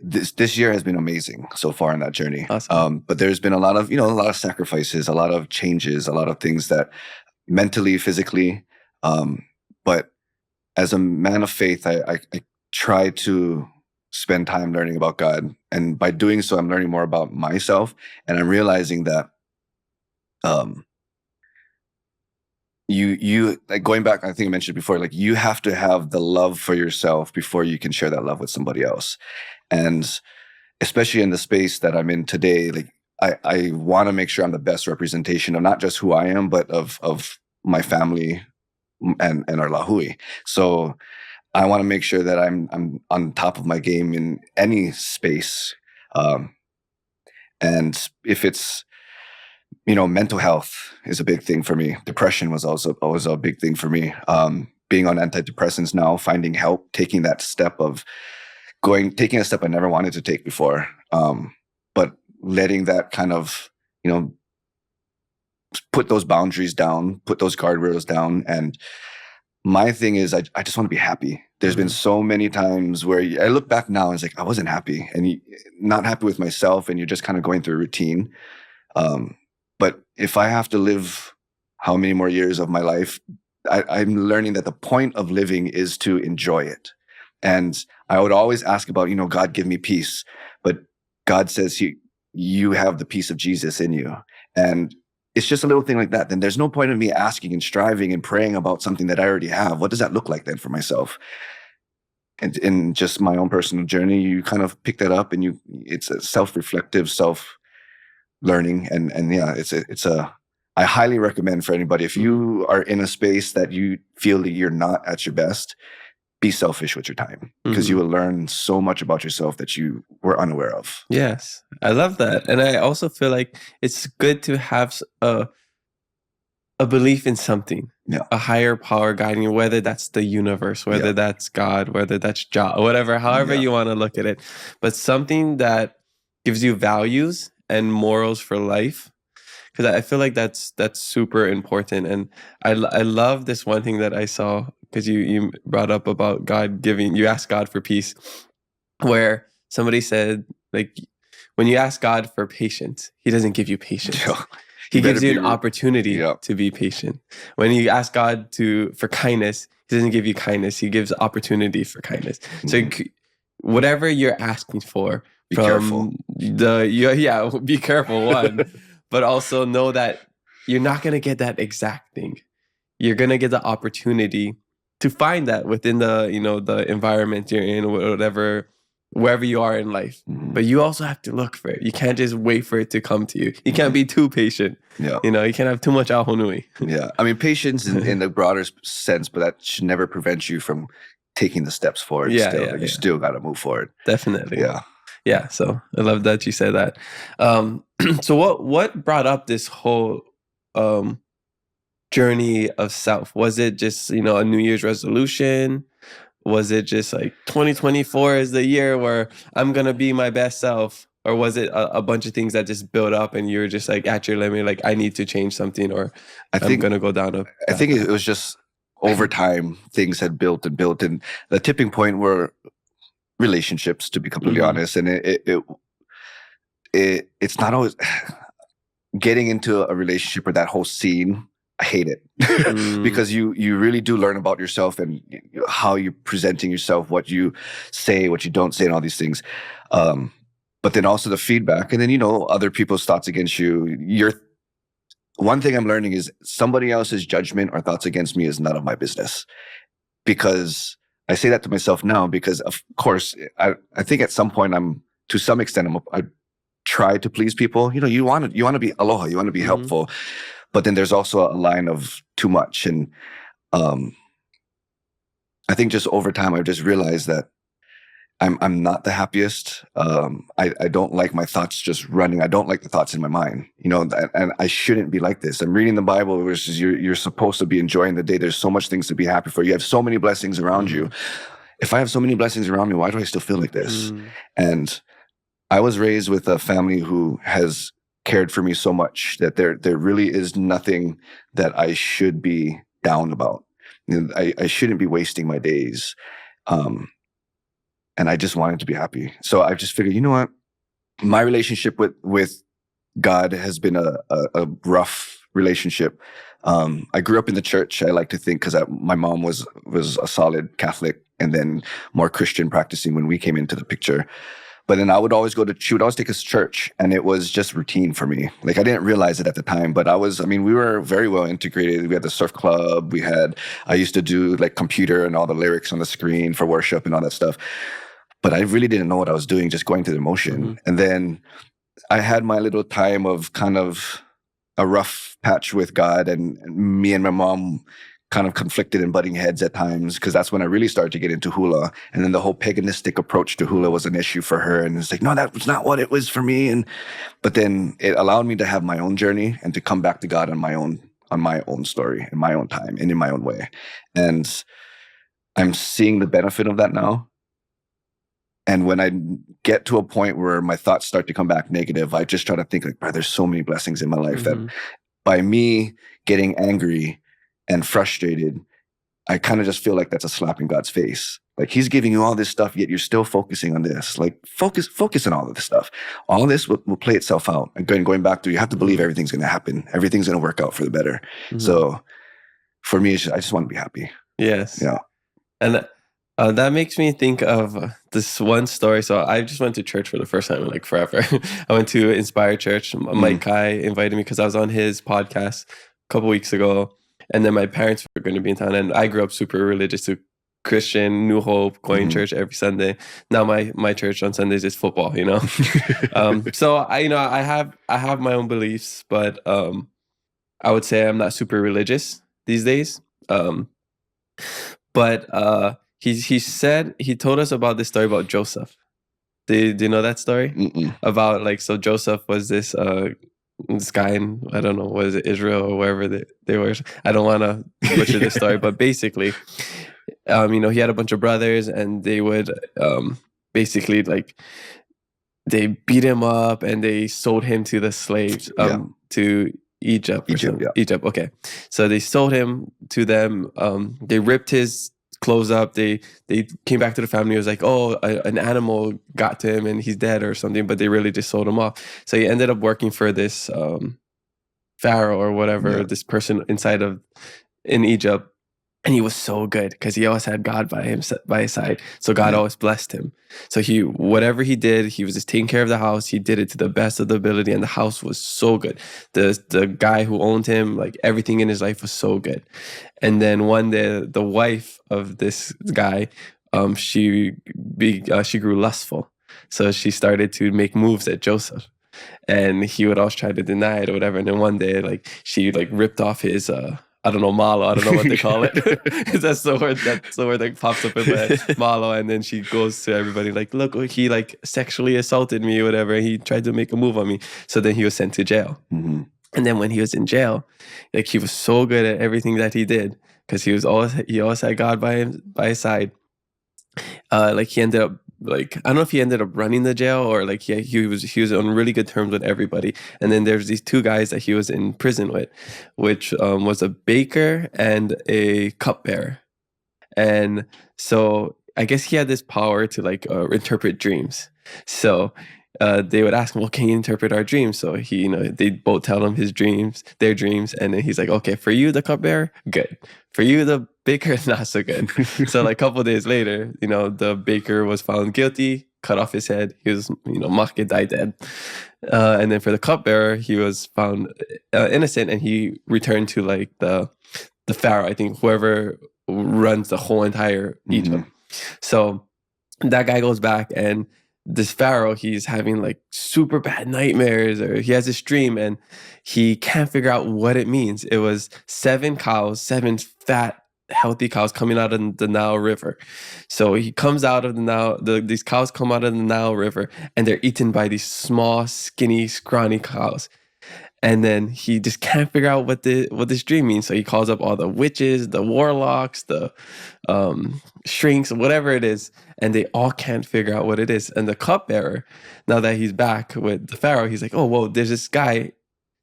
this year has been amazing so far in that journey. Awesome. But there's been a lot of sacrifices, a lot of changes, a lot of things that mentally, physically, but as a man of faith, I try to spend time learning about God. And by doing so, I'm learning more about myself. And I'm realizing that you like going back, I think I mentioned before, like you have to have the love for yourself before you can share that love with somebody else. And especially in the space that I'm in today, like I want to make sure I'm the best representation of not just who I am, but of my family and our lahui. So I want to make sure that I'm on top of my game in any space. And if it's, mental health is a big thing for me. Depression was also always a big thing for me. Being on antidepressants now, finding help, taking that step of taking a step I never wanted to take before. But letting that kind of, put those boundaries down, put those guardrails down. And my thing is, I just want to be happy. There's been so many times where I look back now and it's like, I wasn't happy and not happy with myself. And you're just kind of going through a routine. But if I have to live how many more years of my life, I'm learning that the point of living is to enjoy it. And I would always ask about, God, give me peace. But God says you have the peace of Jesus in you. And it's just a little thing like that. Then there's no point in me asking and striving and praying about something that I already have. What does that look like then for myself? And in just my own personal journey, you kind of pick that up, and it's a self-reflective, self-learning. And yeah, I highly recommend for anybody, if you are in a space that you feel that you're not at your best, be selfish with your time, because you will learn so much about yourself that you were unaware of. Yes, I love that. And I also feel like it's good to have a belief in something, a higher power guiding you, whether that's the universe, whether that's God, whether that's Jah, whatever, however you want to look at it. But something that gives you values and morals for life. Because I feel like that's super important. And I love this one thing that I saw, because you brought up about God giving, you asked God for peace, where somebody said, like, when you ask God for patience, he doesn't give you patience. He gives you an opportunity to be patient. When you ask God for kindness, he doesn't give you kindness. He gives opportunity for kindness. So whatever you're asking for, be careful. Be careful, one. But also know that you're not going to get that exact thing. You're going to get the opportunity to find that within the, the environment you're in, wherever you are in life. But you also have to look for it. You can't just wait for it to come to you. You can't be too patient. You can't have too much ahonui. I mean, patience in the broader sense, but that should never prevent you from taking the steps forward. You still got to move forward. Definitely. Yeah, so I love that you said that. So what brought up this whole journey of self? Was it just, a New Year's resolution? Was it just like 2024 is the year where I'm going to be my best self? Or was it a bunch of things that just built up and you were just like at your limit, like I need to change something, or I'm going to go down I think it was just over time, things had built. And the tipping point were relationships, to be completely honest. And it's not always getting into a relationship or that whole scene. I hate it because you really do learn about yourself and how you're presenting yourself, what you say, what you don't say, and all these things. But then also the feedback, and then, other people's thoughts against you. One thing I'm learning is somebody else's judgment or thoughts against me is none of my business. Because I say that to myself now, because of course, I think at some point to some extent, I try to please people. You want to be aloha, you want to be helpful, but then there's also a line of too much. And I think just over time, I've just realized that I'm not the happiest. I don't like my thoughts just running. I don't like the thoughts in my mind, and I shouldn't be like this. I'm reading the Bible, which is you're supposed to be enjoying the day. There's so much things to be happy for. You have so many blessings around you. If I have so many blessings around me, why do I still feel like this? And I was raised with a family who has cared for me so much that there really is nothing that I should be down about. I shouldn't be wasting my days. And I just wanted to be happy. So I just figured, you know what? My relationship with God has been a rough relationship. I grew up in the church, I like to think, because my mom was a solid Catholic and then more Christian practicing when we came into the picture. But then she would always take us to church, and it was just routine for me. Like, I didn't realize it at the time, but we were very well integrated. We had the surf club. I used to do like computer and all the lyrics on the screen for worship and all that stuff. But I really didn't know what I was doing, just going through the motion. And then I had my little time of kind of a rough patch with God, and me and my mom kind of conflicted and butting heads at times, because that's when I really started to get into hula. And then the whole paganistic approach to hula was an issue for her. And it's like, no, that was not what it was for me. But then it allowed me to have my own journey and to come back to God on my own story, in my own time, and in my own way. And I'm seeing the benefit of that now. And when I get to a point where my thoughts start to come back negative, I just try to think like, there's so many blessings in my life that by me getting angry and frustrated, I kind of just feel like that's a slap in God's face. Like he's giving you all this stuff, yet you're still focusing on this. Like focus on all of this stuff. All this will play itself out. And going back to, you have to believe everything's going to happen. Everything's going to work out for the better. So for me, I just want to be happy. Yes. Yeah. And that makes me think of this one story. So I just went to church for the first time in like forever. I went to Inspire Church. Mike Kai invited me because I was on his podcast a couple weeks ago. And then my parents were going to be in town. And I grew up super religious, too. Christian, New Hope, going to church every Sunday. Now my church on Sundays is football, you know. So I have my own beliefs, but I would say I'm not super religious these days. But he told us about this story about Joseph. Do you know that story? About like, so Joseph was this guy in, I don't know, was it Israel or wherever they were? I don't want to butcher the story, but basically, he had a bunch of brothers, and they would basically like, they beat him up and they sold him to the slaves to Egypt. Egypt. Okay, so they sold him to them. They ripped his clothes up. They came back to the family. It was like, oh, an animal got to him and he's dead or something. But they really just sold him off. So he ended up working for this pharaoh or whatever, this person in Egypt. And he was so good because he always had God by his side. So God always blessed him. So whatever he did, he was just taking care of the house. He did it to the best of the ability, and the house was so good. The guy who owned him, like everything in his life was so good. And then one day, the wife of this guy, she grew lustful. So she started to make moves at Joseph, and he would always try to deny it or whatever. And then one day, like she like ripped off his I don't know, malo. I don't know what they call it. That's the word that pops up in my head, malo. And then she goes to everybody like, look, he like sexually assaulted me or whatever. He tried to make a move on me. So then he was sent to jail. And then when he was in jail, like he was so good at everything that he did because he always had God by his side. Like he ended up, like, I don't know if he ended up running the jail or like he was on really good terms with everybody. And then there's these two guys that he was in prison with, which was a baker and a cupbearer. And so I guess he had this power to like interpret dreams. So they would ask him, well, can you interpret our dreams? So they both tell him their dreams. And then he's like, okay, for you, the cupbearer, good. For you, the baker, not so good. So like a couple of days later, the baker was found guilty, cut off his head. He was, make died dead. And then for the cupbearer, he was found innocent, and he returned to like the pharaoh, I think, whoever runs the whole entire Egypt. So that guy goes back, and this pharaoh, he's having like super bad nightmares, or he has this dream and he can't figure out what it means. It was 7 fat, healthy cows coming out of the Nile River. So he comes out of the Nile, these cows come out of the Nile River, and they're eaten by these small, skinny, scrawny cows. And then he just can't figure out what this dream means. So he calls up all the witches, the warlocks, the shrinks, whatever it is, and they all can't figure out what it is. And the cupbearer, now that he's back with the pharaoh, he's like, oh, whoa, there's this guy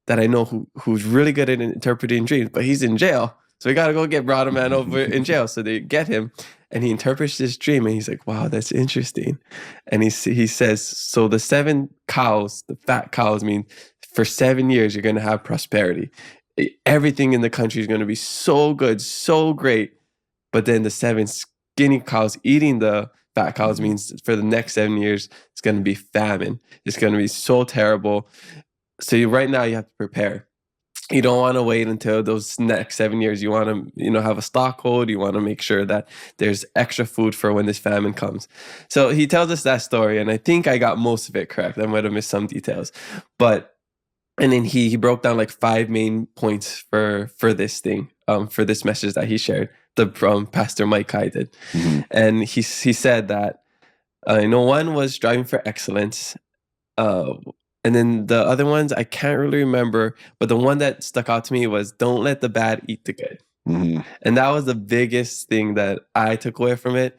that I know who's really good at interpreting dreams, but he's in jail. So we got to go get Brother Man over in jail. So they get him, and he interprets this dream, and he's like, wow, that's interesting. And he says, so the 7 cows, the fat cows, mean for 7 years, you're going to have prosperity. Everything in the country is going to be so good, so great. But then the 7 skinny cows eating the fat cows means for the next 7 years, it's going to be famine. It's going to be so terrible. So right now you have to prepare. You don't want to wait until those next 7 years. You want to, have a stockhold. You want to make sure that there's extra food for when this famine comes. So he tells us that story, and I think I got most of it correct. I might have missed some details, and then he broke down like 5 main points for this thing, for this message that he shared. The Pastor Mike Kai did, and he said that one was striving for excellence. And then the other ones, I can't really remember, but the one that stuck out to me was don't let the bad eat the good. And that was the biggest thing that I took away from it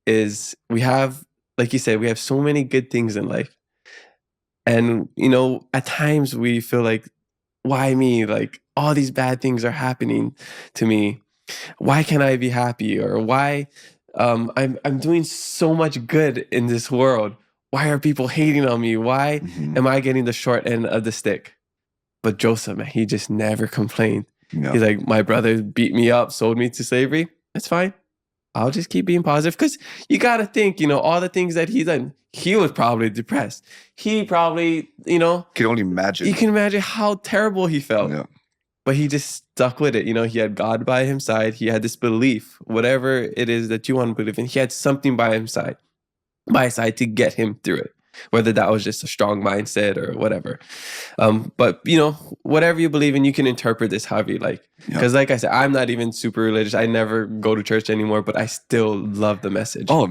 is we have, like you said, we have so many good things in life. And, at times we feel like, why me? Like all these bad things are happening to me. Why can't I be happy? Or why I'm doing so much good in this world. Why are people hating on me? Why am I getting the short end of the stick? But Joseph, man, he just never complained. Yeah. He's like, my brother beat me up, sold me to slavery. That's fine. I'll just keep being positive. Because you got to think, all the things that he's done, he was probably depressed. He probably, Can only imagine. you can imagine how terrible he felt. Yeah. But he just stuck with it. He had God by his side. He had this belief, whatever it is that you want to believe in. He had something by his side to get him through it, whether that was just a strong mindset or whatever. But, whatever you believe in, you can interpret this however you like. Because like I said, I'm not even super religious. I never go to church anymore, but I still love the message. Oh,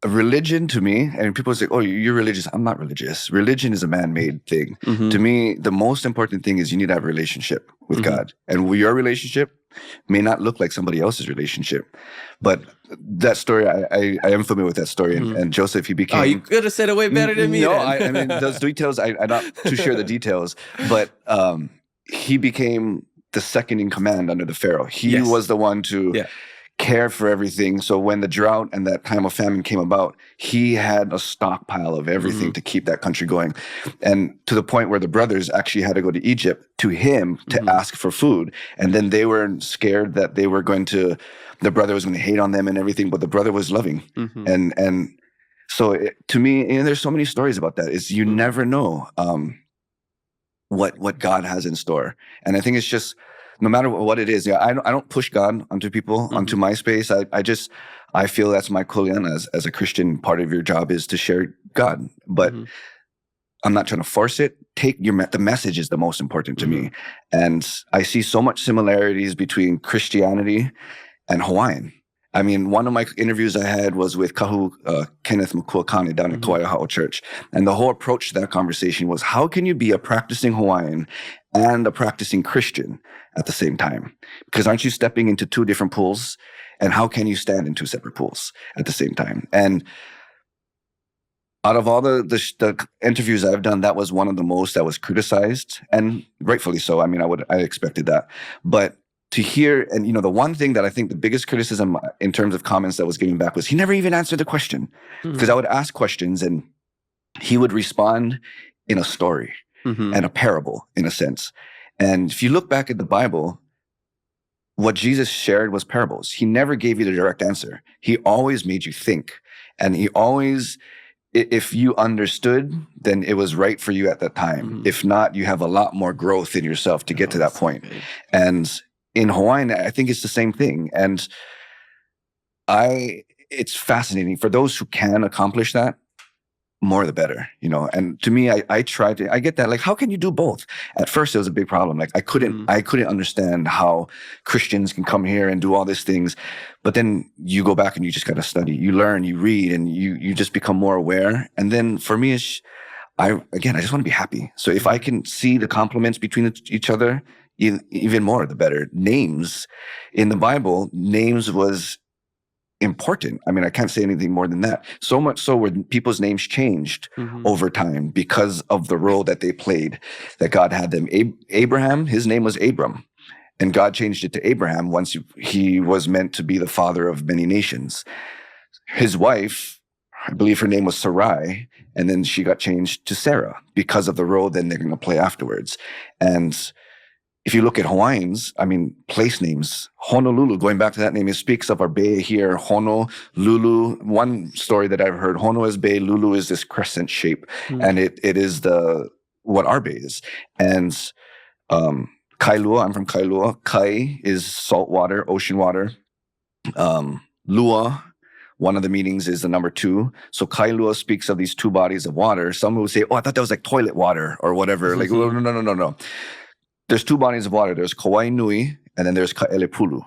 religion to me, and people say, oh, you're religious. I'm not religious. Religion is a man-made thing. To me, the most important thing is you need to have a relationship with God. And your relationship may not look like somebody else's relationship. But that story, I am familiar with that story. And Joseph, he became... Oh, you could have said it way better than me. No, I mean, those details, I'm not too sure the details. But he became the second in command under the Pharaoh. He was the one to... care for everything. So when the drought and that time of famine came about, he had a stockpile of everything to keep that country going. And to the point where the brothers actually had to go to Egypt to him to ask for food. And then they were scared that the brother was going to hate on them and everything, but the brother was loving. And so to me, there's so many stories about that. Is you never know what God has in store. And I think it's just, no matter what it is, I don't push God onto people, onto my space. I feel that's my kuleana as a Christian. Part of your job is to share God, but I'm not trying to force it. The message is the most important to me, and I see so much similarities between Christianity and Hawaiian. I mean, one of my interviews I had was with Kahu Kenneth Makuakane down at Kauai Ha'o Church. And the whole approach to that conversation was, how can you be a practicing Hawaiian and a practicing Christian at the same time? Because aren't you stepping into two different pools? And how can you stand in two separate pools at the same time? And out of all the interviews I've done, that was one of the most that was criticized, and rightfully so. I mean, I expected that. But to hear, and the one thing that I think the biggest criticism in terms of comments that was getting back was he never even answered the question. Because I would ask questions and he would respond in a story and a parable in a sense. And if you look back at the Bible, what Jesus shared was parables. He never gave you the direct answer. He always made you think. And he always, if you understood, then it was right for you at that time. If not, you have a lot more growth in yourself to get to that point. And in Hawaiian, I think it's the same thing. And it's fascinating. For those who can accomplish that, more the better, And to me, I get that. Like, how can you do both? At first, it was a big problem. Like, I couldn't understand how Christians can come here and do all these things. But then you go back and you just got to study. You learn, you read, and you just become more aware. And then for me, I just want to be happy. So if I can see the compliments between each other, even more, the better. Names in the Bible, names was important. I mean, I can't say anything more than that. So much so where people's names changed over time because of the role that they played, that God had them. Abraham, his name was Abram, and God changed it to Abraham once he was meant to be the father of many nations. His wife, I believe her name was Sarai, and then she got changed to Sarah because of the role then they're going to play afterwards. And if you look at Hawaiians, I mean, place names, Honolulu, going back to that name, it speaks of our bay here, Honolulu. One story that I've heard, Hono is bay, Lulu is this crescent shape, and it is what our bay is. And Kailua, I'm from Kailua. Kai is salt water, ocean water. Lua, one of the meanings is the number 2. So Kailua speaks of these 2 bodies of water. Some will say, oh, I thought that was like toilet water or whatever. Like, no. There's 2 bodies of water. There's Kauai Nui, and then there's Ka'elepulu.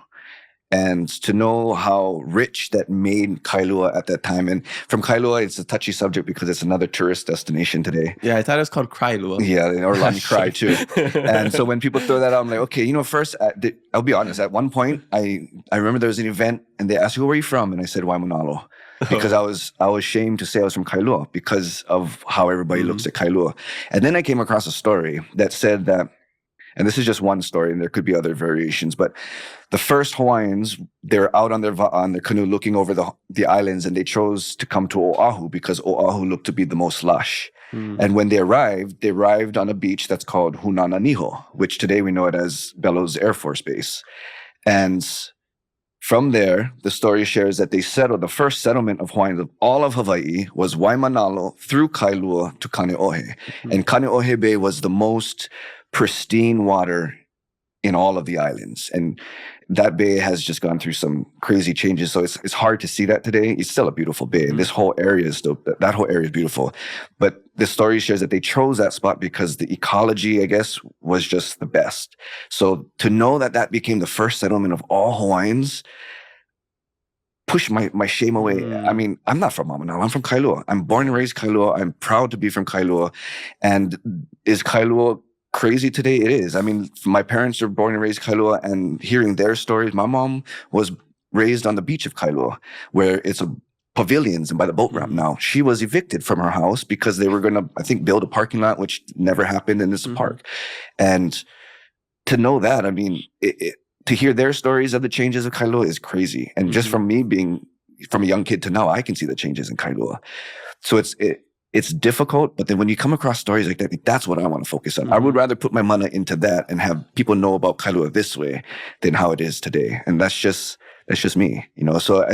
And to know how rich that made Kailua at that time. And from Kailua, it's a touchy subject because it's another tourist destination today. Yeah, I thought it was called Kailua. Yeah, or Lani Cry too. And so when people throw that out, I'm like, okay, first, I'll be honest. At one point, I remember there was an event and they asked me, where are you from? And I said, Waimanalo. Because I was ashamed to say I was from Kailua because of how everybody looks at Kailua. And then I came across a story that said that and this is just one story, and there could be other variations, but the first Hawaiians, they're out on their canoe looking over the islands, and they chose to come to Oahu because Oahu looked to be the most lush. And when they arrived on a beach that's called Hunananiho, which today we know it as Bellows Air Force Base. And from there, the story shares that the first settlement of Hawaiians of all of Hawaii was Waimanalo through Kailua to Kaneohe. And Kaneohe Bay was the most pristine water in all of the islands. And that bay has just gone through some crazy changes. So it's hard to see that today. It's still a beautiful bay. And this whole area is still, that whole area is beautiful. But the story shares that they chose that spot because the ecology, I guess, was just the best. So to know that that became the first settlement of all Hawaiians pushed my shame away. I mean, I'm not from Mamanalo. I'm from Kailua. I'm born and raised Kailua. I'm proud to be from Kailua. And is Kailua crazy today? It is. I mean, my parents are born and raised Kailua, and hearing their stories, my mom was raised on the beach of Kailua, where it's pavilions and by the boat ramp now. She was evicted from her house because they were going to, I think, build a parking lot, which never happened, and it's a park. And to know that, I mean, to hear their stories of the changes of Kailua is crazy. And just from me being from a young kid to now, I can see the changes in Kailua. So it's difficult, but then when you come across stories like that, that's what I want to focus on. I would rather put my money into that and have people know about Kailua this way than how it is today. And that's just me, you know. So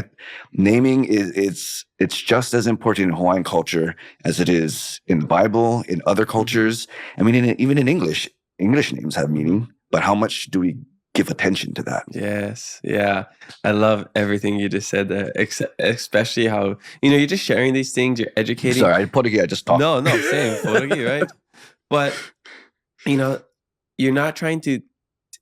naming it's just as important in Hawaiian culture as it is in the Bible, in other cultures. I mean, even in English names have meaning, but how much do we give attention to that? Yes. Yeah. I love everything you just said there, especially how, you're just sharing these things, you're educating. Sorry, I just talked. No, same. Poaki, right? But, you're not trying to,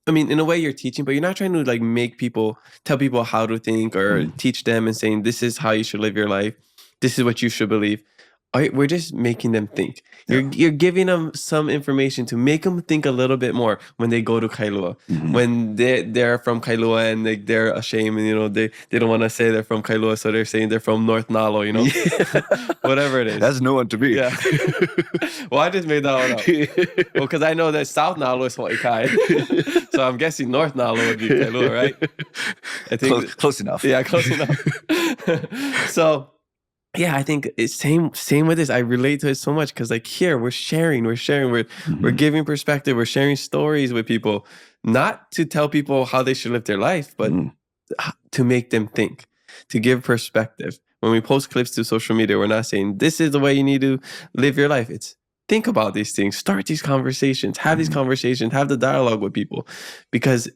in a way you're teaching, but you're not trying to tell people how to think or teach them and saying, this is how you should live your life. This is what you should believe. We're just making them think. You're giving them some information to make them think a little bit more when they go to Kailua. When they're from Kailua and they're ashamed and they don't want to say they're from Kailua, so they're saying they're from North Nalo, whatever it is. That's new one to me. Yeah. Well, I just made that one up. Well, because I know that South Nalo is Hawaii, so I'm guessing North Nalo would be Kailua, right? I think close enough. Yeah, close enough. So. Yeah, I think it's same with this. I relate to it so much because here we're sharing, we're giving perspective, we're sharing stories with people, not to tell people how they should live their life, but to make them think, to give perspective. When we post clips to social media, we're not saying this is the way you need to live your life. It's think about these things, start these conversations, have these conversations, have the dialogue with people, because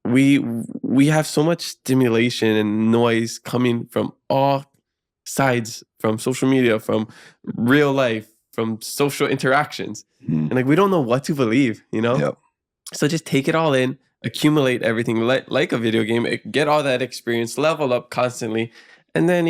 we have so much stimulation and noise coming from all sides, from social media, from real life, from social interactions. And we don't know what to believe, Yep. So just take it all in, accumulate everything like a video game, get all that experience, level up constantly, and then,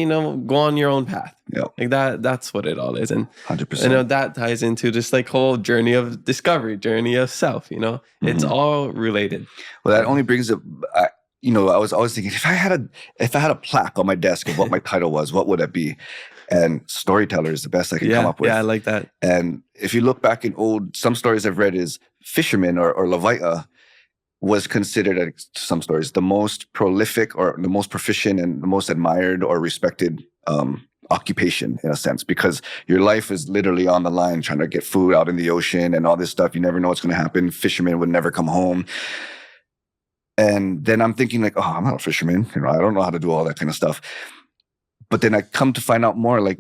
go on your own path. Yep. That's what it all is. And 100%. That ties into just whole journey of discovery, journey of self, it's all related. Well, that only brings up, I was always thinking, if I had a plaque on my desk of what my title was, what would it be? And storyteller is the best I can come up with. Yeah, I like that. And if you look back in some stories I've read is fisherman or Lavaita was considered, some stories, the most prolific or the most proficient and the most admired or respected occupation in a sense, because your life is literally on the line trying to get food out in the ocean and all this stuff. You never know what's going to happen. Fishermen would never come home. And then I'm thinking I'm not a fisherman. I don't know how to do all that kind of stuff. But then I come to find out more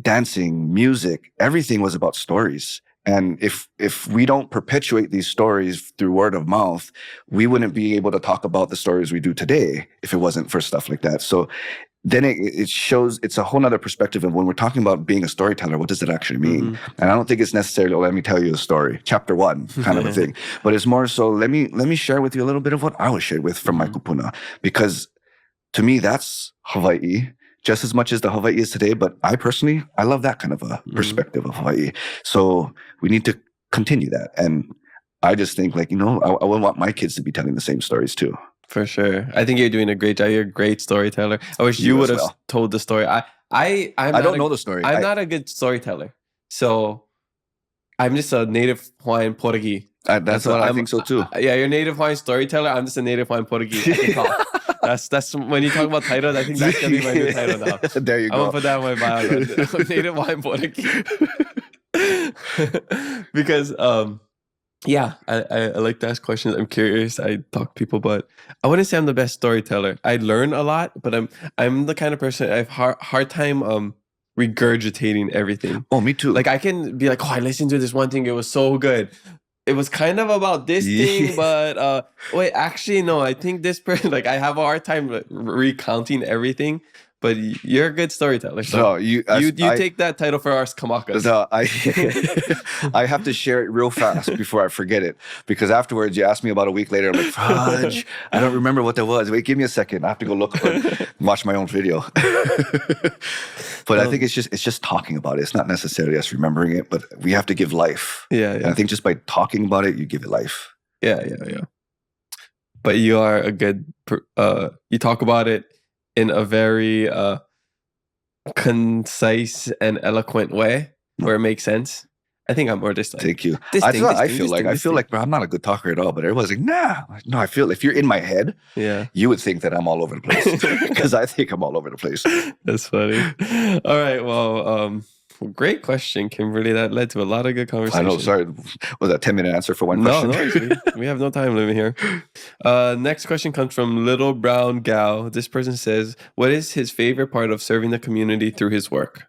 dancing, music, everything was about stories. And if we don't perpetuate these stories through word of mouth, we wouldn't be able to talk about the stories we do today if it wasn't for stuff like that. So then it shows, it's a whole nother perspective of when we're talking about being a storyteller, what does it actually mean? And I don't think it's necessarily, let me tell you a story, chapter 1 kind of a thing. But it's more so, let me share with you a little bit of what I was shared with from my kūpuna. Because to me, that's Hawaii. Just as much as the Hawaii is today, but I love that kind of a perspective of Hawaii. So we need to continue that. And I just think I would want my kids to be telling the same stories too. For sure. I think you're doing a great job. You're a great storyteller. I wish you would have told the story. I don't know the story. I'm not a good storyteller. So I'm just a native Hawaiian Portuguese. That's what I think so too. Yeah, you're a native Hawaiian storyteller. I'm just a native Hawaiian Portuguese. I can talk. That's when you talk about titles, I think that's gonna be my new title now. There you go. I'm gonna put that in my bio. I'm native Hawaiian Portuguese. Because yeah, I like to ask questions. I'm curious. I talk to people, but I wouldn't say I'm the best storyteller. I learn a lot, but I'm the kind of person I have hard time regurgitating everything. Oh, me too. Like I can be like, oh, I listened to this one thing. It was so good. It was kind of about this thing, but wait, actually, no. I think this person, like, I have a hard time recounting everything. But you're a good storyteller. So you take that title for us Kamakas. So I have to share it real fast before I forget it, because afterwards you ask me about a week later. I'm like, fudge, I don't remember what that was. Wait, give me a second. I have to go look or watch my own video. But I think it's just talking about it. It's not necessarily us remembering it, but we have to give life. Yeah. And I think just by talking about it, you give it life. Yeah. But you are a good. You talk about it in a very concise and eloquent way where it makes sense. I think I'm more just like, thank you. I feel like, bro, I'm not a good talker at all, but everyone's like, nah. No, I feel if you're in my head, you would think that I'm all over the place, because I think I'm all over the place. That's funny. All right. Well, great question, Kimberly. That led to a lot of good conversation. I know. Sorry. Was that a 10-minute answer for one question? No, we have no time limit here. Next question comes from Little Brown Gal. This person says, what is his favorite part of serving the community through his work?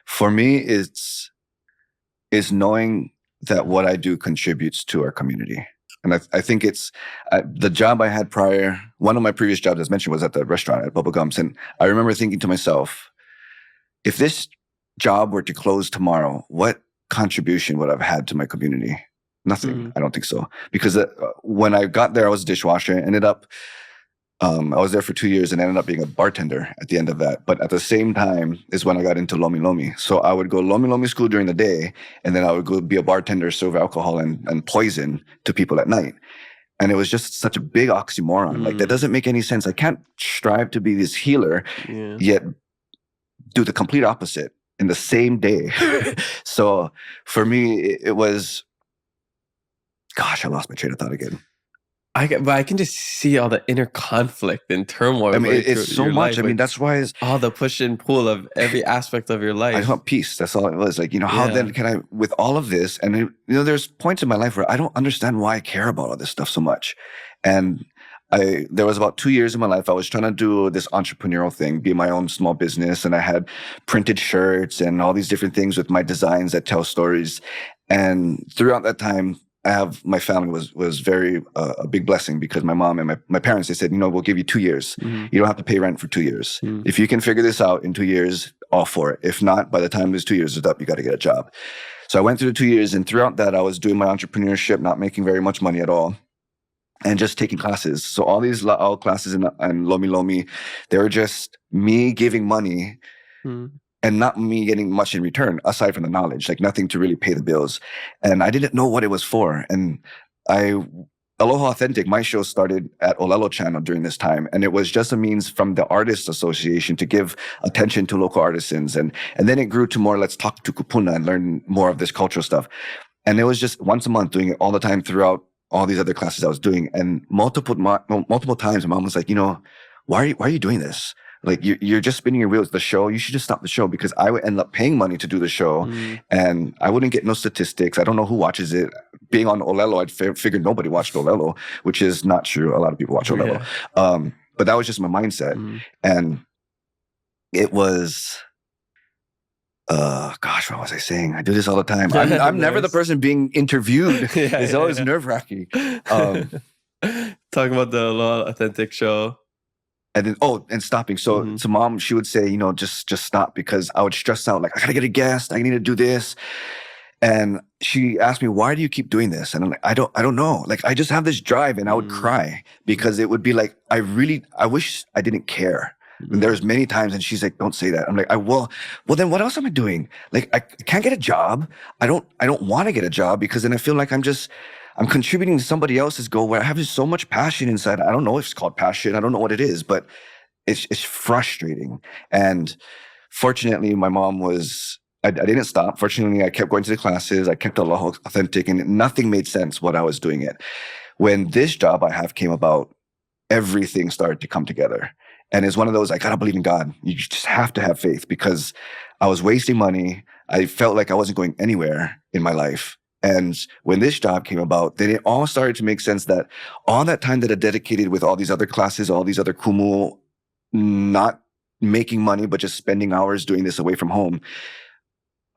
For me, it's knowing that what I do contributes to our community. And I think it's the job I had prior. One of my previous jobs, as mentioned, was at the restaurant at Bubba Gumps. And I remember thinking to myself, if this job were to close tomorrow, what contribution would I have had to my community? Nothing. I don't think so. Because when I got there, I was a dishwasher. Ended up, I was there for 2 years and ended up being a bartender at the end of that. But at the same time is when I got into Lomi Lomi. So I would go Lomi Lomi school during the day, and then I would go be a bartender, serve alcohol and poison to people at night. And it was just such a big oxymoron. Like, that doesn't make any sense. I can't strive to be this healer, yet do the complete opposite in the same day. So for me, it was, gosh, I lost my train of thought again. But I can just see all the inner conflict and turmoil. I mean, it's so much. I mean, that's why it's all the push and pull of every aspect of your life. I just want peace. That's all it was. Like, how then can I, with all of this, and there's points in my life where I don't understand why I care about all this stuff so much. And there was about 2 years in my life, I was trying to do this entrepreneurial thing, be my own small business. And I had printed shirts and all these different things with my designs that tell stories. And throughout that time, my family was very a big blessing, because my mom and my parents, they said, we'll give you 2 years. You don't have to pay rent for 2 years. If you can figure this out in 2 years, all for it. If not, by the time those 2 years is up, you got to get a job. So I went through the 2 years, and throughout that, I was doing my entrepreneurship, not making very much money at all, and just taking classes. So all these classes in Lomi Lomi, they were just me giving money and not me getting much in return, aside from the knowledge, like nothing to really pay the bills. And I didn't know what it was for. And Aloha Authentic, my show started at Olelo Channel during this time. And it was just a means from the Artists Association to give attention to local artisans. And then it grew to more, let's talk to kūpuna and learn more of this cultural stuff. And it was just once a month, doing it all the time throughout all these other classes I was doing. And multiple times, my mom was like, why are you doing this? Like, you're just spinning your wheels. The show, you should just stop the show, because I would end up paying money to do the show, and I wouldn't get no statistics. I don't know who watches it. Being on Olelo, I figured nobody watched Olelo, which is not true. A lot of people watch Olelo. But that was just my mindset. And it was, gosh, what was I saying? I do this all the time. I'm never the person being interviewed. It's always nerve-wracking. Talking about the Aloha Authentic show. And then, and stopping. So, so mom, she would say, just stop, because I would stress out. Like, I gotta get a guest. I need to do this. And she asked me, why do you keep doing this? And I'm like, I don't know. Like, I just have this drive, and I would cry, because it would be like, I wish I didn't care. And there's many times, and she's like, don't say that. I'm like, well, then what else am I doing? Like, I can't get a job. I don't want to get a job, because then I feel like I'm contributing to somebody else's goal, where I have just so much passion inside. I don't know if it's called passion. I don't know what it is, but it's frustrating. And fortunately, my mom was I didn't stop. Fortunately, I kept going to the classes. I kept Aloha Authentic, and nothing made sense what I was doing it. When this job I have came about, everything started to come together. And it's one of those, I gotta believe in God. You just have to have faith, because I was wasting money. I felt like I wasn't going anywhere in my life. And when this job came about, then it all started to make sense that all that time that I dedicated with all these other classes, all these other kumu, not making money, but just spending hours doing this away from home.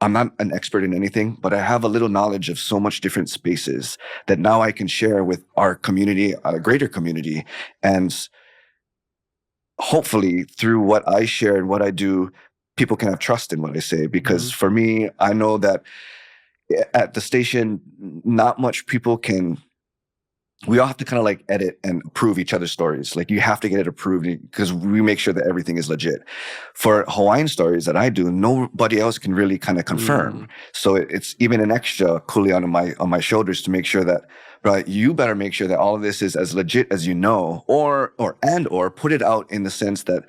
I'm not an expert in anything, but I have a little knowledge of so much different spaces that now I can share with our community, a greater community. And hopefully through what I share and what I do, people can have trust in what I say. Because for me, I know that at the station, not much people can, we all have to kind of like edit and approve each other's stories. Like you have to get it approved because we make sure that everything is legit. For Hawaiian stories that I do, nobody else can really kind of confirm. So it's even an extra kuli on my shoulders to make sure that, right, you better make sure that all of this is as legit as you know, or put it out in the sense that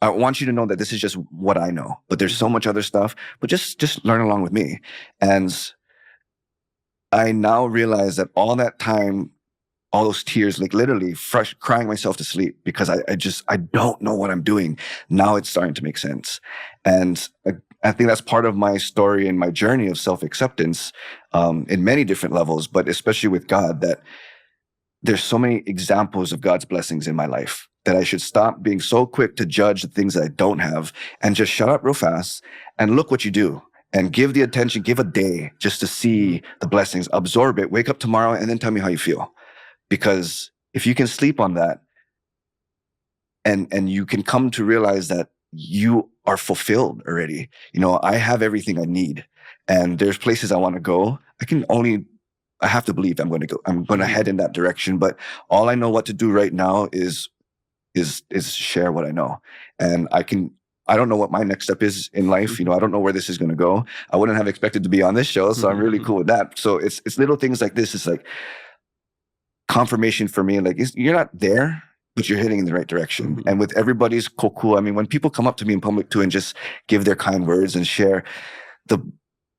I want you to know that this is just what I know, but there's so much other stuff, but just learn along with me. And I now realize that all that time, all those tears, like literally crying myself to sleep because I don't know what I'm doing. Now it's starting to make sense. And I think that's part of my story and my journey of self-acceptance in many different levels, but especially with God, that there's so many examples of God's blessings in my life that I should stop being so quick to judge the things that I don't have and just shut up real fast and look what you do. And give the attention, give a day just to see the blessings, absorb it, wake up tomorrow, and then tell me how you feel. Because if you can sleep on that and you can come to realize that you are fulfilled already. You know, I have everything I need. And there's places I want to go. I have to believe I'm going to go. I'm going to head in that direction. But all I know what to do right now is share what I know. And I don't know what my next step is in life. You know, I don't know where this is going to go. I wouldn't have expected to be on this show, so I'm really cool with that. So it's little things like this. It's like confirmation for me. Like you're not there, but you're heading in the right direction. And with everybody's koku, I mean, when people come up to me in public too and just give their kind words and share, the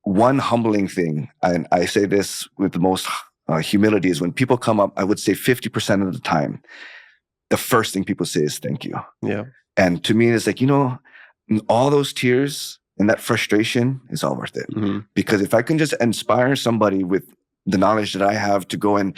one humbling thing, and I say this with the most humility, is when people come up, I would say 50% of the time, the first thing people say is thank you. Yeah. And to me, it's like, you know, all those tears and that frustration is all worth it. Because if I can just inspire somebody with the knowledge that I have to go and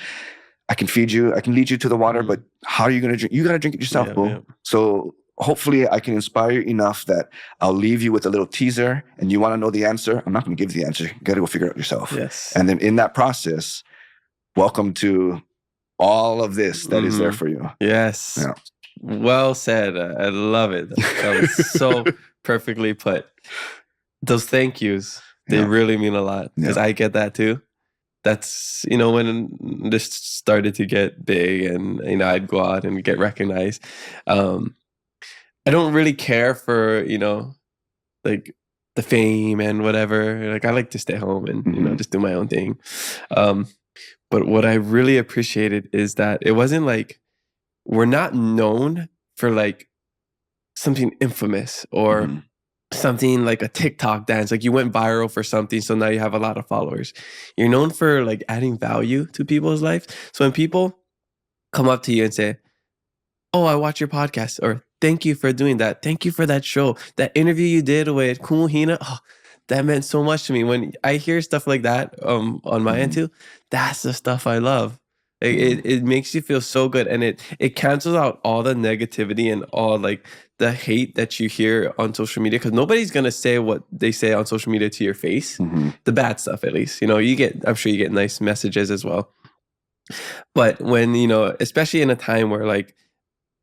I can feed you, I can lead you to the water, but how are you going to drink? You got to drink it yourself, boo. Yeah. So hopefully I can inspire you enough that I'll leave you with a little teaser and you want to know the answer. I'm not going to give you the answer. You got to go figure it out yourself. Yes. And then in that process, welcome to all of this that is there for you. Yes. Yeah. Well said. I love it. That was so perfectly put. Those thank yous, they really mean a lot because I get that too. That's, you know, when this started to get big and, you know, I'd go out and get recognized. I don't really care for, you know, like the fame and whatever. Like I like to stay home and, you know, just do my own thing. But what I really appreciated is that it wasn't like, we're not known for like something infamous or something like a TikTok dance. Like you went viral for something, so now you have a lot of followers. You're known for like adding value to people's lives. So when people come up to you and say, oh, I watch your podcast, or thank you for doing that. Thank you for that show. That interview you did with Kumuhina, oh, that meant so much to me. When I hear stuff like that on my end too, that's the stuff I love. It makes you feel so good, and it cancels out all the negativity and all like the hate that you hear on social media, because nobody's gonna say what they say on social media to your face. The bad stuff, at least, you know, I'm sure you get nice messages as well. But when, you know, especially in a time where like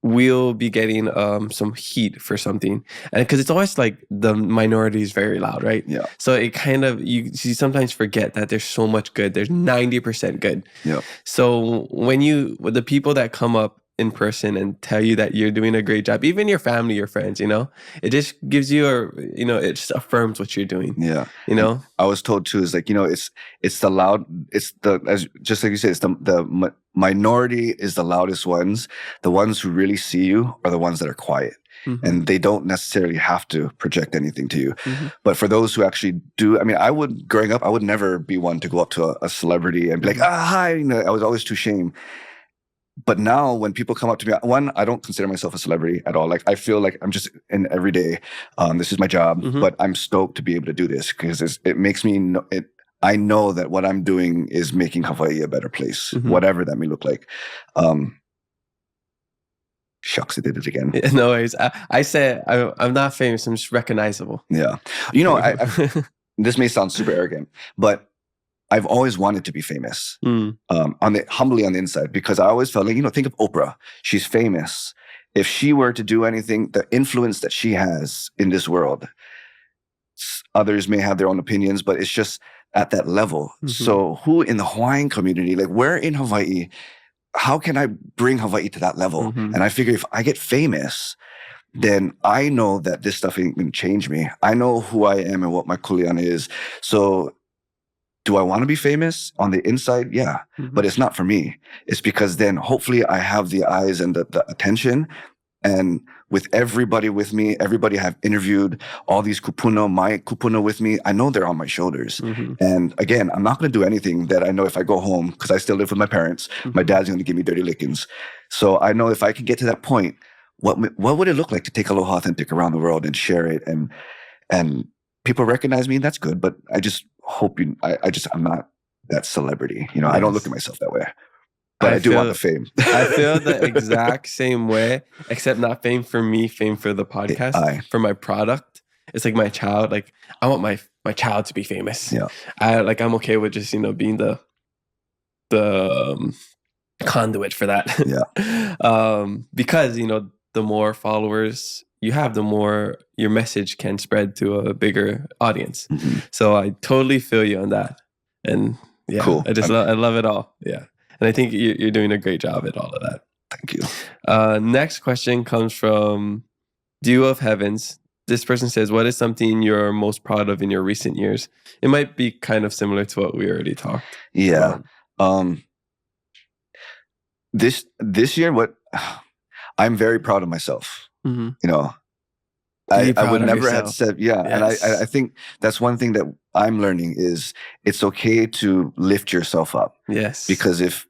we'll be getting some heat for something, and because it's always like the minority is very loud, right? Yeah. So it kind of, you sometimes forget that there's so much good. There's 90% good. Yeah. So when the people that come up in person and tell you that you're doing a great job, even your family, your friends, you know, it just gives you you know, it just affirms what you're doing. Yeah. You know, I was told too, is like, you know, it's the loud, just like you said, it's the minority is the loudest ones. The ones who really see you are the ones that are quiet. and they don't necessarily have to project anything to you. Mm-hmm. But for those who actually do, I mean, growing up, I would never be one to go up to a celebrity and be like, hi, you know, I was always too ashamed. But now when people come up to me, one, I don't consider myself a celebrity at all. Like, I feel like I'm just in everyday, this is my job, but I'm stoked to be able to do this because it makes me know it. I know that what I'm doing is making Hawaii a better place, whatever that may look like. Shucks, I did it again. No worries. I said I'm not famous. I'm just recognizable. Yeah. You know, this may sound super arrogant, but I've always wanted to be famous, humbly on the inside, because I always felt like, you know, think of Oprah. She's famous. If she were to do anything, the influence that she has in this world, others may have their own opinions, but it's just at that level. So who in the Hawaiian community, like where in Hawaii, how can I bring Hawaii to that level? And I figure if I get famous, then I know that this stuff ain't gonna change me. I know who I am and what my kuleana is. So do I want to be famous on the inside? Yeah, but it's not for me. It's because then hopefully I have the eyes and the attention, and with everybody with me, everybody I've interviewed, all these kūpuna, my kūpuna with me, I know they're on my shoulders. And again, I'm not going to do anything that I know if I go home, because I still live with my parents, my dad's going to give me dirty lickings. So I know if I can get to that point, what would it look like to take Aloha Authentic around the world and share it? And people recognize me, and that's good. But I just hope I'm not that celebrity. You know, I don't look at myself that way. But I do want the fame. I feel the exact same way, except not fame for me, fame for the podcast, for my product. It's like my child. Like I want my child to be famous. Yeah. I'm okay with just, you know, being the conduit for that. Yeah. Because, you know, the more followers you have, the more your message can spread to a bigger audience. So I totally feel you on that. And yeah, cool. I love it all. Yeah. And I think you're doing a great job at all of that. Thank you. Next question comes from Dew of Heavens. This person says, what is something you're most proud of in your recent years? It might be kind of similar to what we already talked. Yeah. This year, I'm very proud of myself. You know, I would never have said, yes. And I think that's one thing that I'm learning is it's okay to lift yourself up. Yes. Because if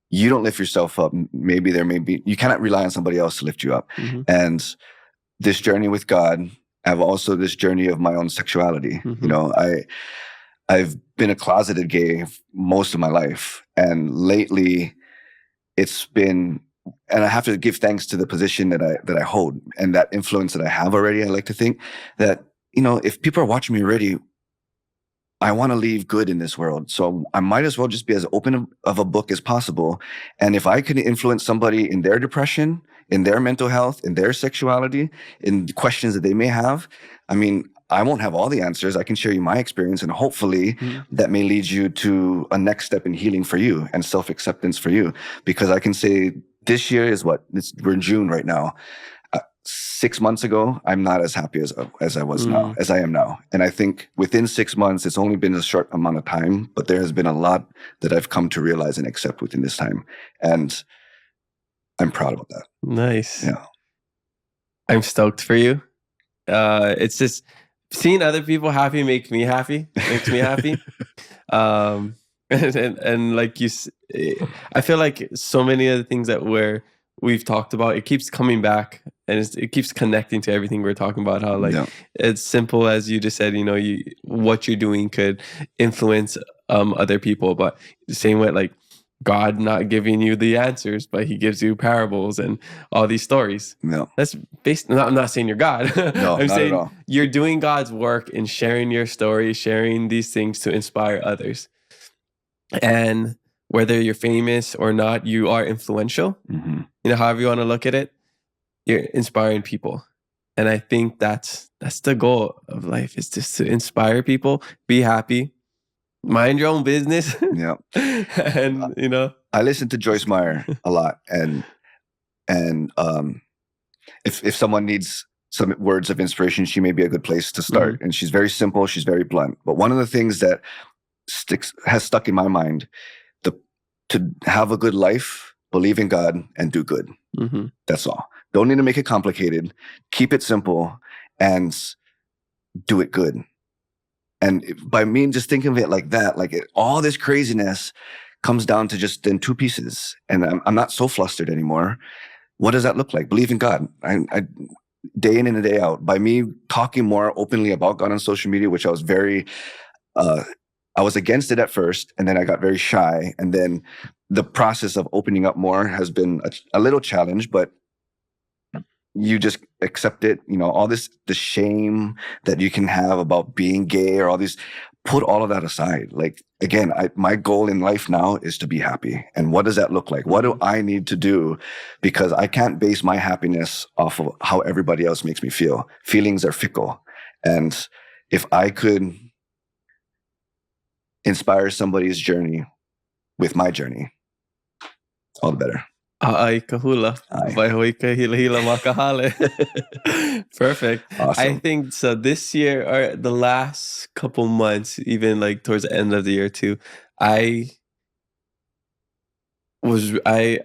you don't lift yourself up, maybe you cannot rely on somebody else to lift you up. And this journey with God, I have also this journey of my own sexuality. You know, I've been a closeted gay most of my life. And lately it's been, and I have to give thanks to the position that I hold and that influence that I have already. I like to think that, you know, if people are watching me already, I want to leave good in this world. So I might as well just be as open of a book as possible. And if I can influence somebody in their depression, in their mental health, in their sexuality, in questions that they may have, I mean, I won't have all the answers. I can share you my experience, and hopefully that may lead you to a next step in healing for you and self-acceptance for you. Because I can say this year is we're in June right now. 6 months ago, I'm not as happy as I was now, as I am now. And I think within 6 months, it's only been a short amount of time, but there has been a lot that I've come to realize and accept within this time. And I'm proud about that. Nice. Yeah. I'm stoked for you. It's just seeing other people happy makes me happy. And like I feel like so many of the things that we've talked about, it keeps coming back, and it keeps connecting to everything we're talking about. How it's simple as you just said, you know, what you're doing could influence other people, but the same way, like God not giving you the answers, but He gives you parables and all these stories. No, that's based. I'm not saying you're God. No, I'm not saying at all. You're doing God's work in sharing your story, sharing these things to inspire others. And whether you're famous or not, you are influential. You know, however you want to look at it, you're inspiring people. And I think that's the goal of life, is just to inspire people, be happy, mind your own business. Yeah. And, you know. I listen to Joyce Meyer a lot. And if someone needs some words of inspiration, she may be a good place to start. And she's very simple. She's very blunt. But one of the things that has stuck in my mind, to have a good life, believe in God, and do good. That's all. Don't need to make it complicated. Keep it simple and do it good. And by me just thinking of it like that, like all this craziness comes down to just in two pieces. And I'm not so flustered anymore. What does that look like? Believe in God. I day in and day out. By me talking more openly about God on social media, which I was very, I was against it at first, and then I got very shy. And then the process of opening up more has been a little challenge, but you just accept it. You know, all this, the shame that you can have about being gay or all these, put all of that aside. Like, again, my goal in life now is to be happy. And what does that look like? What do I need to do? Because I can't base my happiness off of how everybody else makes me feel. Feelings are fickle. And if I could inspire somebody's journey with my journey, all the better. Ai ka hula. Vai hoi ka hila hila makahale. Perfect. Awesome. I think so. This year, or the last couple months, even like towards the end of the year too, I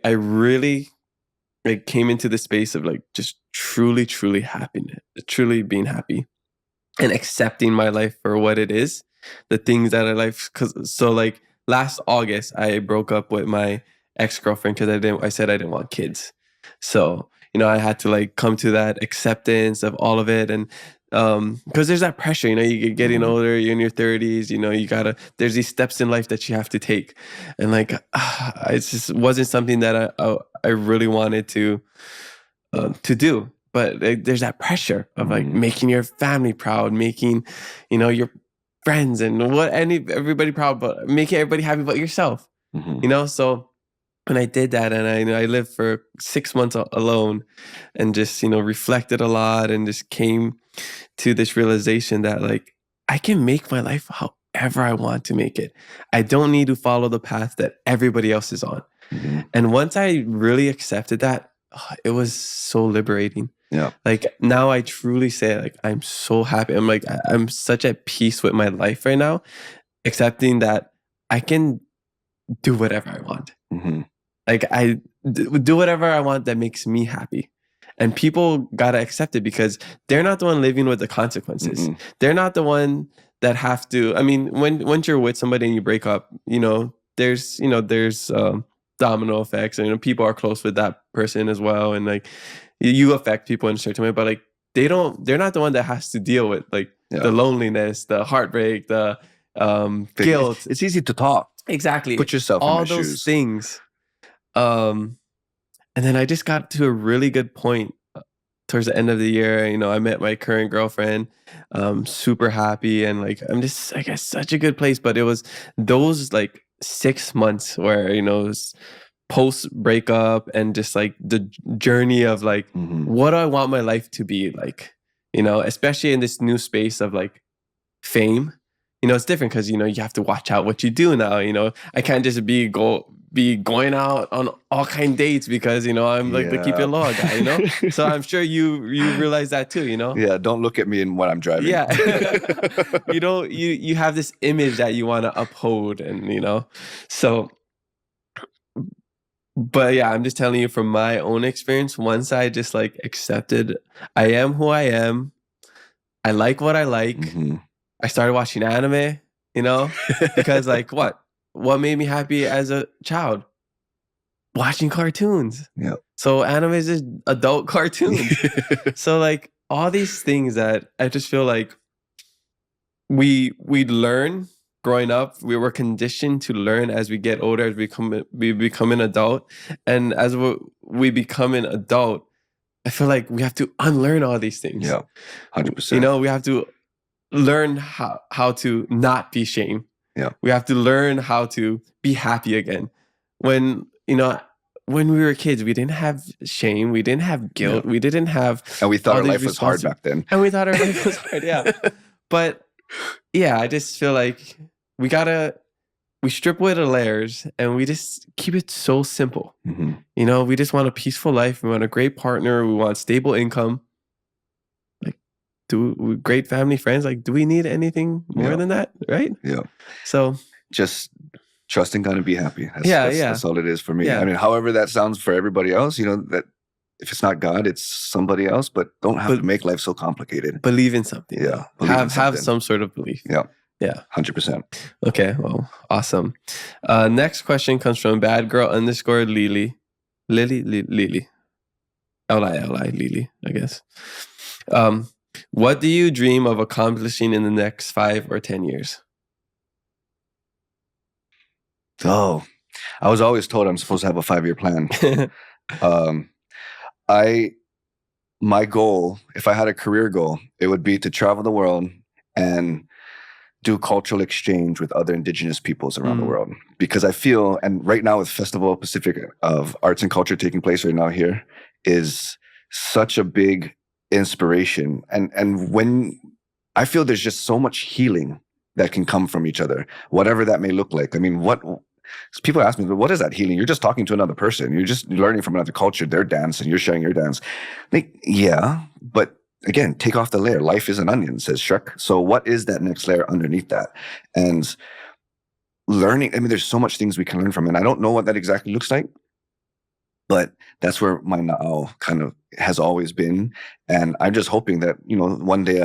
really like came into the space of like just truly happiness, truly being happy and accepting my life for what it is, the things that I like. So like last August, I broke up with my ex-girlfriend because I said I didn't want kids. So, you know, I had to like come to that acceptance of all of it. And because there's that pressure, you know, you're getting older, you're in your 30s, you know, there's these steps in life that you have to take. And like, it just wasn't something that I really wanted to do. But there's that pressure of like making your family proud, making, you know, your friends and everybody proud, but making everybody happy but yourself, you know? So, and I did that, and I lived for 6 months alone and just, you know, reflected a lot and just came to this realization that like, I can make my life however I want to make it. I don't need to follow the path that everybody else is on. And once I really accepted that, it was so liberating. Yeah. Like now I truly say like, I'm so happy. I'm like, I'm such at peace with my life right now, accepting that I can do whatever I want. Like I do whatever I want that makes me happy. And people got to accept it because they're not the one living with the consequences. They're not the one that have to, I mean, once you're with somebody and you break up, you know, there's domino effects and, you know, people are close with that person as well. And like you affect people in a certain way, but like they're not the one that has to deal with like the loneliness, the heartbreak, the guilt. It's easy to talk. Exactly. Put yourself all in my those shoes. Things. And then I just got to a really good point towards the end of the year. You know, I met my current girlfriend, super happy. And like, I'm just like at such a good place. But it was those like 6 months where, you know, it was post breakup and just like the journey of like, what do I want my life to be like, you know, especially in this new space of like fame. You know, it's different because, you know, you have to watch out what you do now. You know, I can't just be going out on all kind of dates because, you know, I'm like the Keep It Aloha guy, you know? So I'm sure you realize that too, you know? Yeah, don't look at me when I'm driving. Yeah. You know, you have this image that you want to uphold and, you know, so, but yeah, I'm just telling you from my own experience, once I just like accepted I am who I am, I like what I like, I started watching anime, you know, because like what made me happy as a child? Watching cartoons. Yeah. So anime is just adult cartoons. So like all these things that I just feel like we learn growing up, we were conditioned to learn as we get older, as we become an adult. And as we become an adult, I feel like we have to unlearn all these things. Yeah, 100%. You know, we have to learn how to not be shame. Yeah. We have to learn how to be happy again. When, you know, when we were kids, we didn't have shame. We didn't have guilt. We didn't have... And we thought our life was hard back then. And we thought our life was hard, yeah. But yeah, I just feel like we strip away the layers and we just keep it so simple. You know, we just want a peaceful life. We want a great partner. We want stable income. Great family, friends. Like, do we need anything more than that? Right? Yeah. So just trust in God and be happy. That's all it is for me. I mean, however that sounds for everybody else, you know, if it's not God, it's somebody else, but don't have to make life so complicated. Believe in something. Yeah. Have some sort of belief. Yeah. Yeah. 100%. Okay. Well, awesome. Next question comes from badgirl_Lily. Lily. L-I, Lily, I guess. What do you dream of accomplishing in the next 5 or 10 years? Oh, I was always told I'm supposed to have a 5-year plan. My goal, if I had a career goal, it would be to travel the world and do cultural exchange with other indigenous peoples around the world. Because I feel, and right now with Festival Pacific of Arts and Culture taking place right now here, is such a big inspiration. And when I feel there's just so much healing that can come from each other, whatever that may look like. I mean, people ask me, what is that healing? You're just talking to another person. You're just learning from another culture, their dance, and you're sharing your dance. Like, yeah, but again, take off the layer. Life is an onion, says Shrek. So what is that next layer underneath that? And learning, I mean, there's so much things we can learn from. And I don't know what that exactly looks like, but that's where my now kind of has always been. And I'm just hoping that, one day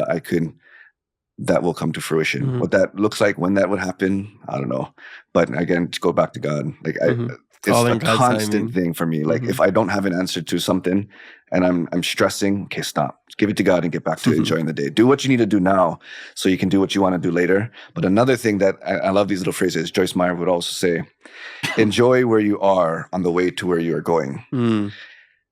that will come to fruition. What that looks like, when that would happen, I don't know. But again, to go back to God, like it's a constant thing for me. Like if I don't have an answer to something and I'm stressing, okay, stop. Give it to God and get back to enjoying the day. Do what you need to do now so you can do what you want to do later. But another thing that I love these little phrases, Joyce Meyer would also say, enjoy where you are on the way to where you are going.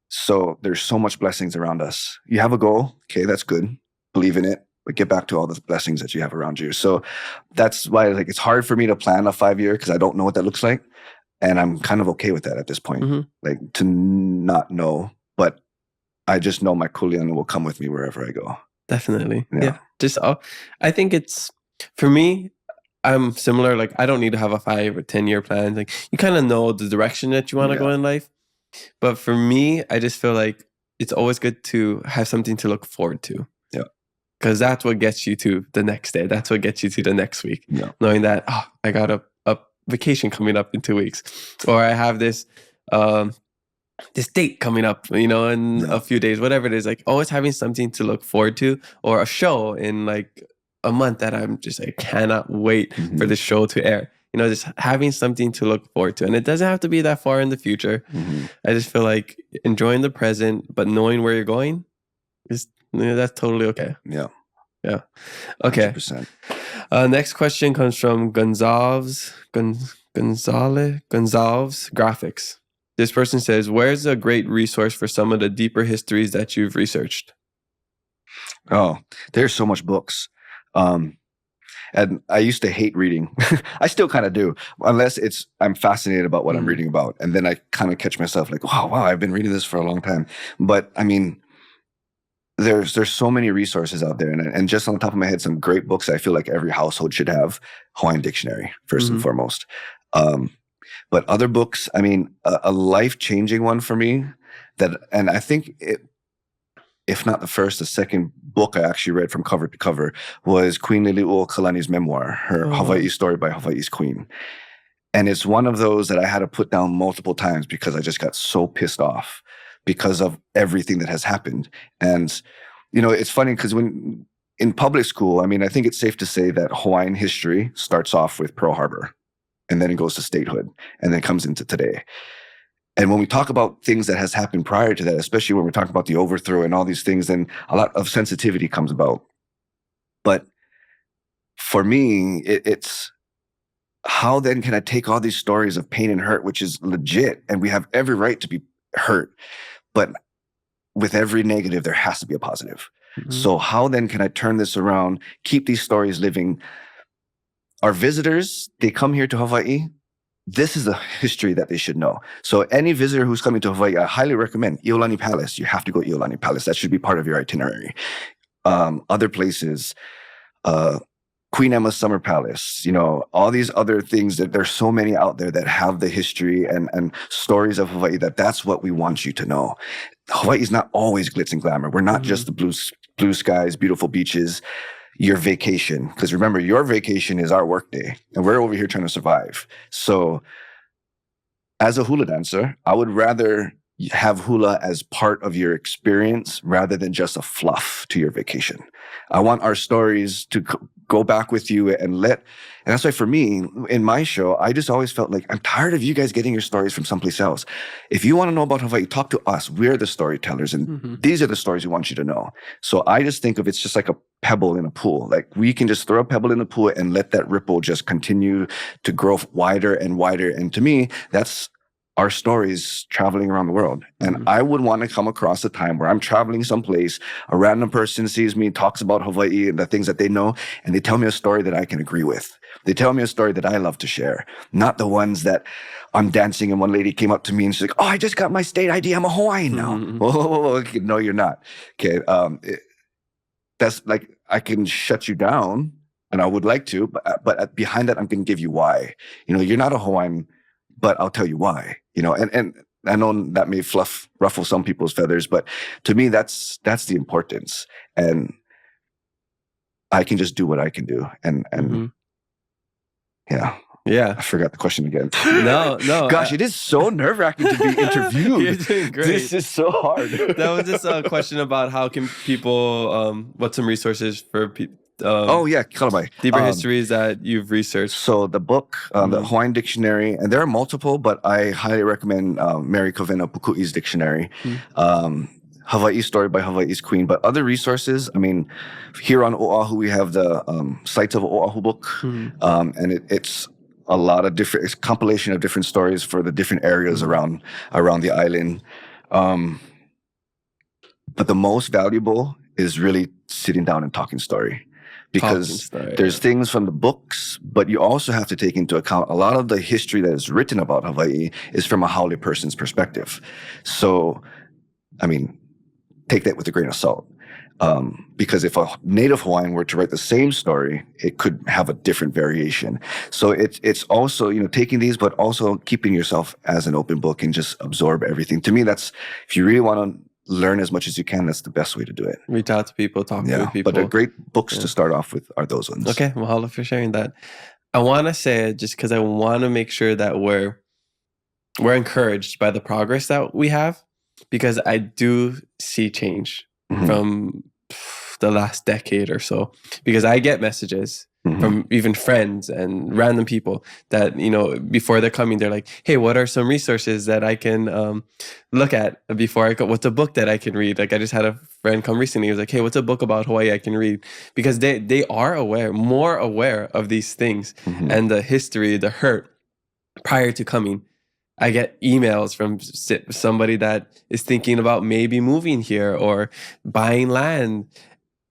So there's so much blessings around us. You have a goal. Okay, that's good. Believe in it. But get back to all the blessings that you have around you. So that's why it's hard for me to plan a 5-year because I don't know what that looks like. And I'm kind of okay with that at this point, like to not know. But I just know my kuleana will come with me wherever I go. Definitely. Yeah. I think it's, for me, I'm similar. Like I don't need to have a 5 or 10-year plan. Like you kind of know the direction that you want to go in life. But for me, I just feel like it's always good to have something to look forward to. Because that's what gets you to the next day. That's what gets you to the next week. Knowing that, I got a vacation coming up in 2 weeks. Or I have this date coming up, in a few days, whatever it is. Like always having something to look forward to, or a show in like a month that I'm just like, cannot wait for the show to air. Just having something to look forward to. And it doesn't have to be that far in the future. I just feel like enjoying the present, but knowing where you're going is... that's totally okay. Yeah. Okay. 100%. Next question comes from Gonzalez Graphics. This person says, where's a great resource for some of the deeper histories that you've researched? Oh, there's so much books. And I used to hate reading. I still kind of do, unless I'm fascinated about what I'm reading about. And then I kind of catch myself like, wow, I've been reading this for a long time. But I mean, there's so many resources out there. And just on the top of my head, some great books I feel like every household should have. Hawaiian Dictionary, first and foremost. But other books, I mean, a life-changing one for me and I think if not the first, the second book I actually read from cover to cover was Queen Liliuokalani's memoir, her Hawaiʻi story by Hawaii's queen. And it's one of those that I had to put down multiple times because I just got so pissed off because of everything that has happened. And, it's funny because when in public school, I mean, I think it's safe to say that Hawaiian history starts off with Pearl Harbor and then it goes to statehood and then comes into today. And when we talk about things that has happened prior to that, especially when we talk about the overthrow and all these things, then a lot of sensitivity comes about. But for me, it's how then can I take all these stories of pain and hurt, which is legit, and we have every right to be hurt, but with every negative, there has to be a positive. So how then can I turn this around, keep these stories living? Our visitors, they come here to Hawaii. This is a history that they should know. So any visitor who's coming to Hawaii, I highly recommend Iolani Palace. You have to go to Iolani Palace. That should be part of your itinerary. Other places, Queen Emma's Summer Palace, all these other things that there's so many out there that have the history and stories of Hawaii that's what we want you to know. Hawaii is not always glitz and glamour. We're not just the blue skies, beautiful beaches, your vacation. Because remember, your vacation is our work day and we're over here trying to survive. So as a hula dancer, I would rather have hula as part of your experience rather than just a fluff to your vacation. I want our stories to go back with you and that's why for me, in my show, I just always felt like I'm tired of you guys getting your stories from someplace else. If you want to know about Hawaii, talk to us. We're the storytellers, and these are the stories we want you to know. So I just think of it's just like a pebble in a pool. Like we can just throw a pebble in the pool and let that ripple just continue to grow wider and wider. And to me, that's our stories traveling around the world. And I would want to come across a time where I'm traveling someplace, a random person sees me, talks about Hawaii and the things that they know, and they tell me a story that I can agree with. They tell me a story that I love to share, not the ones that I'm dancing and one lady came up to me and she's like, oh, I just got my state ID. I'm a Hawaiian now. Whoa, no, you're not. Okay. That's like, I can shut you down and I would like to, but behind that, I'm going to give you why. You're not a Hawaiian, but I'll tell you why, and I know that may ruffle some people's feathers, but to me, that's the importance. And I can just do what I can do. And yeah. I forgot the question again. No. Gosh, it is so nerve-wracking to be interviewed. You're doing great. This is so hard. That was just a question about how can people, what's some resources for people? Kalabai. Deeper histories that you've researched. So the book, the Hawaiian Dictionary, and there are multiple, but I highly recommend Mary Kovena Pukui's dictionary. Hawaii Story by Hawaii's Queen, but other resources. I mean, here on Oahu, we have the Sites of Oahu book, and it's a lot of different, it's a compilation of different stories for the different areas around the island. But the most valuable is really sitting down and talking story. Because there's things from the books, but you also have to take into account a lot of the history that is written about Hawaii is from a haole person's perspective. So, I mean, take that with a grain of salt. Because if a native Hawaiian were to write the same story, it could have a different variation. So it's also, taking these, but also keeping yourself as an open book and just absorb everything. To me, that's, if you really want to learn as much as you can, that's the best way to do it. Reach out to people, talk to people. But the great books to start off with are those ones. Okay, mahalo for sharing that. I want to say it just because I want to make sure that we're encouraged by the progress that we have, because I do see change from the last decade or so, because I get messages from even friends and random people that, before they're coming, they're like, hey, what are some resources that I can look at before I go? What's a book that I can read? Like I just had a friend come recently. He was like, hey, what's a book about Hawaii I can read? Because they are more aware of these things and the history, the hurt prior to coming. I get emails from somebody that is thinking about maybe moving here or buying land.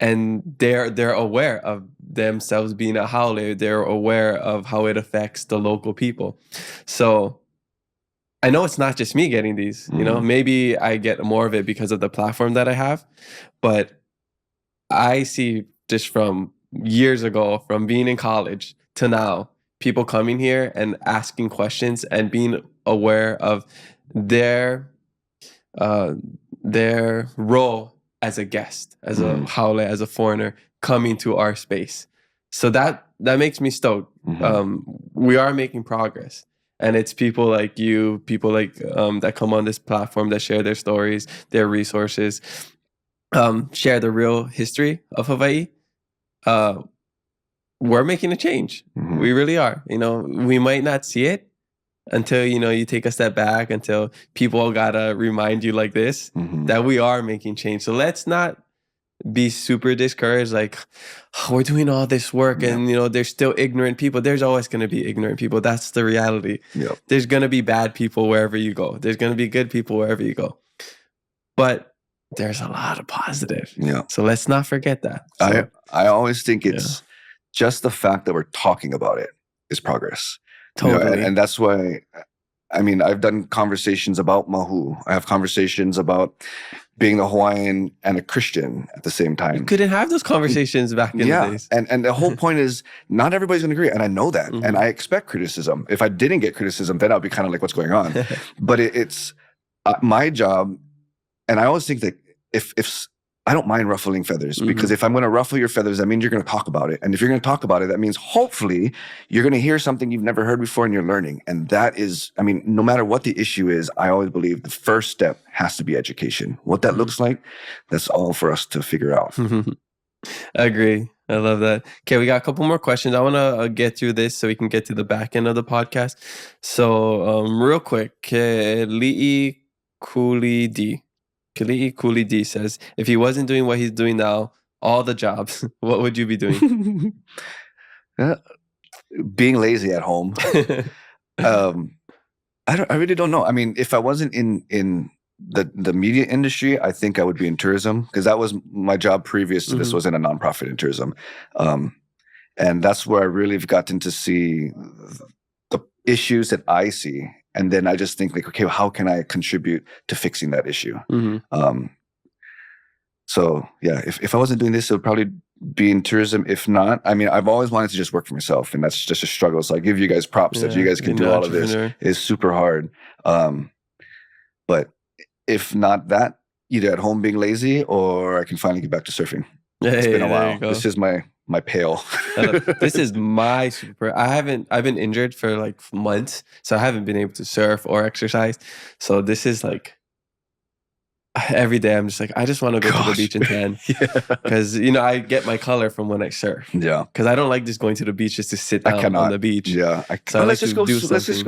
And they're aware of themselves being a haole. They're aware of how it affects the local people. So I know it's not just me getting these. Maybe I get more of it because of the platform that I have. But I see just from years ago, from being in college to now, people coming here and asking questions and being aware of their role as a guest, as a haole, as a foreigner coming to our space. So that makes me stoked. We are making progress. And it's people like you, people like that come on this platform that share their stories, their resources, share the real history of Hawaii. We're making a change. We really are. We might not see it until, you take a step back, until people gotta remind you like this, that we are making change. So let's not be super discouraged, like, oh, we're doing all this work and, there's still ignorant people. There's always going to be ignorant people. That's the reality. There's going to be bad people wherever you go. There's going to be good people wherever you go. But there's a lot of positive. So let's not forget that. So, I always think it's just the fact that we're talking about it is progress. Totally. And that's why, I mean, I've done conversations about Mahu. I have conversations about being a Hawaiian and a Christian at the same time. You couldn't have those conversations back in the days. And the whole point is not everybody's going to agree. And I know that. And I expect criticism. If I didn't get criticism, then I'll be kind of like, what's going on? But it's my job. And I always think that if I don't mind ruffling feathers because if I'm going to ruffle your feathers, that means you're going to talk about it. And if you're going to talk about it, that means hopefully you're going to hear something you've never heard before and you're learning. And that is, I mean, no matter what the issue is, I always believe the first step has to be education. What that looks like, that's all for us to figure out. I agree. I love that. Okay, we got a couple more questions. I want to get through this so we can get to the back end of the podcast. So real quick, Kali'i Kuli D says, if he wasn't doing what he's doing now, all the jobs, what would you be doing? Being lazy at home. I really don't know. I mean, if I wasn't in the media industry, I think I would be in tourism because that was my job previous to this was in a nonprofit in tourism. And that's where I really have gotten to see the issues that I see. And then I just think like, okay, well, how can I contribute to fixing that issue? So yeah, if I wasn't doing this, it would probably be in tourism. If not, I mean, I've always wanted to just work for myself, and that's just a struggle. So I give you guys props that you guys can do all of this. It's super hard. But if not that, either at home being lazy or I can finally get back to surfing. It's been a while. This is my pail. This is my super. I've been injured for like months, so I haven't been able to surf or exercise. So this is like every day I'm just like, I just want to go to the beach and tan. Because I get my color from when I surf. Yeah. Because I don't like just going to the beach just to sit down on the beach. Yeah. Let's just go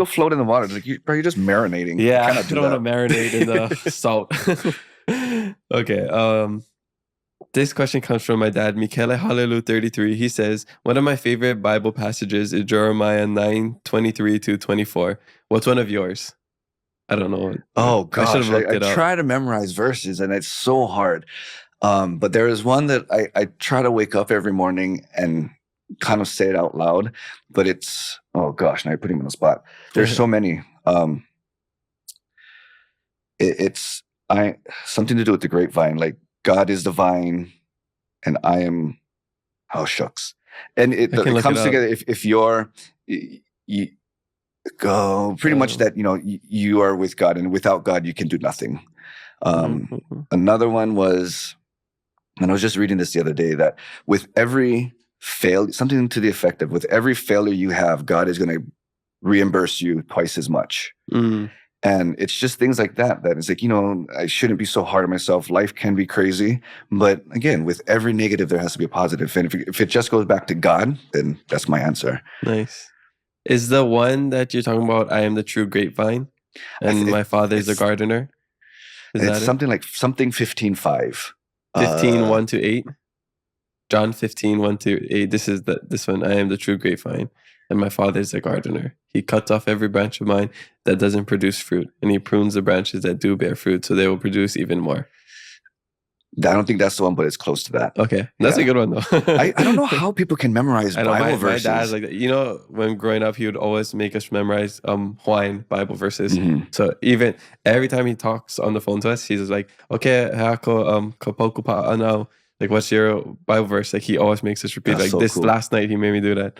float in the water. Like you're just marinating. Yeah. I don't want to marinate in the salt. Okay. This question comes from my dad, Michele Hallelu 33. He says, one of my favorite Bible passages is Jeremiah 9:23-24. What's one of yours? I don't know. Oh gosh, I try to memorize verses and it's so hard. But there is one that I try to wake up every morning and kind of say it out loud. But it's, oh gosh, now you're putting me on the spot. There's so many. It's something to do with the grapevine. Like God is the vine, and I am. Oh shucks, and it comes together if you're. Go pretty much that you are with God, and without God you can do nothing. Another one was, and I was just reading this the other day, that with every failure, something to the effect of, with every failure you have, God is going to reimburse you twice as much. And it's just things like that it's like, I shouldn't be so hard on myself. Life can be crazy, but again, with every negative there has to be a positive, and if it just goes back to God, then that's my answer. Nice. Is the one that you're talking about, I am the true grapevine, and my father is a gardener? It's something like 15:5. 15:1-8. John 15:1-8. This one, I am the true grapevine, and my father is a gardener. He cuts off every branch of mine that doesn't produce fruit, and he prunes the branches that do bear fruit, so they will produce even more. I don't think that's the one, but it's close to that. Okay. That's a good one, though. I don't know how people can memorize Bible verses. My dad's like that. When growing up, he would always make us memorize Hawaiian Bible verses. So even every time he talks on the phone to us, he's like, okay, hako kapoku pa'anau. Like, what's your Bible verse? Like, he always makes us repeat. That's like so cool. Last night, he made me do that.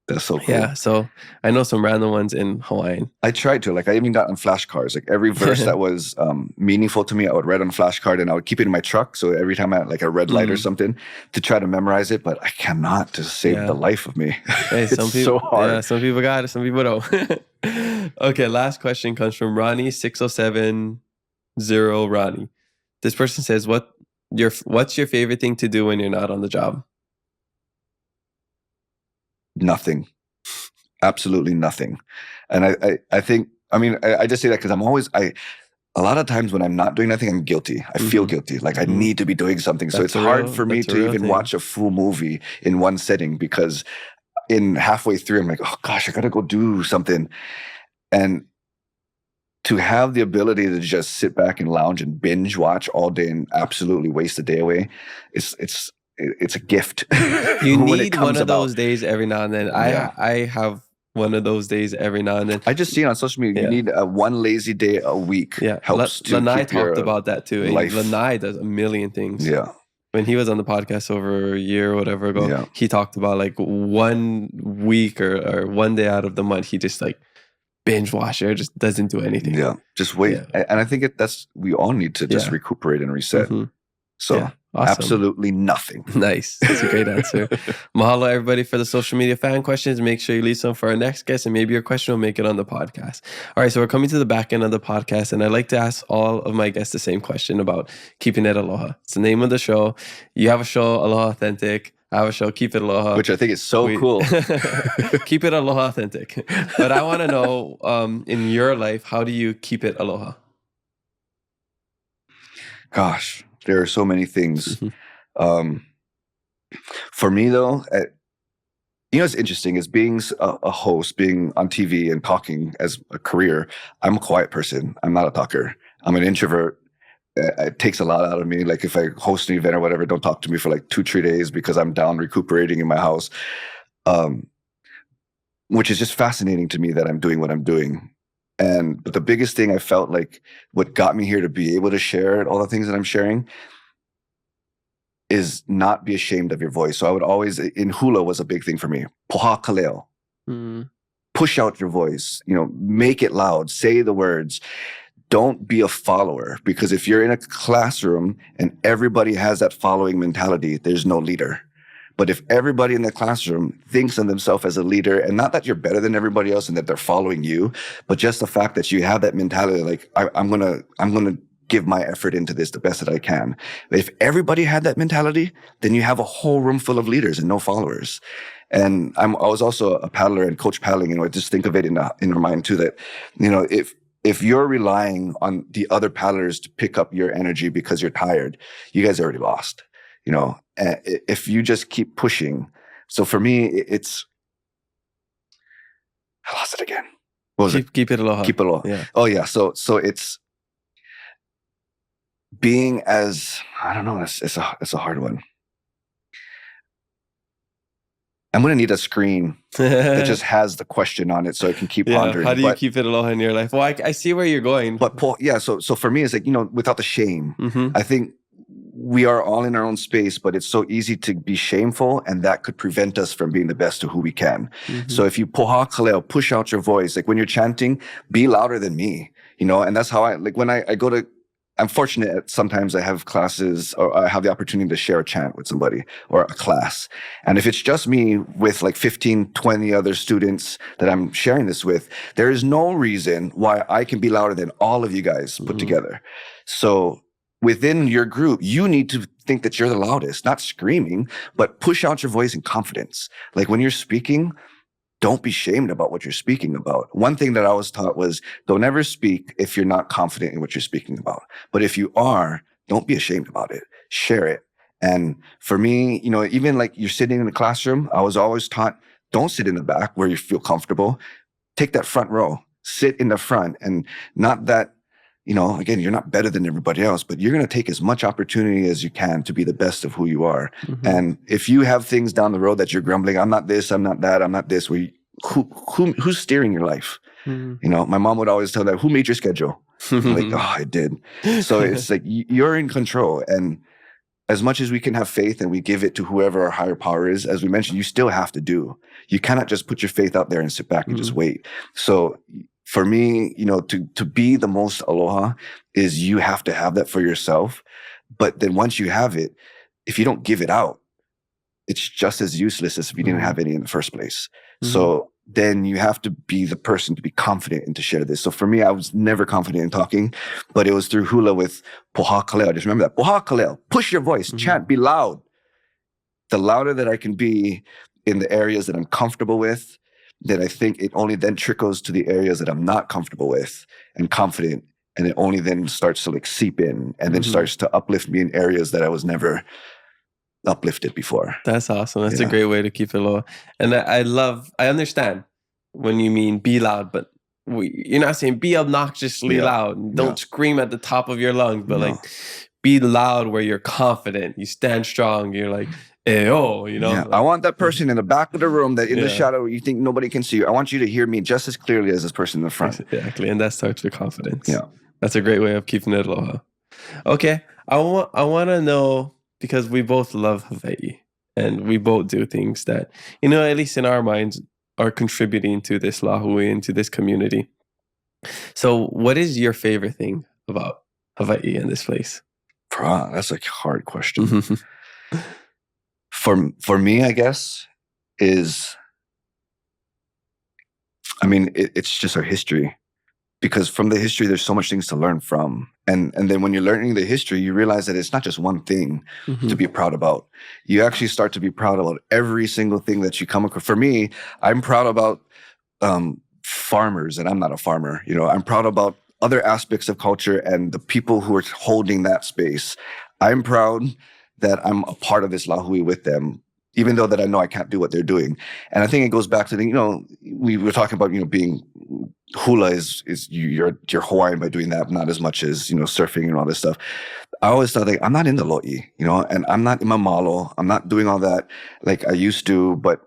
That's so cool. Yeah, so I know some random ones in Hawaiian. I tried to. Like, I even got on flashcards. Like, every verse that was meaningful to me, I would write on a flashcard, and I would keep it in my truck. So every time I had like a red light or something, to try to memorize it. But I cannot to save the life of me. Hey, it's so hard. Yeah, some people got it, some people don't. Okay, last question comes from Ronnie 6070 Ronnie. This person says, what's your favorite thing to do when you're not on the job? Nothing. Absolutely nothing. And I think, I just say that because a lot of times when I'm not doing nothing, I'm guilty. I feel guilty. Like I need to be doing something. So it's hard for me to even watch a full movie in one setting, because in halfway through, I'm like, oh gosh, I got to go do something. And to have the ability to just sit back and lounge and binge watch all day and absolutely waste the day away, it's a gift. You need one of those days every now and then. I have one of those days every now and then. I just see it on social media. You need one lazy day a week. Yeah, helps Lanai talked about that too. Lanai does a million things. Yeah. When he was on the podcast over a year or whatever ago, he talked about like 1 week or 1 day out of the month, he just like binge watch or just doesn't do anything. Yeah, just wait. Yeah. And I think we all need to just recuperate and reset. So Awesome. Absolutely nothing. Nice. That's a great answer. Mahalo, everybody, for the social media fan questions. Make sure you leave some for our next guest, and maybe your question will make it on the podcast. All right, so we're coming to the back end of the podcast, and I like to ask all of my guests the same question about keeping it aloha. It's the name of the show. You have a show, Aloha Authentic. I have a show, Keep It Aloha. Which I think is so cool. Keep it Aloha Authentic. But I want to know, in your life, how do you keep it aloha? Gosh, there are so many things. For me, though, what's interesting is being a host, being on TV and talking as a career. I'm a quiet person. I'm not a talker. I'm an introvert. It takes a lot out of me. Like if I host an event or whatever, don't talk to me for like 2-3 days because I'm down recuperating in my house. Which is just fascinating to me that I'm doing what I'm doing. But the biggest thing I felt like what got me here to be able to share all the things that I'm sharing is not be ashamed of your voice. So I would always, in hula was a big thing for me. Poha kaleo. Push out your voice, make it loud, say the words. Don't be a follower, because if you're in a classroom and everybody has that following mentality, there's no leader. But if everybody in the classroom thinks of themselves as a leader, and not that you're better than everybody else and that they're following you, but just the fact that you have that mentality, like I'm gonna give my effort into this the best that I can. If everybody had that mentality, then you have a whole room full of leaders and no followers. And I was also a paddler and coach paddling, and I just think of it in our mind too, that if you're relying on the other paddlers to pick up your energy because you're tired, you guys already lost. If you just keep pushing. So for me, I lost it again. What was it? Keep it aloha. Keep it aloha. Yeah. Oh yeah. So it's being as, I don't know, it's a hard one. I'm going to need a screen that just has the question on it so I can keep pondering. How do you keep it aloha in your life? Well, I see where you're going. But so for me, it's like, without the shame, I think we are all in our own space, but it's so easy to be shameful, and that could prevent us from being the best of who we can. So if you poha kaleo, push out your voice, like when you're chanting, be louder than me, and that's how when I go to, I'm fortunate sometimes I have classes or I have the opportunity to share a chant with somebody or a class. And if it's just me with like 15, 20 other students that I'm sharing this with, there is no reason why I can be louder than all of you guys put together. So within your group, you need to think that you're the loudest, not screaming, but push out your voice in confidence. Like when you're speaking, don't be shamed about what you're speaking about. One thing that I was taught was don't ever speak if you're not confident in what you're speaking about. But if you are, don't be ashamed about it. Share it. And for me, even like you're sitting in the classroom, I was always taught, don't sit in the back where you feel comfortable. Take that front row. Sit in the front. And not that, again, you're not better than everybody else, but you're going to take as much opportunity as you can to be the best of who you are. And if you have things down the road that you're grumbling, I'm not this, I'm not that, I'm not this, who's steering your life? My mom would always tell that, who made your schedule? I'm like, oh, I did. So it's like, you're in control. And as much as we can have faith and we give it to whoever our higher power is, as we mentioned, you still have to do. You cannot just put your faith out there and sit back and just wait. So for me, to be the most aloha is you have to have that for yourself. But then once you have it, if you don't give it out, it's just as useless as if you didn't have any in the first place. So then you have to be the person to be confident and to share this. So for me, I was never confident in talking, but it was through hula with poha kaleo. Just remember that. Poha kaleo. Push your voice. Chant. Be loud. The louder that I can be in the areas that I'm comfortable with, then I think it only then trickles to the areas that I'm not comfortable with and confident. And it only then starts to seep in and then starts to uplift me in areas that I was never uplifted before. That's awesome. That's a great way to keep it low. And I understand when you mean be loud, but you're not saying be obnoxiously loud. Don't scream at the top of your lungs, but be loud where you're confident. You stand strong. You're like, Ayo, I want that person in the back of the room that in the shadow you think nobody can see you. I want you to hear me just as clearly as this person in the front. Exactly. And that starts with confidence. Yeah. That's a great way of keeping it aloha. Okay. I want to know, because we both love Hawaii and we both do things that, at least in our minds, are contributing to this lahui and to this community. So what is your favorite thing about Hawaii and this place? That's a hard question. For me, I guess, it's just our history. Because from the history, there's so much things to learn from. And then when you're learning the history, you realize that it's not just one thing to be proud about. You actually start to be proud about every single thing that you come across. For me, I'm proud about farmers, and I'm not a farmer. I'm proud about other aspects of culture and the people who are holding that space. I'm proud that I'm a part of this lahui with them, even though that I know I can't do what they're doing. And I think it goes back to we were talking about, being hula is you're Hawaiian by doing that, not as much as, surfing and all this stuff. I always thought, like, I'm not in the lo'i, and I'm not in my malo. I'm not doing all that like I used to, but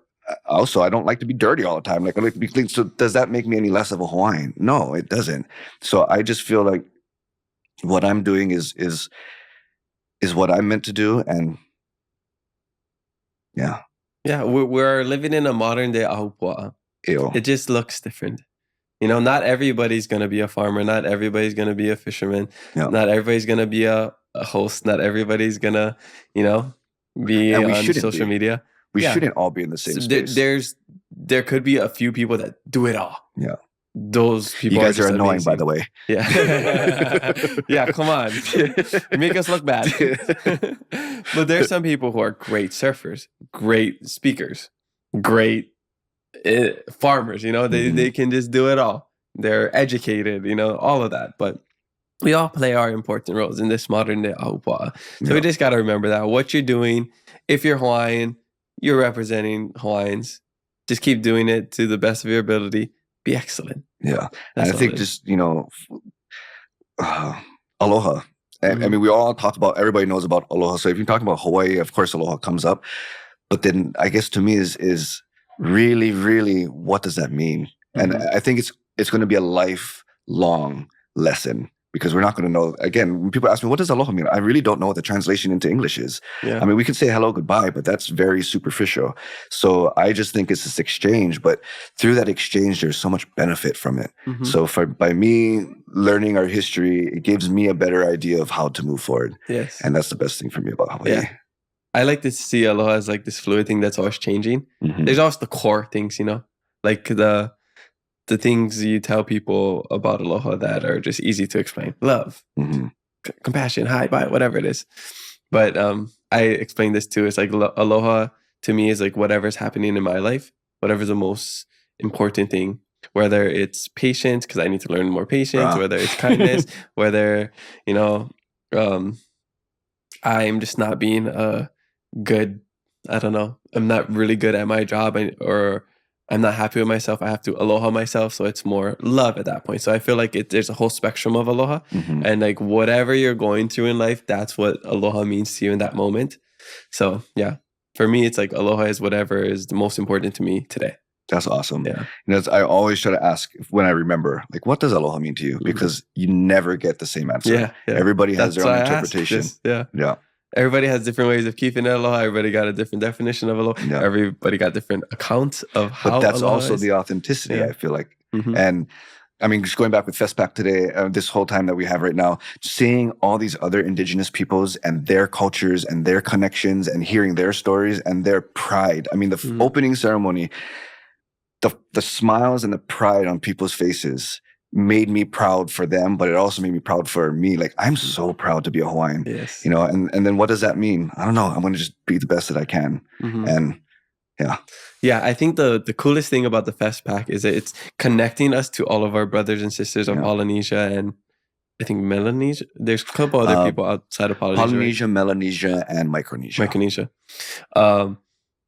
also I don't like to be dirty all the time. Like, I like to be clean. So does that make me any less of a Hawaiian? No, it doesn't. So I just feel like what I'm doing is what I'm meant to do. And yeah. Yeah, we're living in a modern day ahupua'a. It just looks different. Not everybody's going to be a farmer. Not everybody's going to be a fisherman. Yeah. Not everybody's going to be a host. Not everybody's going to, be on social media. We shouldn't all be in the same space. There could be a few people that do it all. Yeah. Those people you guys are annoying, amazing. By the way. Yeah. Yeah, come on. You make us look bad. But there's some people who are great surfers, great speakers, great farmers. They can just do it all. They're educated, all of that. But we all play our important roles in this modern day ahupua'a. So we just got to remember that what you're doing, if you're Hawaiian, you're representing Hawaiians. Just keep doing it to the best of your ability. Be excellent. Yeah. And I think just, aloha. I mean, we all talk about, everybody knows about aloha. So if you're talking about Hawaii, of course, aloha comes up. But then I guess to me is really, really, what does that mean? And I think it's going to be a lifelong lesson, because we're not going to know. Again, when people ask me, what does aloha mean? I really don't know what the translation into English is. Yeah. I mean, we could say hello, goodbye, but that's very superficial. So I just think it's this exchange, but through that exchange, there's so much benefit from it. So by me learning our history, it gives me a better idea of how to move forward. Yes. And that's the best thing for me about Hawaii. Yeah. I like to see aloha as like this fluid thing that's always changing. There's always the core things, like the things you tell people about aloha that are just easy to explain. Love, compassion, hi, bye, whatever it is. But I explain this too. It's like aloha to me is like whatever's happening in my life, whatever's the most important thing, whether it's patience, because I need to learn more patience, whether it's kindness, whether, I'm just not being a good, I don't know, I'm not really good at my job, or I'm not happy with myself. I have to aloha myself. So it's more love at that point. So I feel like there's a whole spectrum of aloha. And like whatever you're going through in life, that's what aloha means to you in that moment. So yeah, for me, it's like aloha is whatever is the most important to me today. That's awesome. Yeah. I always try to ask when I remember, like, what does aloha mean to you? Because you never get the same answer. Yeah. Everybody has their own interpretation. Yeah. Everybody has different ways of keeping aloha. Everybody got a different definition of aloha. Yeah. Everybody got different accounts of how. But that's aloha also is. The authenticity, I feel like. And I mean, just going back with Festpac today, this whole time that we have right now, seeing all these other indigenous peoples and their cultures and their connections and hearing their stories and their pride. I mean, the opening ceremony, the smiles and the pride on people's faces made me proud for them, but it also made me proud for me. Like, I'm so proud to be a Hawaiian. Yes. And then what does that mean? I don't know. I'm going to just be the best that I can. And yeah, I think the coolest thing about the Festpac is that it's connecting us to all of our brothers and sisters of Polynesia and I think Melanesia. There's a couple other people outside of Polynesia. Polynesia, right? Melanesia, and Micronesia.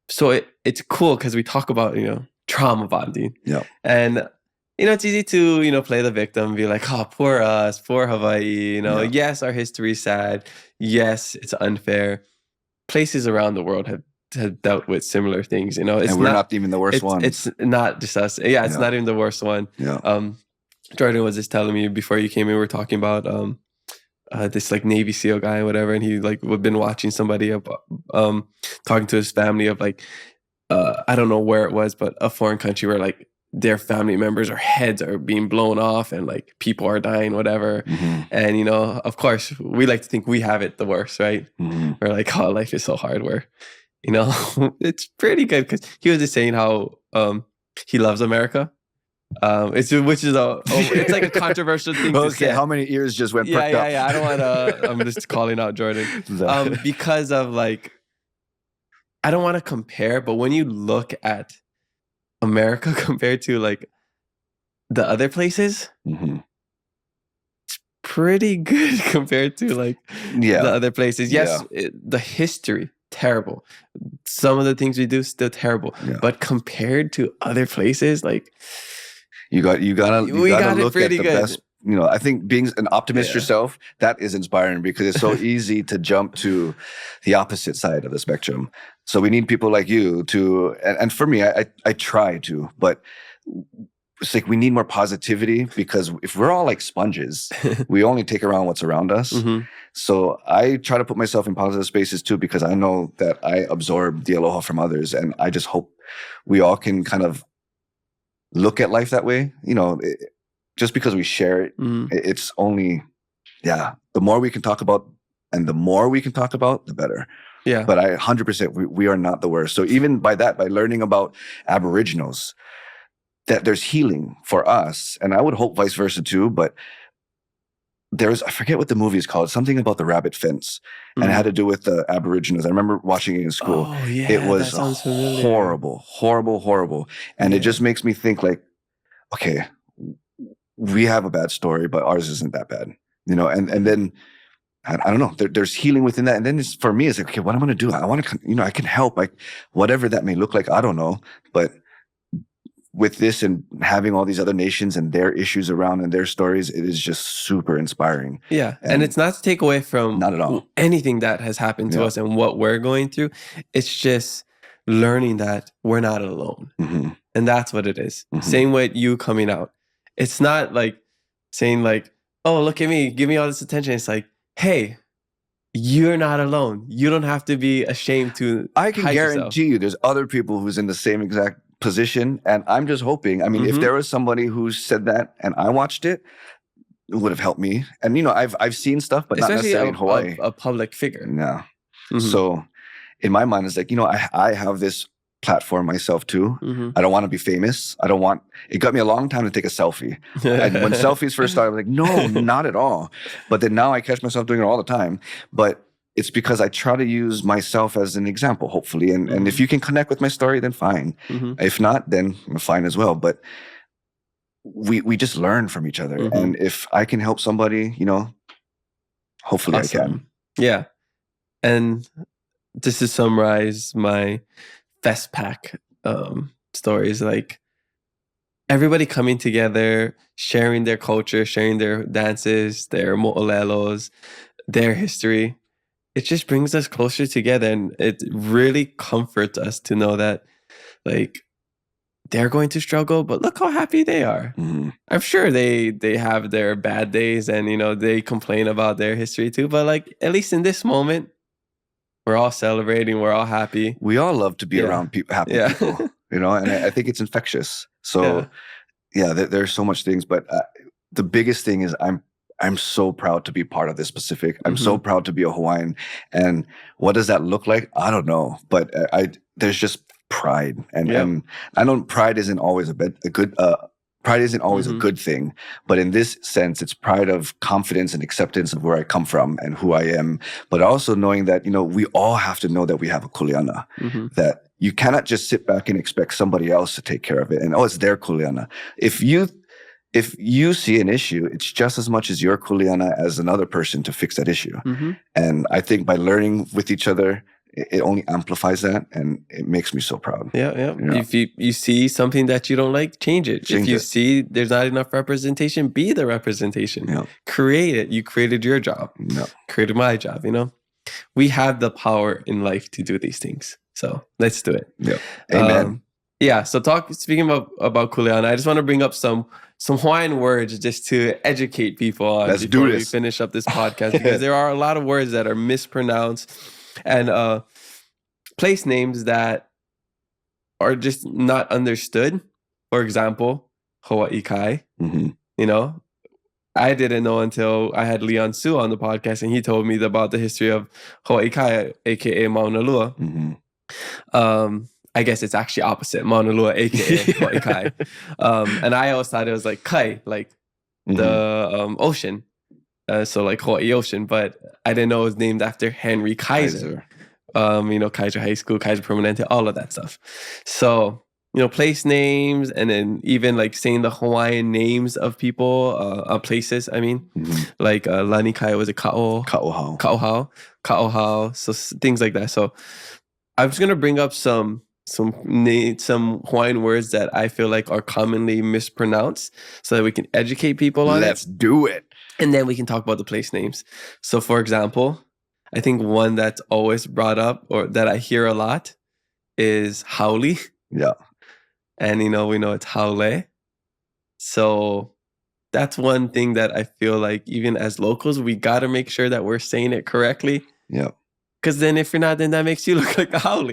So it's cool because we talk about, trauma bonding. Yeah. And it's easy to, play the victim, be like, oh, poor us, poor Hawaii. Yes, our history is sad. Yes, it's unfair. Places around the world have dealt with similar things. It's and we're not even the worst ones. It's not just us. Yeah, it's not even the worst one. Yeah. Jordan was just telling me before you came in, we were talking about this like Navy SEAL guy or whatever, and he like had been watching somebody talking to his family of like I don't know where it was, but a foreign country where like their family members or heads are being blown off and like people are dying, whatever. And, you know, of course, we like to think we have it the worst, right? We're like, oh, life is so hard. Where, you know, it's pretty good because he was just saying how he loves America. It's like a controversial thing to say. How many ears just went perked up? Yeah. I don't want to. I'm just calling out Jordan because of like, I don't want to compare, but when you look at America compared to like the other places, it's pretty good compared to like the other places. Yes, the history terrible. Some of the things we do still terrible, but compared to other places, like you gotta look at the best. You know, I think being an optimist yourself, that is inspiring because it's so easy to jump to the opposite side of the spectrum. So we need people like you to, and for me, I try to, but it's like we need more positivity because if we're all like sponges, we only take around what's around us. So I try to put myself in positive spaces too because I know that I absorb the aloha from others, and I just hope we all can kind of look at life that way. You know, just because we share it, it's only, the more we can talk about and the more we can talk about, the better. Yeah. But 100%, we are not the worst. So even by learning about Aboriginals, that there's healing for us. And I would hope vice versa too. But I forget what the movie is called, something about the rabbit fence. And it had to do with the Aboriginals. I remember watching it in school. Oh, yeah. It was horrible, horrible, horrible. And it just makes me think like, okay, we have a bad story, but ours isn't that bad. You know, and then I don't know. There's healing within that, and then for me, it's like, okay, what I'm going to do? I want to, you know, I can help, like whatever that may look like. I don't know, but with this and having all these other nations and their issues around and their stories, it is just super inspiring. Yeah, and it's not to take away from not at all anything that has happened to us and what we're going through. It's just learning that we're not alone, and that's what it is. Same with you coming out. It's not like saying like, oh, look at me, give me all this attention. It's like, hey, you're not alone. You don't have to be ashamed to I can guarantee you there's other people who's in the same exact position. And I'm just hoping, I mean, if there was somebody who said that and I watched it, it would have helped me. And, you know, I've seen stuff, but especially not necessarily in Hawaii. A public figure. No. So in my mind, it's like, you know, I have this platform myself too. I don't want to be famous. It got me a long time to take a selfie. And when selfies first started, I was like, no, not at all. But then now I catch myself doing it all the time. But it's because I try to use myself as an example, hopefully. And if you can connect with my story, then fine. If not, then fine as well. But we just learn from each other. And if I can help somebody, you know, hopefully I can. Yeah. And just to summarize my Fest Pack stories, like everybody coming together, sharing their culture, sharing their dances, their mo'olelos, their history. It just brings us closer together, and it really comforts us to know that like they're going to struggle, but look how happy they are. I'm sure they have their bad days and, you know, they complain about their history too, but like at least in this moment, we're all celebrating. We're all happy. We all love to be around happy people, you know, and I think it's infectious. So there's so much things, but the biggest thing is I'm so proud to be part of this Pacific. I'm so proud to be a Hawaiian. And what does that look like? I don't know, but there's just pride. And I know pride isn't always a good pride isn't always a good thing, but in this sense, it's pride of confidence and acceptance of where I come from and who I am, but also knowing that, you know, we all have to know that we have a kuleana, that you cannot just sit back and expect somebody else to take care of it. And, it's their kuleana. If you see an issue, it's just as much as your kuleana as another person to fix that issue. And I think by learning with each other, it only amplifies that, and it makes me so proud. Yeah. You know? If you see something that you don't like, change it. If you see there's not enough representation, be the representation. Create it. You created your job. Created my job, you know? We have the power in life to do these things. So let's do it. Amen. So speaking about kuleana, I just want to bring up some Hawaiian words just to educate people on before we finish up this podcast, because there are a lot of words that are mispronounced and place names that are just not understood. For example, Hawaii Kai. Mm-hmm. You know, I didn't know until I had Leon Su on the podcast, and he told me about the history of Hawaii Kai, aka Mauna Lua. Mm-hmm. I guess it's actually opposite, Mauna Lua, aka Hawaii Kai. And I always thought it was like Kai, like the ocean. So like Hawaii Ocean, but I didn't know it was named after Henry Kaiser. You know, Kaiser High School, Kaiser Permanente, all of that stuff. So, you know, place names, and then even like saying the Hawaiian names of people, places, I mean. Like Lani Kai was a Ka'o. Ka'ohao. So things like that. So I'm just going to bring up some Hawaiian words that I feel like are commonly mispronounced so that we can educate people on it. Let's do it. And then we can talk about the place names. So for example, I think one that's always brought up or that I hear a lot is haole. Yeah. And, you know, we know it's haole. So that's one thing that I feel like even as locals, we got to make sure that we're saying it correctly. Yeah. Because then if you're not, then that makes you look like a haole.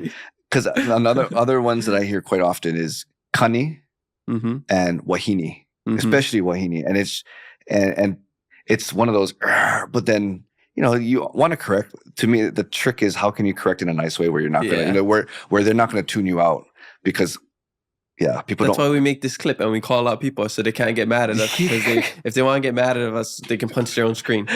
Because other ones that I hear quite often is kani and wahine, especially wahine. And it's one of those, but then, you know, you want to correct. To me, the trick is how can you correct in a nice way where you're not going to, you know, where they're not going to tune you out because, people That's don't. why we make this clip and we call out people so they can't get mad at us. Because if they want to get mad at us, they can punch their own screen.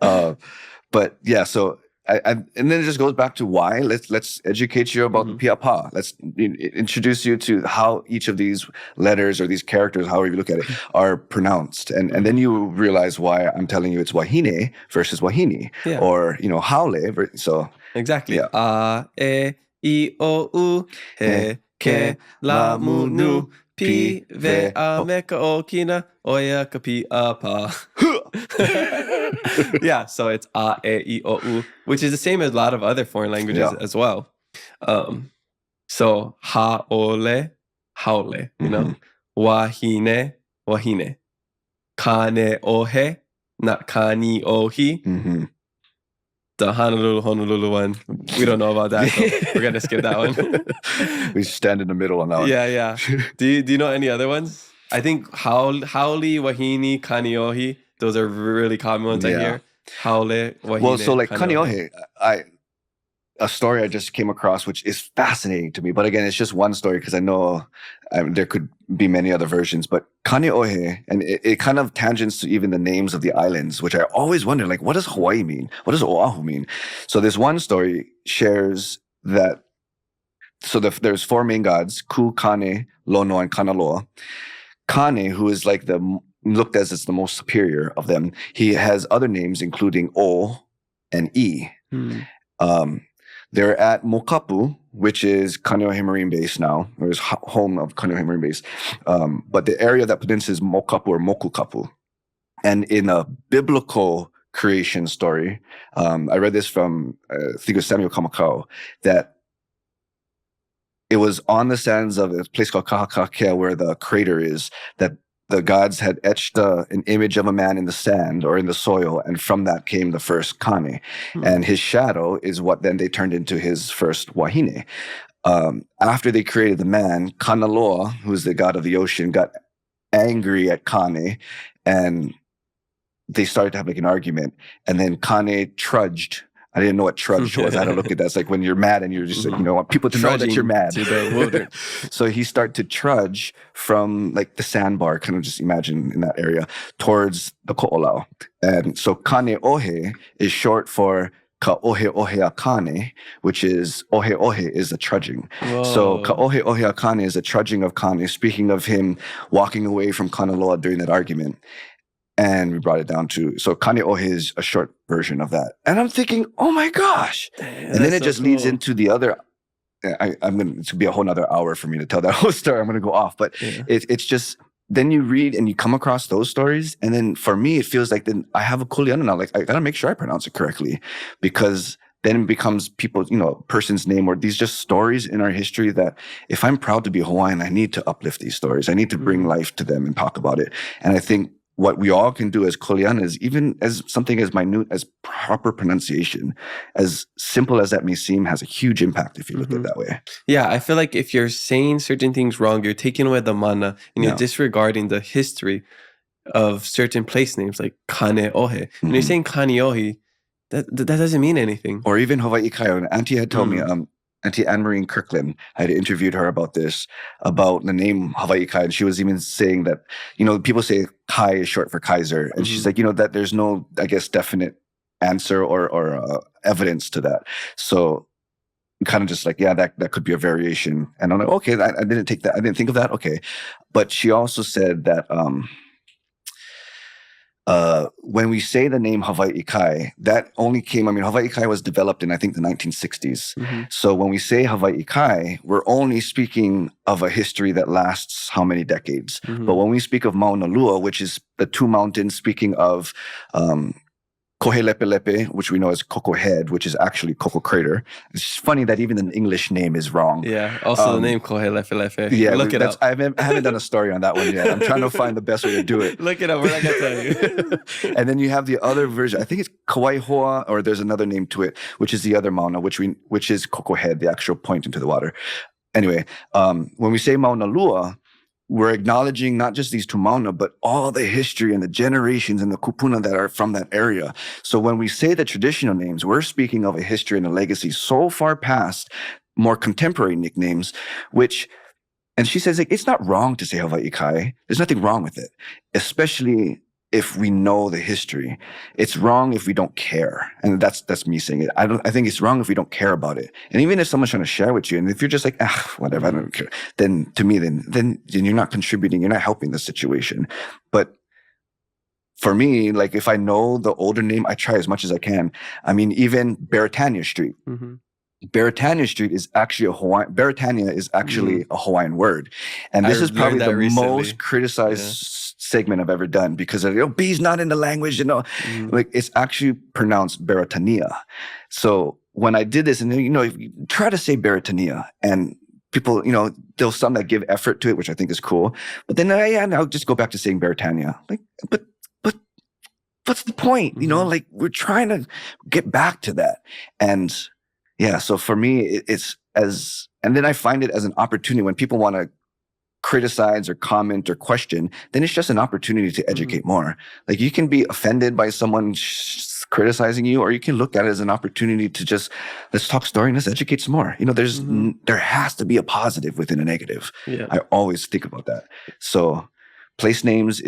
But yeah, so and then it just goes back to why. Let's educate you about the piapa. Let's introduce you to how each of these letters or these characters, however you look at it, are pronounced, and then you realize why I'm telling you it's wahine versus wahine, or you know haole. So exactly. A e o u he ke la mu nu pi ve a meka o kina oya ka pi a pa. Yeah, so it's a e o u, which is the same as a lot of other foreign languages as well. So haole, haole, you know, wahine, wahine, kane ohe, not kani ohi. The Honolulu one, we don't know about that, so we're gonna skip that one. We stand in the middle on that one. Yeah. Do you know any other ones? I think haole, wahine, kaniohi. Those are really common ones I hear. Haole, wahine. Well, so like kaniohi, a story I just came across, which is fascinating to me. But again, it's just one story because I know there could be many other versions. But kaniohi, and it kind of tangents to even the names of the islands, which I always wonder, like, what does Hawaii mean? What does Oahu mean? So this one story shares that. So there's four main gods: Ku, Kane, Lono, and Kanaloa. Kane, who is like looked as the most superior of them, he has other names including O and E. They're at Mokapu, which is Kaneohe Marine Base now, or is home of Kaneohe Marine Base. But the area that put is Mokapu or Mokukapu. And in a biblical creation story, I read this from, I think it was Samuel Kamaka, that it was on the sands of a place called Kahakakea where the crater is, that the gods had etched an image of a man in the sand or in the soil, and from that came the first Kane. And his shadow is what then they turned into his first wahine. After they created the man, Kanaloa, who is the god of the ocean, got angry at Kane, and they started to have like an argument. And then Kane trudged. I didn't know what trudge was. I had to look at that. It's like when you're mad and you're just like, you know, want people to know that you're mad. So he started to trudge from like the sandbar, kind of just imagine in that area, towards the ko'olau. And so kane ohe is short for ka ohe ohe akane, which is ohe ohe is the trudging. Whoa. So ka ohe ohe akane is a trudging of Kane, speaking of him walking away from Kanaloa during that argument. And we brought it down to, so Kane Ohe is a short version of that. And I'm thinking, oh my gosh. And then it just leads into the other, it's going to be a whole nother hour for me to tell that whole story. I'm going to go off. But it's just, then you read and you come across those stories. And then for me, it feels like then I have a kuleana now. Like I got to make sure I pronounce it correctly, because then it becomes people's, person's name, or these just stories in our history that if I'm proud to be Hawaiian, I need to uplift these stories. I need to bring life to them and talk about it. And I think what we all can do as Koleanas, even as something as minute as proper pronunciation, as simple as that may seem, has a huge impact if you look at it that way. Yeah, I feel like if you're saying certain things wrong, you're taking away the mana and you're disregarding the history of certain place names like Kaneohe. When you're saying Kaneohe, that doesn't mean anything. Or even Hawaiʻi Kai. And Auntie had told me, Auntie Anne-Marie Kirkland, I had interviewed her about this, about the name Hawaiʻi Kai. And she was even saying that, people say Kai is short for Kaiser. And she's like, that there's no, I guess, definite answer or evidence to that. So kind of just like, that could be a variation. And I'm like, okay, I didn't take that. I didn't think of that. Okay. But she also said that, when we say the name Hawaiʻi Kai, that only came, Hawaiʻi Kai was developed in, I think, the 1960s. So when we say Hawaiʻi Kai, we're only speaking of a history that lasts how many decades. But when we speak of Mauna Lua, which is the two mountains, speaking of Kohe which we know as Koko Head, which is actually Koko Crater. It's funny that even the English name is wrong. Yeah, also the name Kohe Lepe. Yeah, look it up. I haven't done a story on that one yet. I'm trying to find the best way to do it. Look it up. We're not going to tell you. And then you have the other version. I think it's Kauai Hoa, or there's another name to it, which is the other Mauna, which is Koko Head, the actual point into the water. Anyway, when we say Mauna Lua, we're acknowledging not just these two Mauna, but all the history and the generations and the kūpuna that are from that area. So when we say the traditional names, we're speaking of a history and a legacy so far past more contemporary nicknames, and she says, it's not wrong to say Hawaiʻi Kai. There's nothing wrong with it, especially if we know the history. It's wrong if we don't care. And that's me saying it. I think it's wrong if we don't care about it. And even if someone's trying to share with you, and if you're just like, whatever, I don't care, then to me, then you're not contributing, you're not helping the situation. But for me, like if I know the older name, I try as much as I can. Even Beretania Street. Beretania Street is actually a Hawaiian. Beretania is actually a Hawaiian word, and this is probably the most criticized segment I've ever done because B's not in the language. Like it's actually pronounced Beretania. So when I did this, and if you try to say Beretania, and people, there's some that give effort to it, which I think is cool, but then I'll just go back to saying Beretania. Like, but what's the point? Like we're trying to get back to that, and. Yeah, so for me, and then I find it as an opportunity when people want to criticize or comment or question, then it's just an opportunity to educate more. Like you can be offended by someone criticizing you, or you can look at it as an opportunity to let's talk story and let's educate some more. There has to be a positive within a negative. Yeah. I always think about that. So place names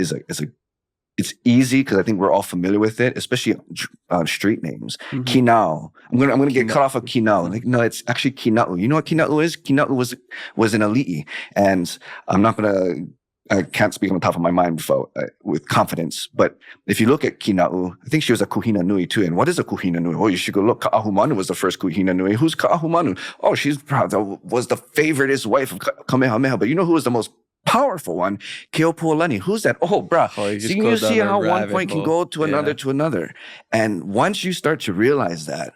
it's easy because I think we're all familiar with it, especially street names. Kinau. I'm gonna get cut off of Kinau. Like, no, it's actually Kina'u. You know what Kina'u is? Kina'u was an ali'i, and I can't speak on the top of my mind with confidence. But if you look at Kina'u, I think she was a kuhina nui too. And what is a kuhina nui? Oh, you should go look. Ka'ahumanu was the first kuhina nui. Who's Ka'ahumanu? Oh, was the favoriteest wife of Kamehameha. But you know who was the most powerful one? Keopuolani. Who's that? Oh, bruh. You see how one point can go to another. And once you start to realize that,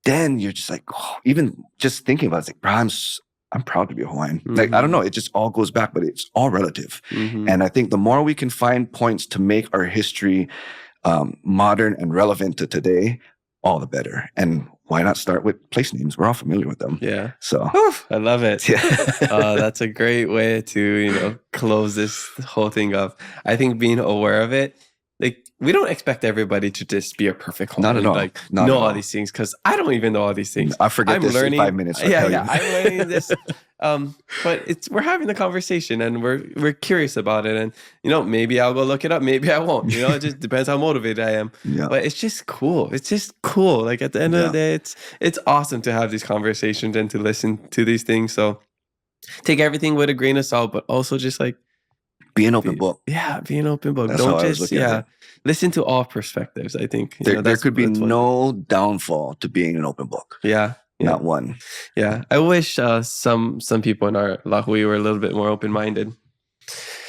then you're just like, even just thinking about it, it's like, bruh, I'm proud to be a Hawaiian. Like, I don't know. It just all goes back, but it's all relative. And I think the more we can find points to make our history modern and relevant to today, all the better. And why not start with place names? We're all familiar with them. Yeah. So I love it. Yeah. That's a great way to, close this whole thing up. I think being aware of it, like we don't expect everybody to just be a perfect Hawaiian. Not at all. Like Not know at all all. these things because I don't even know all these things. I forget this in 5 minutes. I'm learning this. But we're having the conversation and we're curious about it. And maybe I'll go look it up. Maybe I won't. It just depends how motivated I am. Yeah. But it's just cool. It's just cool. Like at the end of the day, it's awesome to have these conversations and to listen to these things. So take everything with a grain of salt, but also just like be an open book. Yeah, be an open book. That's Don't how I was just looking at it. Listen to all perspectives. I think there could be no downfall to being an open book. Yeah. Not one. Yeah. I wish some people in our lahui were a little bit more open-minded.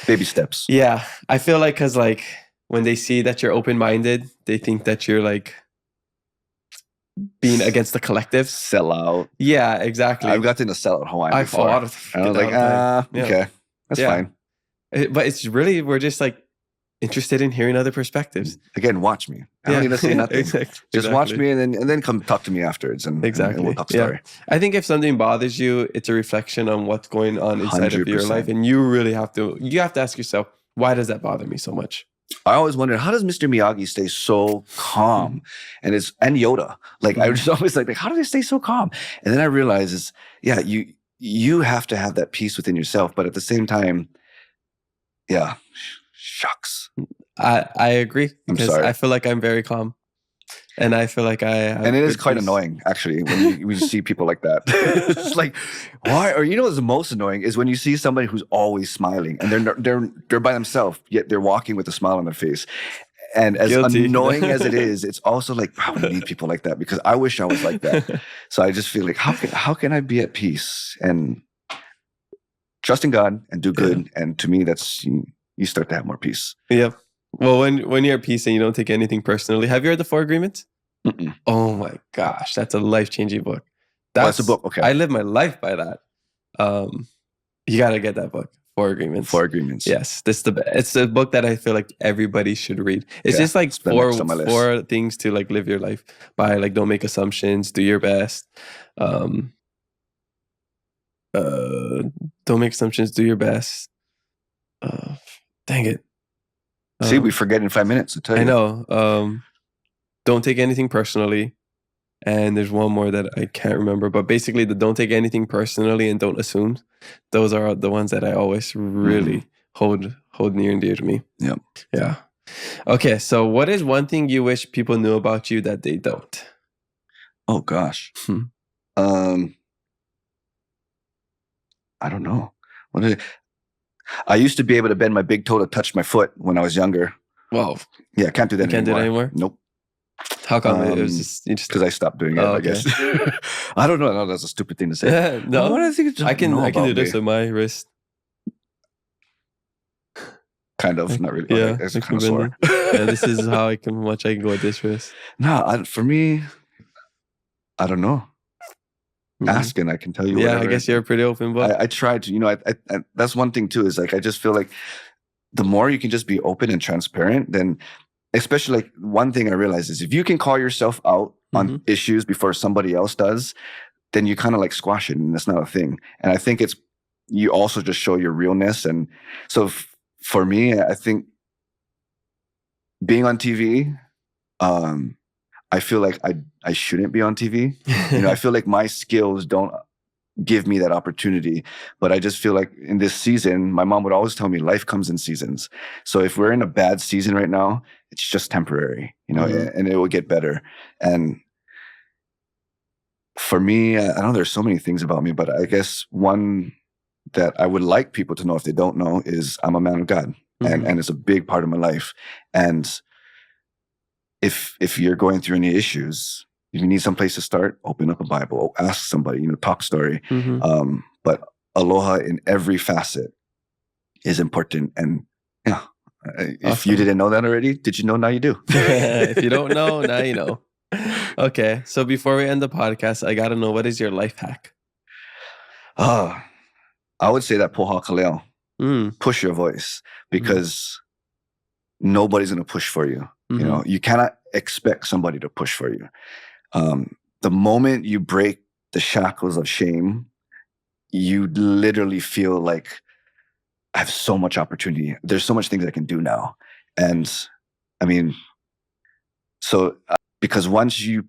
Baby steps. Yeah. I feel like because like when they see that you're open-minded, they think that you're like being against the collective. Sell out. Yeah, exactly. I've gotten to sell out Hawaiian before. I was like, okay, that's fine. But it's really, we're just like interested in hearing other perspectives. Again, watch me. I don't need to say nothing. Just watch me and then come talk to me afterwards and we'll talk story. I think if something bothers you, it's a reflection on what's going on inside 100%. Of your life. And you really have to ask yourself, why does that bother me so much? I always wondered, how does Mr. Miyagi stay so calm? And Yoda. Like, I was always like, how do they stay so calm? And then I realized you have to have that peace within yourself. But at the same time, shucks. I agree. I'm sorry. I feel like I'm very calm. And I feel like and it is quite annoying, actually, when you see people like that. It's like, why? Or what's the most annoying is when you see somebody who's always smiling and they're by themselves, yet they're walking with a smile on their face. And as annoying as it is, it's also like, wow, we need people like that because I wish I was like that. So I just feel like, how can I be at peace and trust in God and do good? Yeah. And to me, that's you start to have more peace. Yep. Well, when you're at peace and you don't take anything personally, have you read The 4 Agreements? Mm-mm. Oh my gosh, that's a life-changing book. That's a book. Okay, I live my life by that. You got to get that book, 4 Agreements. 4 Agreements. Yes, it's a book that I feel like everybody should read. It's just like four things to like live your life by. Like, don't make assumptions, do your best. Don't make assumptions, do your best. Dang it. See, we forget in 5 minutes. I tell you. I know. Don't take anything personally. And there's one more that I can't remember. But basically, the don't take anything personally and don't assume. Those are the ones that I always really hold near and dear to me. Yep. Yeah. Okay, so what is one thing you wish people knew about you that they don't? Oh, gosh. I don't know. I used to be able to bend my big toe to touch my foot when I was younger. Wow. Yeah, I can't do that anymore. Can't do that anymore? Nope. How come? It was just because I stopped doing it, I guess. I don't know. No, that's a stupid thing to say. No, I can do this with my wrist. Kind of, not really. Yeah, it's kind of sore. Yeah, this is how much I can go with this wrist. No, for me, I don't know. Asking, I can tell you. Yeah, whatever. I guess you're a pretty open book. I try to, I that's one thing too, is like, I just feel like the more you can just be open and transparent, then especially like one thing I realize is if you can call yourself out on issues before somebody else does, then you kind of like squash it and that's not a thing. And I think you also just show your realness. And so for me, I think being on TV, I feel like I shouldn't be on TV. I feel like my skills don't give me that opportunity. But I just feel like in this season, my mom would always tell me life comes in seasons. So if we're in a bad season right now, it's just temporary, and it will get better. And for me, I know there's so many things about me, but I guess one that I would like people to know if they don't know is I'm a man of God. And it's a big part of my life. And if you're going through any issues, if you need some place to start, open up a Bible, ask somebody, talk story. But aloha in every facet is important. And if you didn't know that already, did you know? Now you do. If you don't know, now you know. Okay. So before we end the podcast, I got to know, what is your life hack? I would say that poha kaleo. Push your voice, because nobody's going to push for you. You cannot expect somebody to push for you. The moment you break the shackles of shame, you literally feel like I have so much opportunity. There's so much things I can do now. And I mean, because once you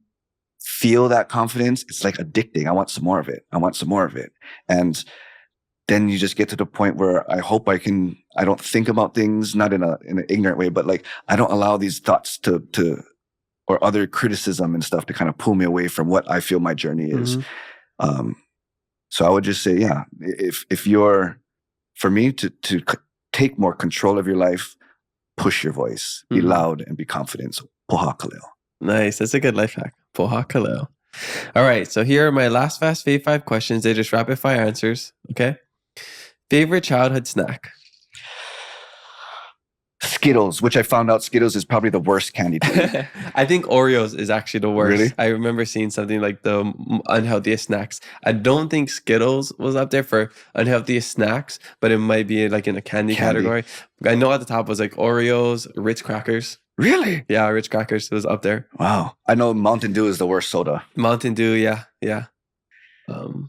feel that confidence, it's like addicting. I want some more of it. I want some more of it. And then you just get to the point where I hope I don't think about things, not in an ignorant way, but like I don't allow these thoughts to or other criticism and stuff to kind of pull me away from what I feel my journey is. So I would just say, if you're, for me to take more control of your life, push your voice, be loud and be confident. So poha kaleo. Nice. That's a good life hack. Poha kaleo. All right. So here are my last fast fave 5 questions. They're just rapid fire answers. Okay. Favorite childhood snack? Skittles, which I found out Skittles is probably the worst candy to eat. I think Oreos is actually the worst. Really? I remember seeing something like the unhealthiest snacks. I don't think Skittles was up there for unhealthiest snacks, but it might be like in a candy category. I know at the top was like Oreos, Ritz crackers. Really? Yeah, Ritz crackers was up there. Wow. I know Mountain Dew is the worst soda. Mountain Dew, yeah.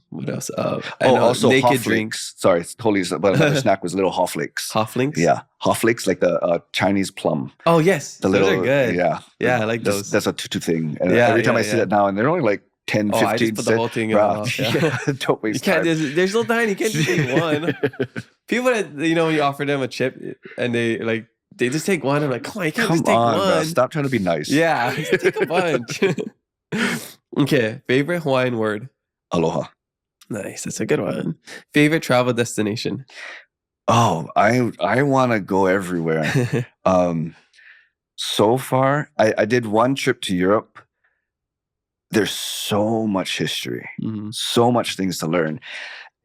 What else? I know also Naked Hawflakes. Drinks. Sorry, totally. But another snack was little Hawflakes. Hawflakes? Yeah, Hawflakes, like the Chinese plum. Oh, yes. Those are good. Yeah. Yeah, I like those. That's a tutu thing. And every time I see that now, and they're only like 10, 15 I just put the whole thing in my mouth. Yeah. Don't waste You can't, time. they're so tiny. You can't just take one. People that, when you offer them a chip and they just take one. I'm like, come on, you can't just take one. Bro. Stop trying to be nice. Yeah, just take a bunch. Okay, favorite Hawaiian word? Aloha. Nice, that's a good one. Favorite travel destination? Oh, I want to go everywhere. So far, I did one trip to Europe. There's so much history, so much things to learn.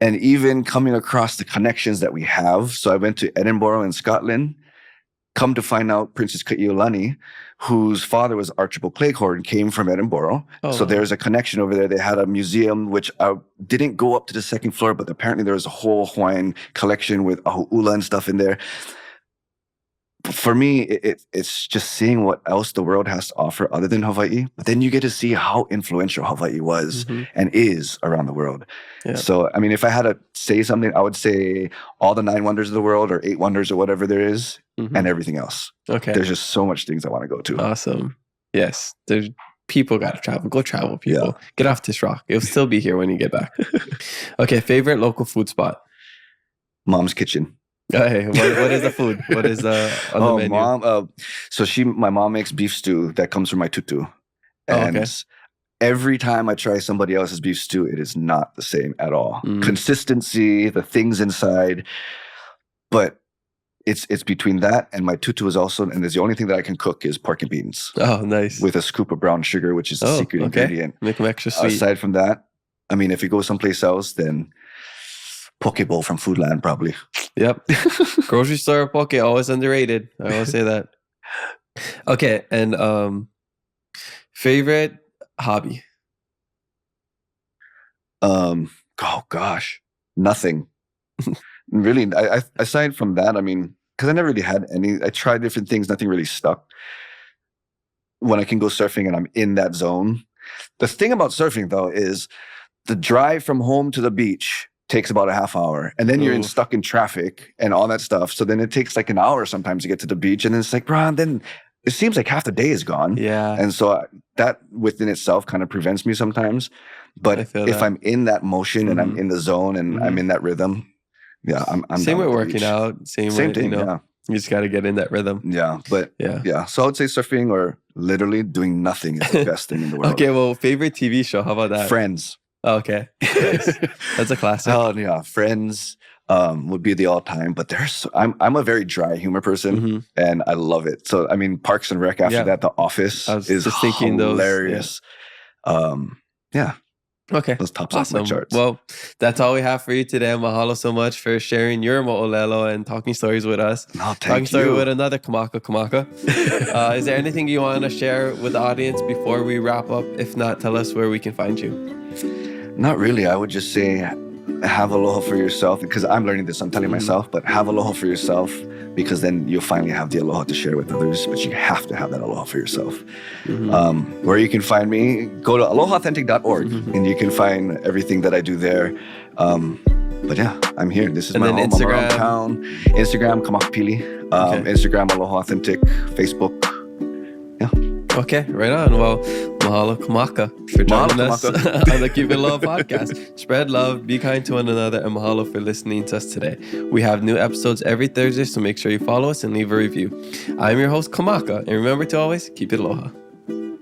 And even coming across the connections that we have. So I went to Edinburgh in Scotland. Come to find out, Princess Kailua, whose father was Archibald Cleghorn, came from Edinburgh. Oh, so there's a connection over there. They had a museum, which I didn't go up to the second floor, but apparently there was a whole Hawaiian collection with hula and stuff in there. For me, it's just seeing what else the world has to offer other than Hawaii. But then you get to see how influential Hawaii was and is around the world. Yeah. So, I mean, if I had to say something, I would say all the 9 wonders of the world or 8 wonders or whatever there is and everything else. Okay. There's just so much things I want to go to. Awesome. Yes. There's people got to travel. Go travel, people. Yeah. Get off this rock. It'll still be here when you get back. Okay. Favorite local food spot? Mom's Kitchen. Hey, what is the food? What is on the menu? Mom. My mom makes beef stew that comes from my tutu, and every time I try somebody else's beef stew, it is not the same at all. Consistency, the things inside, but it's between that and my tutu is also, and the only thing that I can cook is pork and beans. Oh, nice. With a scoop of brown sugar, which is the secret ingredient. Make them extra sweet. Aside from that, I mean, if you go someplace else, then poke bowl from Foodland, probably. Yep. Grocery store poke, always underrated. I always say that. Okay, and favorite hobby? Oh gosh, nothing. Really, I aside from that, I mean, because I never really had any. I tried different things, nothing really stuck. When I can go surfing and I'm in that zone. The thing about surfing though is the drive from home to the beach takes about a half hour, and then you're stuck in traffic and all that stuff. So then it takes like an hour sometimes to get to the beach, and then it's like, bro, then it seems like half the day is gone. Yeah, and so that within itself kind of prevents me sometimes. But if I'm in that motion and I'm in the zone and I'm in that rhythm, I'm same with working out. Same thing. Yeah, you just got to get in that rhythm. Yeah, but yeah. So I would say surfing or literally doing nothing is the best thing in the world. Okay, well, favorite TV show? How about that? Friends. Oh, okay. Nice. That's a classic. Oh yeah, Friends would be the all-time. But I'm a very dry humor person, and I love it. So I mean, Parks and Rec after that, The Office is hilarious. Yeah. Okay. Those tops off my charts. Well, that's all we have for you today. Mahalo so much for sharing your mo'olelo and talking stories with us. Talking story with another Kamaka. Is there anything you want to share with the audience before we wrap up? If not, tell us where we can find you. Not really. I would just say have aloha for yourself, because I'm learning this. I'm telling myself, but have aloha for yourself, because then you'll finally have the aloha to share with others. But you have to have that aloha for yourself. Where you can find me, go to aloha-authentic.org, and you can find everything that I do there. But yeah, I'm here. This is my home. I'm around town. Instagram, Kamaka Pili. Instagram, Aloha Authentic. Facebook. Yeah. Okay, right on. Well, mahalo Kamaka for joining us on the Keep It Aloha podcast. Spread love, be kind to one another, and mahalo for listening to us today. We have new episodes every Thursday, so make sure you follow us and leave a review. I'm your host, Kamaka, and remember to always keep it aloha.